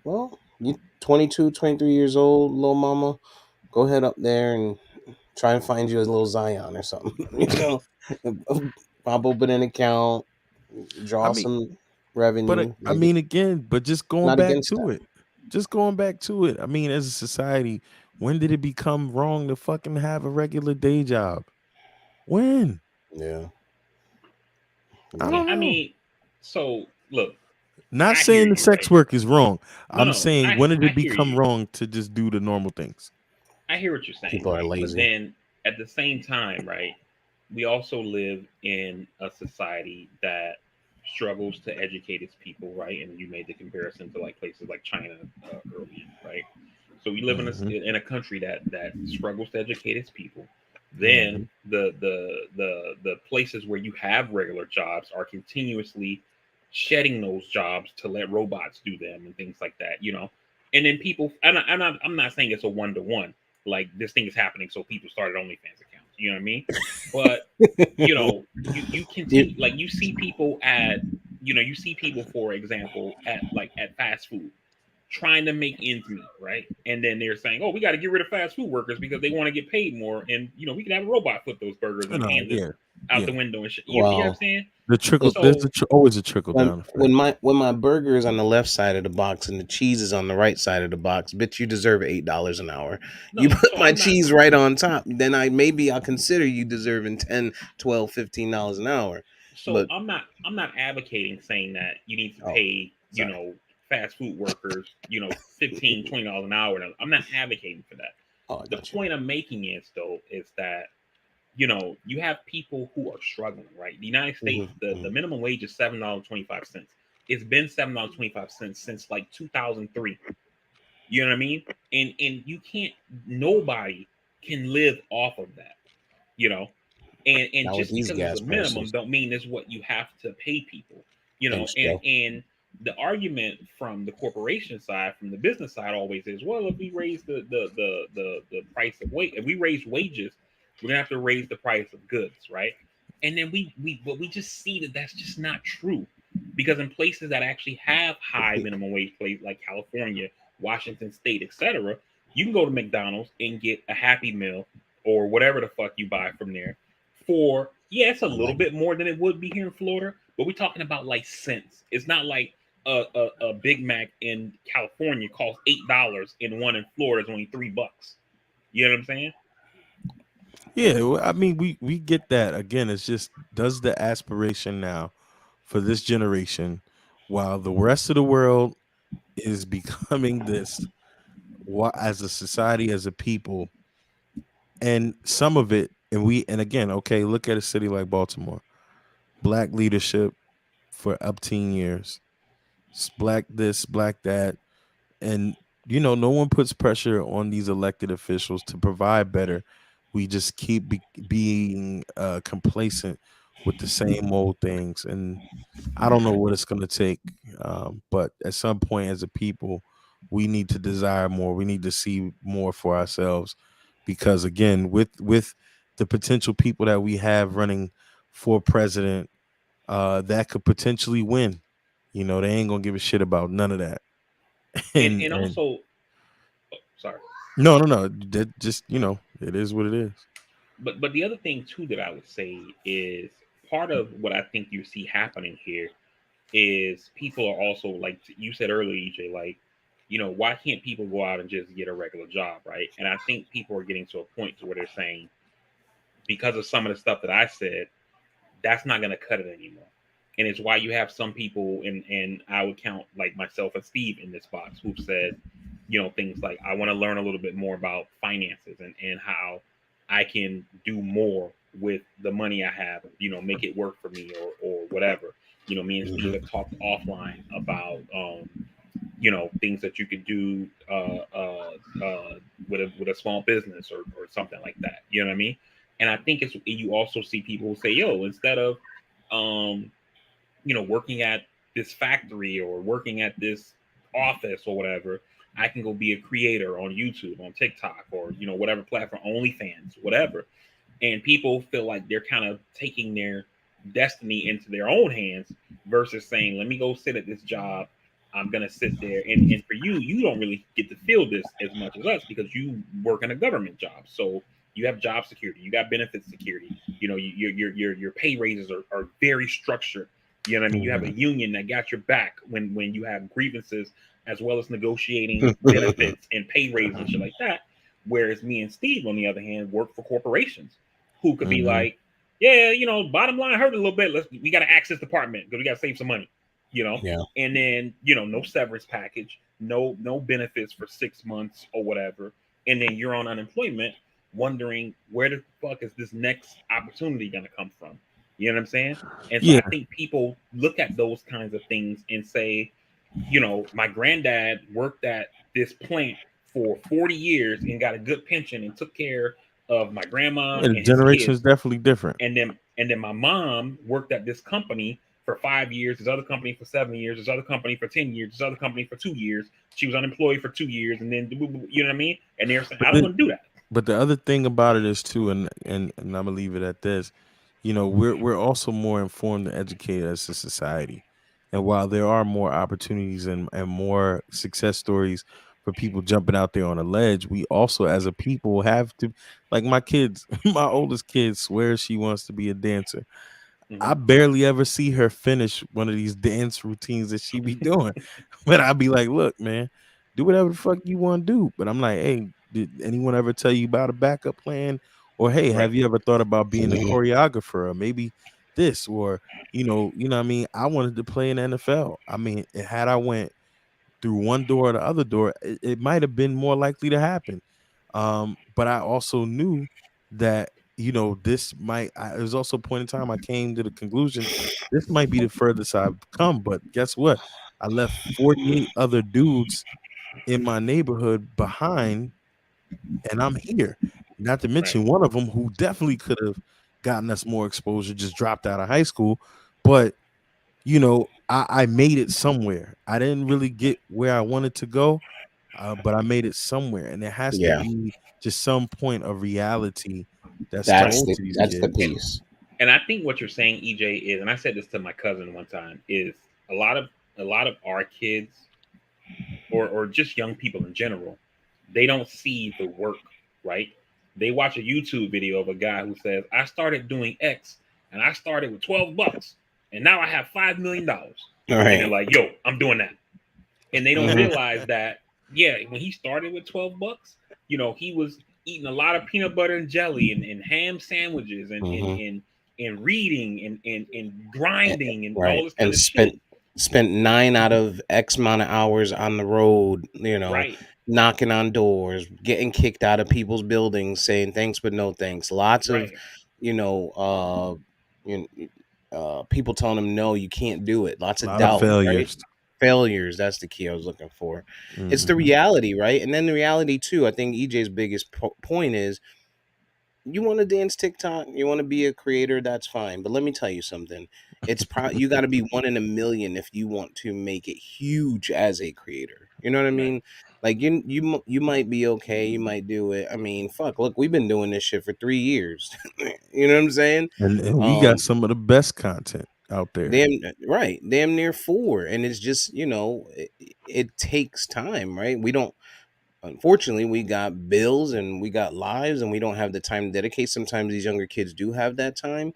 Well, you 22, 23 years old, little mama. Go ahead up there and try and find you a little Zion or something. Pop open an account, I draw mean, some but revenue. I Maybe mean, again, but just going not back against to that. it, just going back to it. I mean, as a society, when did it become wrong to fucking have a regular day job? When? Yeah. I Yeah. don't I know. mean, so look, Not I hear saying the you, sex right? work is wrong. No, I'm no, saying, when did I it hear become you. wrong to just do the normal things? I hear what you're saying, People are right? But lazy. then at the same time, right, we also live in a society that struggles to educate its people, right? And you made the comparison to like places like China earlier, right? So we live in Hmm. a country that struggles to educate its people. Then Hmm. the places where you have regular jobs are continuously shedding those jobs to let robots do them and things like that, you know. And then people, I'm not saying it's a one to one, like this thing is happening, so people started OnlyFans accounts. You know what I mean? But you know, you You- continue, like you see people at, you see people, for example, at like at fast food trying to make ends meet, right? And then they're saying, "Oh, we got to get rid of fast food workers because they want to get paid more, and we can have a robot flip those burgers and No, hand it yeah, out the yeah. window and shit." You know what I'm well, saying? The trickle. listen. There's So always a trickle When down when effect. my burger is on the left side of the box and the cheese is on the right side of the box, bitch, you deserve $8 an hour. You no, put so my I'm not. cheese right on top, then I'll consider you deserving 10, 12, $15 an hour. So But I'm not advocating saying that you need to oh, pay, sorry. fast food workers, 15, $20 an hour. I'm not advocating for that. Oh, I The got you. point I'm making is though is that you have people who are struggling, right? The United States, Hmm. the minimum wage is $7.25. It's been $7.25 since like 2003. You know what I mean? And you can't, nobody can live off of that, you know. And Not with just these because it's gas a minimum prices. don't mean it's what you have to pay people, you know. Thanks, and Joe. and the argument from the corporation side, from the business side, always is, well, if we raise the price of wage, if we raise wages, we're gonna have to raise the price of goods, right? And then we just see that that's just not true, because in places that actually have high minimum wage, places like California, Washington State, etc., you can go to McDonald's and get a Happy Meal or whatever the fuck you buy from there for, yeah, it's a I little like bit more than it would be here in Florida, but we're talking about like cents. It's not like a Big Mac in California costs $8 and one in Florida is only $3. You know what I'm saying? Yeah, well, I mean, we get that. Again, it's just, does the aspiration now for this generation, while the rest of the world is becoming this, as a society, as a people, and some of it, and again, okay, look at a city like Baltimore, black leadership for up teen years, black this, black that, and no one puts pressure on these elected officials to provide better. We just keep being complacent with the same old things, and I don't know what it's going to take, but at some point, as a people, we need to desire more. We need to see more for ourselves, because again, with the potential people that we have running for president, that could potentially win. They ain't gonna give a shit about none of that. and And and also, oh, sorry, no, no, no. That just, it is what it is. but the other thing too that I would say is part of what I think you see happening here is people are also like you said earlier, EJ, like, why can't people go out and just get a regular job, right? And I think people are getting to a point to where they're saying, because of some of the stuff that I said, that's not going to cut it anymore. And it's why you have some people, and I would count like myself and Steve in this box, who've said, things like, I want to learn a little bit more about finances and how I can do more with the money I have, make it work for me, or whatever. Me and Steve Mhm. have talked offline about, things that you could do with a small business, or something like that. You know what I mean? And I think you also see people who say, yo, instead of um, working at this factory or working at this office or whatever, I can go be a creator on YouTube, on TikTok, or whatever platform, OnlyFans, whatever. And people feel like they're kind of taking their destiny into their own hands versus saying, let me go sit at this job. I'm gonna sit there, and for you, you don't really get to feel this as much as us because you work in a government job, so you have job security, you got benefits security. Your pay raises are very structured. You know what I mean? You have a Mhm. union that got your back when you have grievances, as well as negotiating benefits and pay raises and shit like that. Whereas me and Steve, on the other hand, work for corporations who could be Mhm. like, yeah, bottom line hurt a little bit. We got to axe this department because we got to save some money, you know. Yeah. And then no severance package, no benefits for 6 months or whatever, and then you're on unemployment, wondering where the fuck is this next opportunity gonna come from? You know what I'm saying? And so Yeah. I think people look at those kinds of things and say, my granddad worked at this plant for 40 years and got a good pension and took care of my grandma Yeah, the and his generation is kids. definitely different. And then my mom worked at this company for 5 years, this other company for 7 years, this other company for 10 years, this other company for 2 years. She was unemployed for 2 years, and then you know what I mean? And they're saying, But I don't the, want to do that. but the other thing about it is too, and I'm gonna leave it at this. We're also more informed and educated as a society, and while there are more opportunities and more success stories for people jumping out there on a ledge, we also as a people have to, like my kids, my oldest kid swears she wants to be a dancer. I Hmm. barely ever see her finish one of these dance routines that she be doing. But I'd be like, look, man, do whatever the fuck you want to do. But I'm like, hey, did anyone ever tell you about a backup plan? Or hey, Right. have you ever thought about being a Mhm. choreographer or maybe this? Or, what I mean? I wanted to play in NFL. I mean, had I went through one door or the other door, it might have been more likely to happen. But I also knew that this might. It was also a point in time I came to the conclusion this might be the furthest I've come. But guess what? I left 48 other dudes in my neighborhood behind, and I'm here. Not to Right. mention one of them who definitely could have gotten us more exposure, just dropped out of high school. But I made it somewhere. I didn't really get where I wanted to go, but I made it somewhere, and there has to Yeah. be just some point of reality that's That's told the to these that's the kids. piece. And I think what you're saying, EJ, is, and I said this to my cousin one time, is a lot of our kids, or just young people in general, they don't see the work, right? They watch a YouTube video of a guy who says, I started doing X and I started with $12 and now I have $5 million. All And they're right. like, yo, I'm doing that. And they don't Mhm. realize that, yeah, when he started with $12, he was eating a lot of peanut butter and jelly, and ham sandwiches, Mhm. and reading, and A- grinding and all Right. this kind And of shit. spent 9 out of X amount of hours on the road, Right, knocking on doors, getting kicked out of people's buildings, saying thanks but no thanks. Lots of, right, you know, you people telling him no, you can't do it. Lots A of lot of doubt, right? failures. Failures, that's the key I was looking for. It's the Mhm. reality, right? And then the reality too, I think EJ's biggest point is, you want to dance TikTok, you want to be a creator, that's fine. But let me tell you something. You got to be one in a million if you want to make it huge as a creator. You know what I right. mean? Like you might be okay, you might do it. I mean, fuck, look, we've been doing this shit for 3 years. You know what I'm saying? And we got Um, some of the best content out there. damn right, damn near 4, and it's just it takes time, right? We don't. Unfortunately, we got bills and we got lives and we don't have the time to dedicate. Sometimes these younger kids do have that time,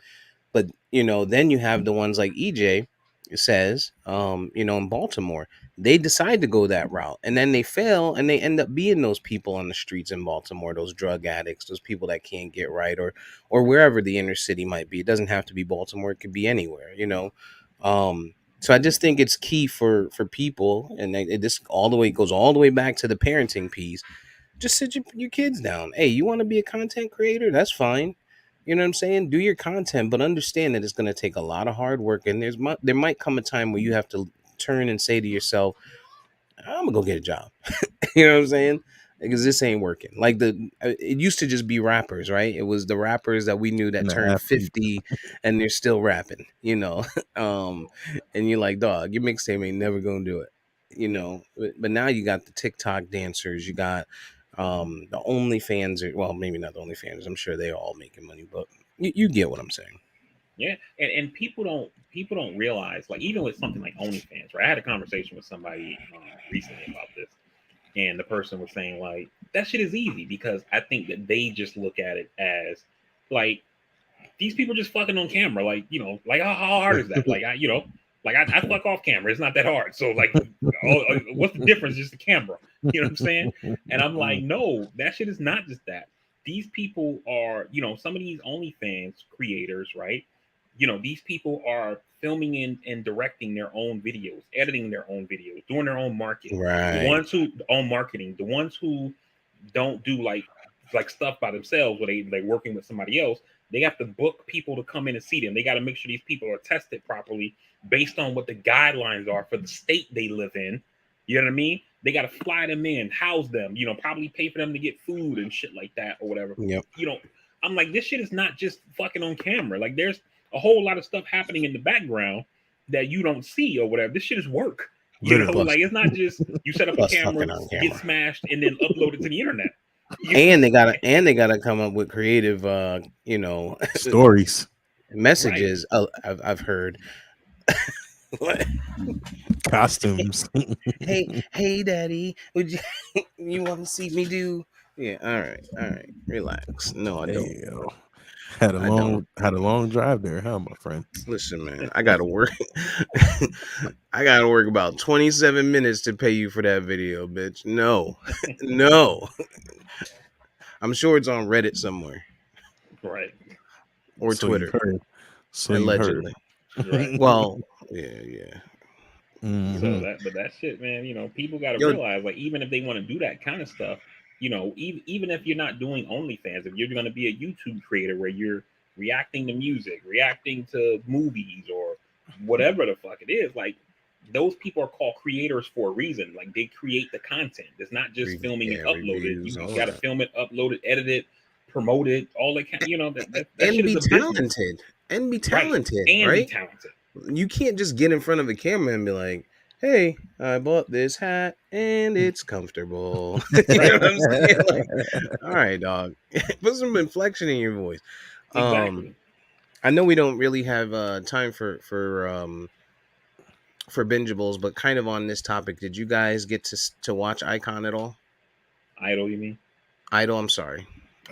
But then you have the ones like EJ says, in Baltimore, they decide to go that route, and then they fail, and they end up being those people on the streets in Baltimore, those drug addicts, those people that can't get right, or wherever the inner city might be. It doesn't have to be Baltimore; it could be anywhere. So I just think it's key for people, and this all the way goes all the way back to the parenting piece. Just sit your kids down. Hey, you want to be a content creator? That's fine. You know what I'm saying? Do your content, but understand that it's going to take a lot of hard work, and there might come a time where you have to turn and say to yourself, "I'm gonna go get a job." You know what I'm saying? Because this ain't working. Like it used to just be rappers, right? It was the rappers that we knew that And the turned athlete. 50 and they're still rapping, um, and you're like, dog, your mixtape ain't never gonna do it. But now you got the TikTok dancers, you got the OnlyFans, well, maybe not the OnlyFans. I'm sure they're all making money, but you get what I'm saying. Yeah, and people don't realize, like, even with something like OnlyFans, right? I had a conversation with somebody recently about this, and the person was saying like that shit is easy because I think that they just look at it as like these people just fucking on camera, like like how hard is that? Like I fuck off camera, it's not that hard. So like, what's the difference? Just the camera, you know what I'm saying? And I'm like, no, that shit is not just that. These people are, some of these OnlyFans creators, right? These people are filming and directing their own videos, editing their own videos, doing their own marketing. The Right. ones who own marketing, the ones who don't do like stuff by themselves, where they working with somebody else, they have to book people to come in and see them. They got to make sure these people are tested properly based on what the guidelines are for the state they live in. You know what I mean? They got to fly them in, house them, probably pay for them to get food and shit like that or whatever. Yep. I'm like, this shit is not just fucking on camera. Like, there's a whole lot of stuff happening in the background that you don't see or whatever. This shit is work. Literally. Like, it's not just you set up a Plus camera, fucking on get camera. smashed, and then upload it to the internet. And they gotta come up with creative, Stories. messages. I've heard. What? Costumes. Hey, daddy, would you want to see me do? Yeah, all right, relax. No, I don't. Hey, yo. I don't. Had a long drive there, huh, my friend? Listen, man, I gotta work. I gotta work about 27 minutes to pay you for that video, bitch. No, no. I'm sure it's on Reddit somewhere Right. or So you've Twitter, heard. So you've heard. allegedly. Right. Well, yeah. So Mhm. that shit, man, people got to Yo, realize, like, even if they want to do that kind of stuff, even if you're not doing OnlyFans, if you're going to be a YouTube creator where you're reacting to music, reacting to movies, or whatever the fuck it is, like, those people are called creators for a reason. Like, they create the content. It's not just filming and upload it. reviews, You all got to that, film it, upload it, edit it, promote it, all that kind. That and shit is be a business, talented, and be right? talented, And be right? talented, You can't just get in front of a camera and be like, "Hey, I bought this hat and it's comfortable." You know right? what I'm saying? Like, all right, dog, put some inflection in your voice. Um, Exactly. I know we don't really have time for bingeables, but kind of on this topic, did you guys get to watch Icon at all? Idol, you mean? Idol, I'm sorry,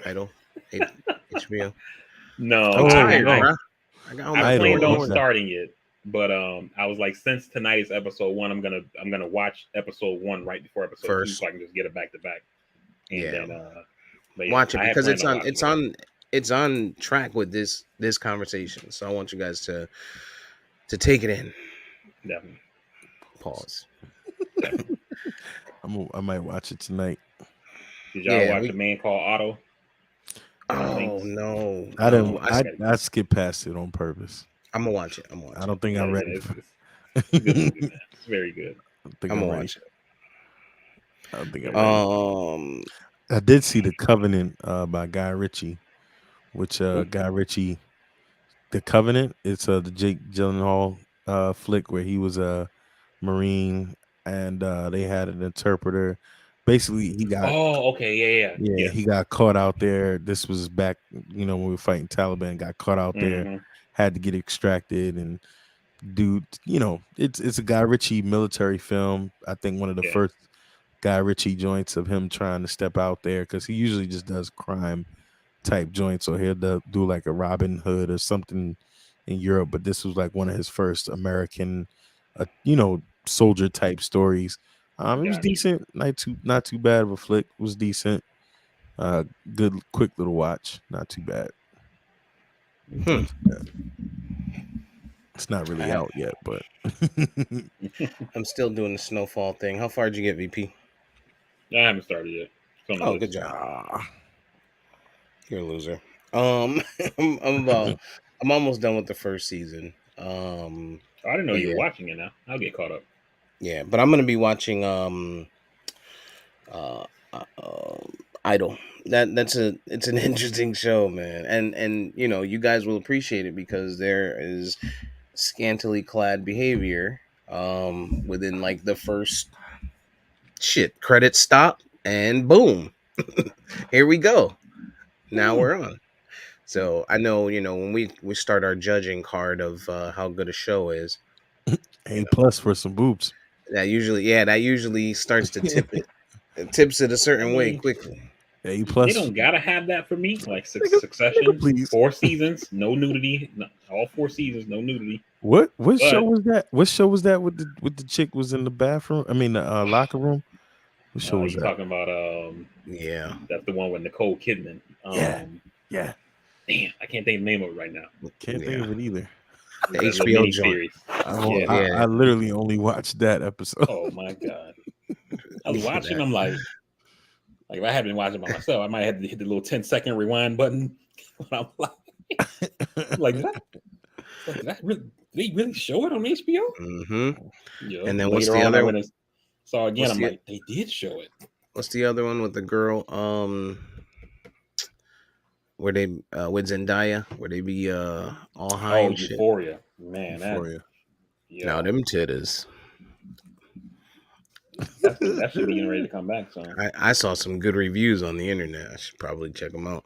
Idol, HBO. No, I'm Oh tired, I no, bro. I got all I my Idol. planned on clothes. Okay. starting it, but I was like, since tonight is episode one, I'm gonna watch episode one right before episode two, First, so I can just get it back to back, and yeah, then but yeah, watch it I had because planned on watching it. it's on track with this conversation. So I want you guys to take it in. Definitely, Pause. definitely. I might watch it tonight. Did y'all Yeah, watch A we. Man Called Otto on Oh Links? no, I no. didn't. Oh, you gotta. I skipped past it on purpose. I'm gonna watch it. I don't think I'm Yeah, ready it's, for. it's a good movie, I man. It's very good. don't think I'm I'm gonna ready. watch it. I don't think I'm Very ready. good. Um. I did see The Covenant by Guy Ritchie, which Who? Guy Ritchie, The Covenant. It's the Jake Gyllenhaal flick where he was a Marine and they had an interpreter. Basically, Oh, okay, yeah, yeah, yeah, he got caught out there. This was back, when we were fighting Taliban. Got caught out yeah. there, Mm-hmm. had to get extracted, and dude, it's a Guy Ritchie military film. I think one of the Yeah, first Guy Ritchie joints of him trying to step out there because he usually just does crime type joints, or he'll do like a Robin Hood or something, in Europe, but this was like one of his first American, soldier type stories. It was Gotcha. decent, not too bad of a flick. It was decent. Good, quick little watch. Not too bad. Hmm. Not too bad. It's not really I, out yet, but I'm still doing the snowfall thing. How far did you get, VP? I haven't started yet. It's on the Oh, list. good job. ah, You're a loser. Um, I'm about. I'm almost done with the first season. I didn't know But you were yeah, watching it now. I'll get caught up. yeah. But I'm gonna be watching uh, Idol. It's an interesting show, man. And you guys will appreciate it because there is scantily clad behavior within like the first credits stop and boom. Here we go. Now hmm, we're on. So I know, when we start our judging card of how good a show is, you A plus for some boobs. that usually starts to tip it. It tips it a I certain way mean, quickly. A they plus, don't gotta have that for me. Like nigga, nigga, Succession, please. 4 seasons, no nudity. No, all 4 seasons, no nudity. What show But was that? What show was that with the chick was in the bathroom? I mean the locker room. What show was you that? talking about Yeah. that's the one with Nicole Kidman. Yeah, yeah. Damn, I can't think of the name of it right now. Can't think Yeah. of it either. The That little HBO mini joint. series. I, Yeah. I, Yeah. I literally only watched that episode. Oh my god. I was watching. That- I'm like if I had been watching by myself, I might have to hit the little 10-second rewind button. I'm like, did I really? Did they really show it on HBO? mhm. Yeah. And then Later on, I went and saw it again. I'm like, they did show it. what's the other one with the girl? Where they with Zendaya, where they be all high Oh, and shit. Euphoria, man. Euphoria. Now Yeah, them titties. that should be getting ready to come back soon. I saw some good reviews on the internet. I should probably check them out.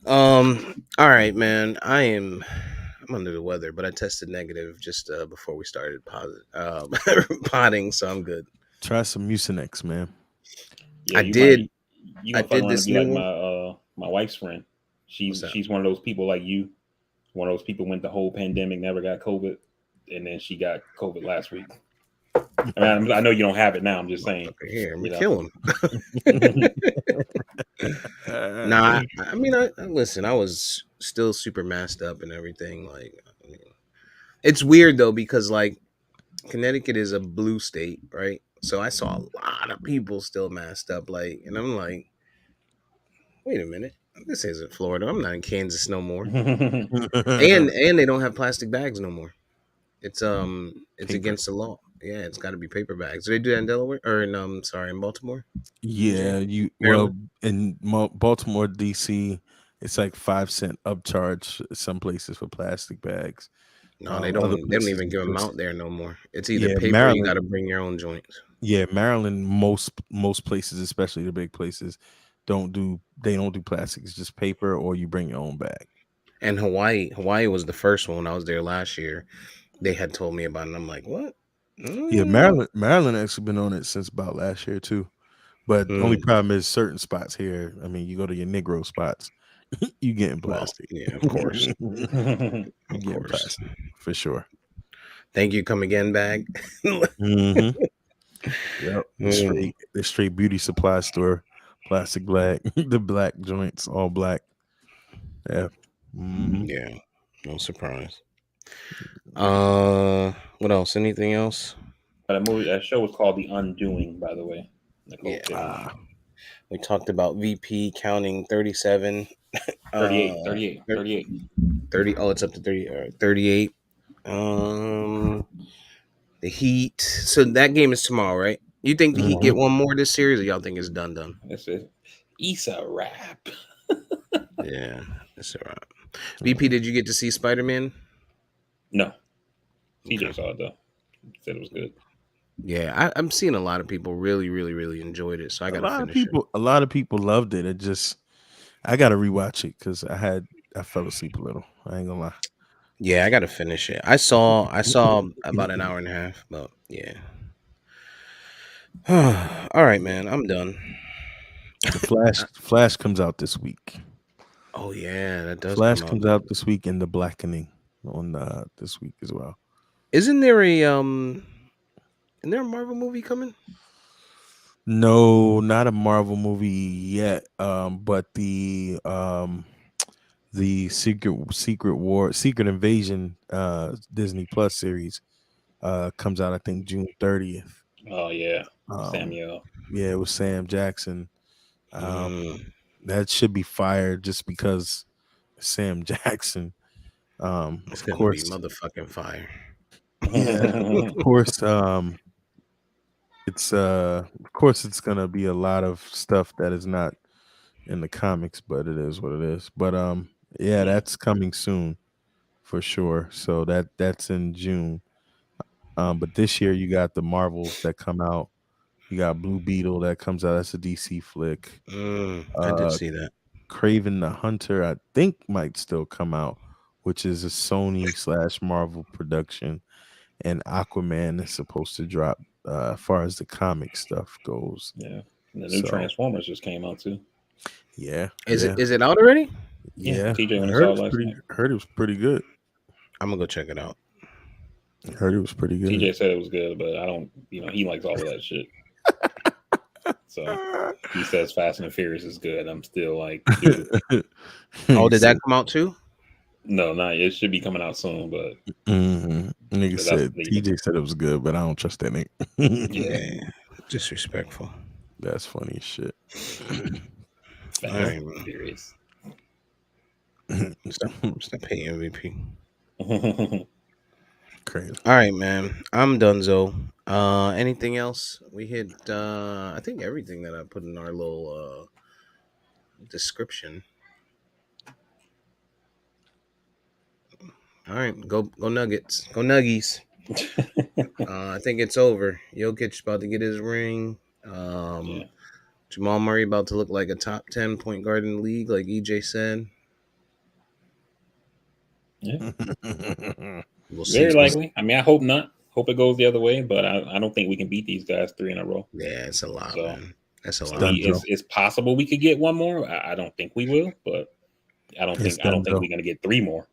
All right, man. I'm under the weather, but I tested negative just before we started potting, so I'm good. Try some Mucinex, man. Yeah, I you might. did. You I gonna fuck did around and this be new like one. my wife's friend. What's that? She's one of those people like you. One of those people went the whole pandemic, never got COVID, and then she got COVID last week. I mean, I know you don't have it now. I'm just saying, Motherfucker here, I'm you gonna know. kill him. Nah, I mean, I listen. I was still super masked up and everything. Like, I mean, it's weird though because like Connecticut is a blue state, right? So I saw a lot of people still masked up. Like, and I'm like, wait a minute, this isn't Florida. I'm not in Kansas no more. And they don't have plastic bags no more. It's Paper. against the law. Yeah, it's got to be paper bags. Do they do that in Delaware or in sorry, in Baltimore, Yeah, EJ, well Maryland? in Baltimore, DC, it's like 5 cent upcharge some places for plastic bags. No, they Other don't. They don't places even is give them just out there no more. It's either yeah, paper or you got to bring your own joints. Maryland. Most places, especially the big places, they don't do plastic. It's just paper, or you bring your own bag. And Hawaii was the first one. When I was there last year. They had told me about it. And I'm like, what? Yeah, Mm, Maryland actually been on it since about last year too. But the only mm. problem is certain spots here. I mean, you go to your Negro spots, you getting Well, plastic. yeah, of course, You of getting course. plastic for sure. Thank you, come again, bag. Hmm. Yep. Mm, The straight beauty supply store, plastic black, the black joints, all black. Yeah. Hmm. yeah, no surprise. What else? Anything else? that show was called The Undoing, by the way. Nicole Yeah, Kidman. Ah, we talked about VP counting 37. 38, Uh, 38, thir- 38. 30. Oh, it's up to 30. 38. Um, the Heat. So that game is tomorrow, right? You think the Heat mhm. get one more this series, or y'all think it's done? That's it. Issa rap. Yeah, that's all right. VP, did you get to see Spider Man? No, Okay. TJ saw it though. Said it was good. Yeah, I'm seeing a lot of people really, really, really enjoyed it, so I got to finish it. A lot of people loved it. I got to rewatch it because I fell asleep a little. I ain't gonna lie. Yeah, I got to finish it. I saw about an hour and a half, but yeah. All right, man, I'm done. The Flash comes out this week. Oh yeah, that does Flash come out. comes out this week, and The Blackening on this week as well. Isn't there a Isn't there a Marvel movie coming? No, not a Marvel movie yet. But the Secret Invasion Disney Plus series comes out I think June 30th. Oh yeah, Um, Samuel. yeah, it was Sam Jackson. Um, Mm, that should be fired just because Sam Jackson. it's Of gonna be course, motherfucking fire. yeah, of course. It's of course it's gonna be a lot of stuff that is not in the comics, but it is what it is. But yeah, Yeah. that's coming soon for sure. So that's in June. But this year you got the Marvels that come out. You got Blue Beetle that comes out. That's a DC flick. I did Uh, see that. Craven the Hunter, I think, might still come out, which is a Sony slash Marvel production. And Aquaman is supposed to drop as far as the comic stuff goes. Yeah. And the new So Transformers just came out too. yeah, Is it yeah, is it out already? Yeah, yeah. TJ I went and heard saw it it was last pretty. night. Heard it was pretty good. I'm gonna go check it out. I heard it was pretty good. TJ said it was good, but I don't. He likes all of that shit. So he says Fast and the Furious is good. I'm still like, dude, Oh, Nigga did that said, come out too? no, not. It should be coming out soon, but Nigga because that's said the TJ said it was good, but I don't trust that nigga. yeah, Yeah, disrespectful. That's funny as shit. All Fast right, and man. Furious. Stop hating MVP. Crazy. All right, man. I'm Dunzo. Anything else? We hit I think everything that I put in our little description. All right, go Nuggets. Go Nuggies. I think it's over. Jokic about to get his ring. Yeah, Jamal Murray about to look like a top 10 point guard in the league, like EJ said. yeah, We'll see. very likely. I mean, I hope not. Hope it goes the other way, but I don't think we can beat these guys three in a row. Yeah, it's a lot, So man. That's a I lot. mean, Dunzo. it's possible we could get one more. I don't think we will, but It's I don't think Dunzo. we're gonna get three more.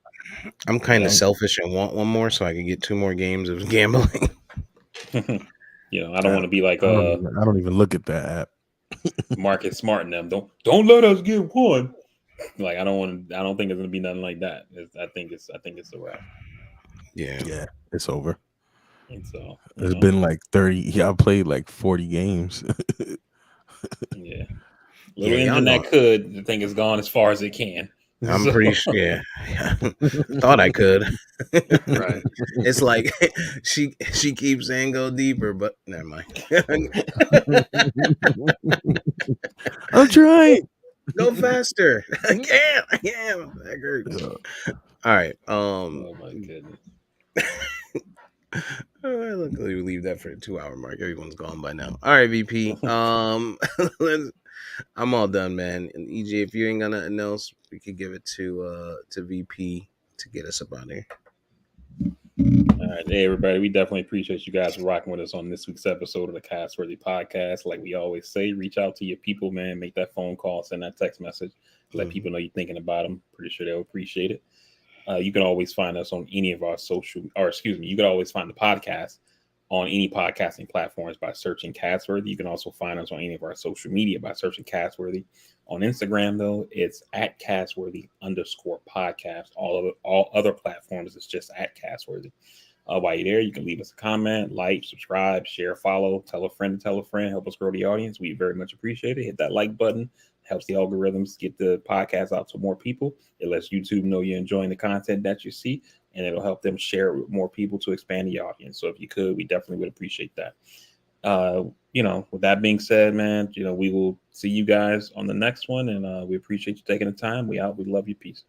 I'm You kind of know, selfish and want one more so I can get two more games of gambling. I don't want to be like I don't even look at that app. Marcus Smart and them. Don't let us get one. Like I don't want. I don't think it's gonna be nothing like that. I think it's a wrap. Yeah. Yeah, it's over. And so It's been like 30. Yeah, I played like 40 games. yeah, Yeah, little y'all engine know. that could. The thing is gone as far as it can. I'm So, pretty sure. Yeah. Thought I could. right. It's like she keeps saying go deeper, but never mind. I'm trying. Go faster. I can't. That hurts. Yeah. All right. Oh my goodness. Luckily we leave that for the 2 hour mark. Everyone's gone by now. All right, VP. I'm all done, man. And EJ, if you ain't got nothing else, we could give it to VP to get us up out of here. All right, hey everybody, we definitely appreciate you guys rocking with us on this week's episode of the Castworthy Podcast. Like we always say, reach out to your people, man. Make that phone call, send that text message, let people know you're thinking about them. Pretty sure they'll appreciate it. You can always find us on any of our you can always find the podcast on any podcasting platforms by searching Catsworthy. You can also find us on any of our social media by searching Catsworthy. On Instagram, though, it's at Catsworthy_podcast. All other platforms, it's just at Catsworthy. While you're there, you can leave us a comment, like, subscribe, share, follow, tell a friend to tell a friend, help us grow the audience. We very much appreciate it. Hit that like button. Helps the algorithms get the podcast out to more people. It lets YouTube know you're enjoying the content that you see, and it'll help them share it with more people to expand the audience. So if you could, we definitely would appreciate that. With that being said, man, we will see you guys on the next one, and we appreciate you taking the time. We out. We love you. Peace.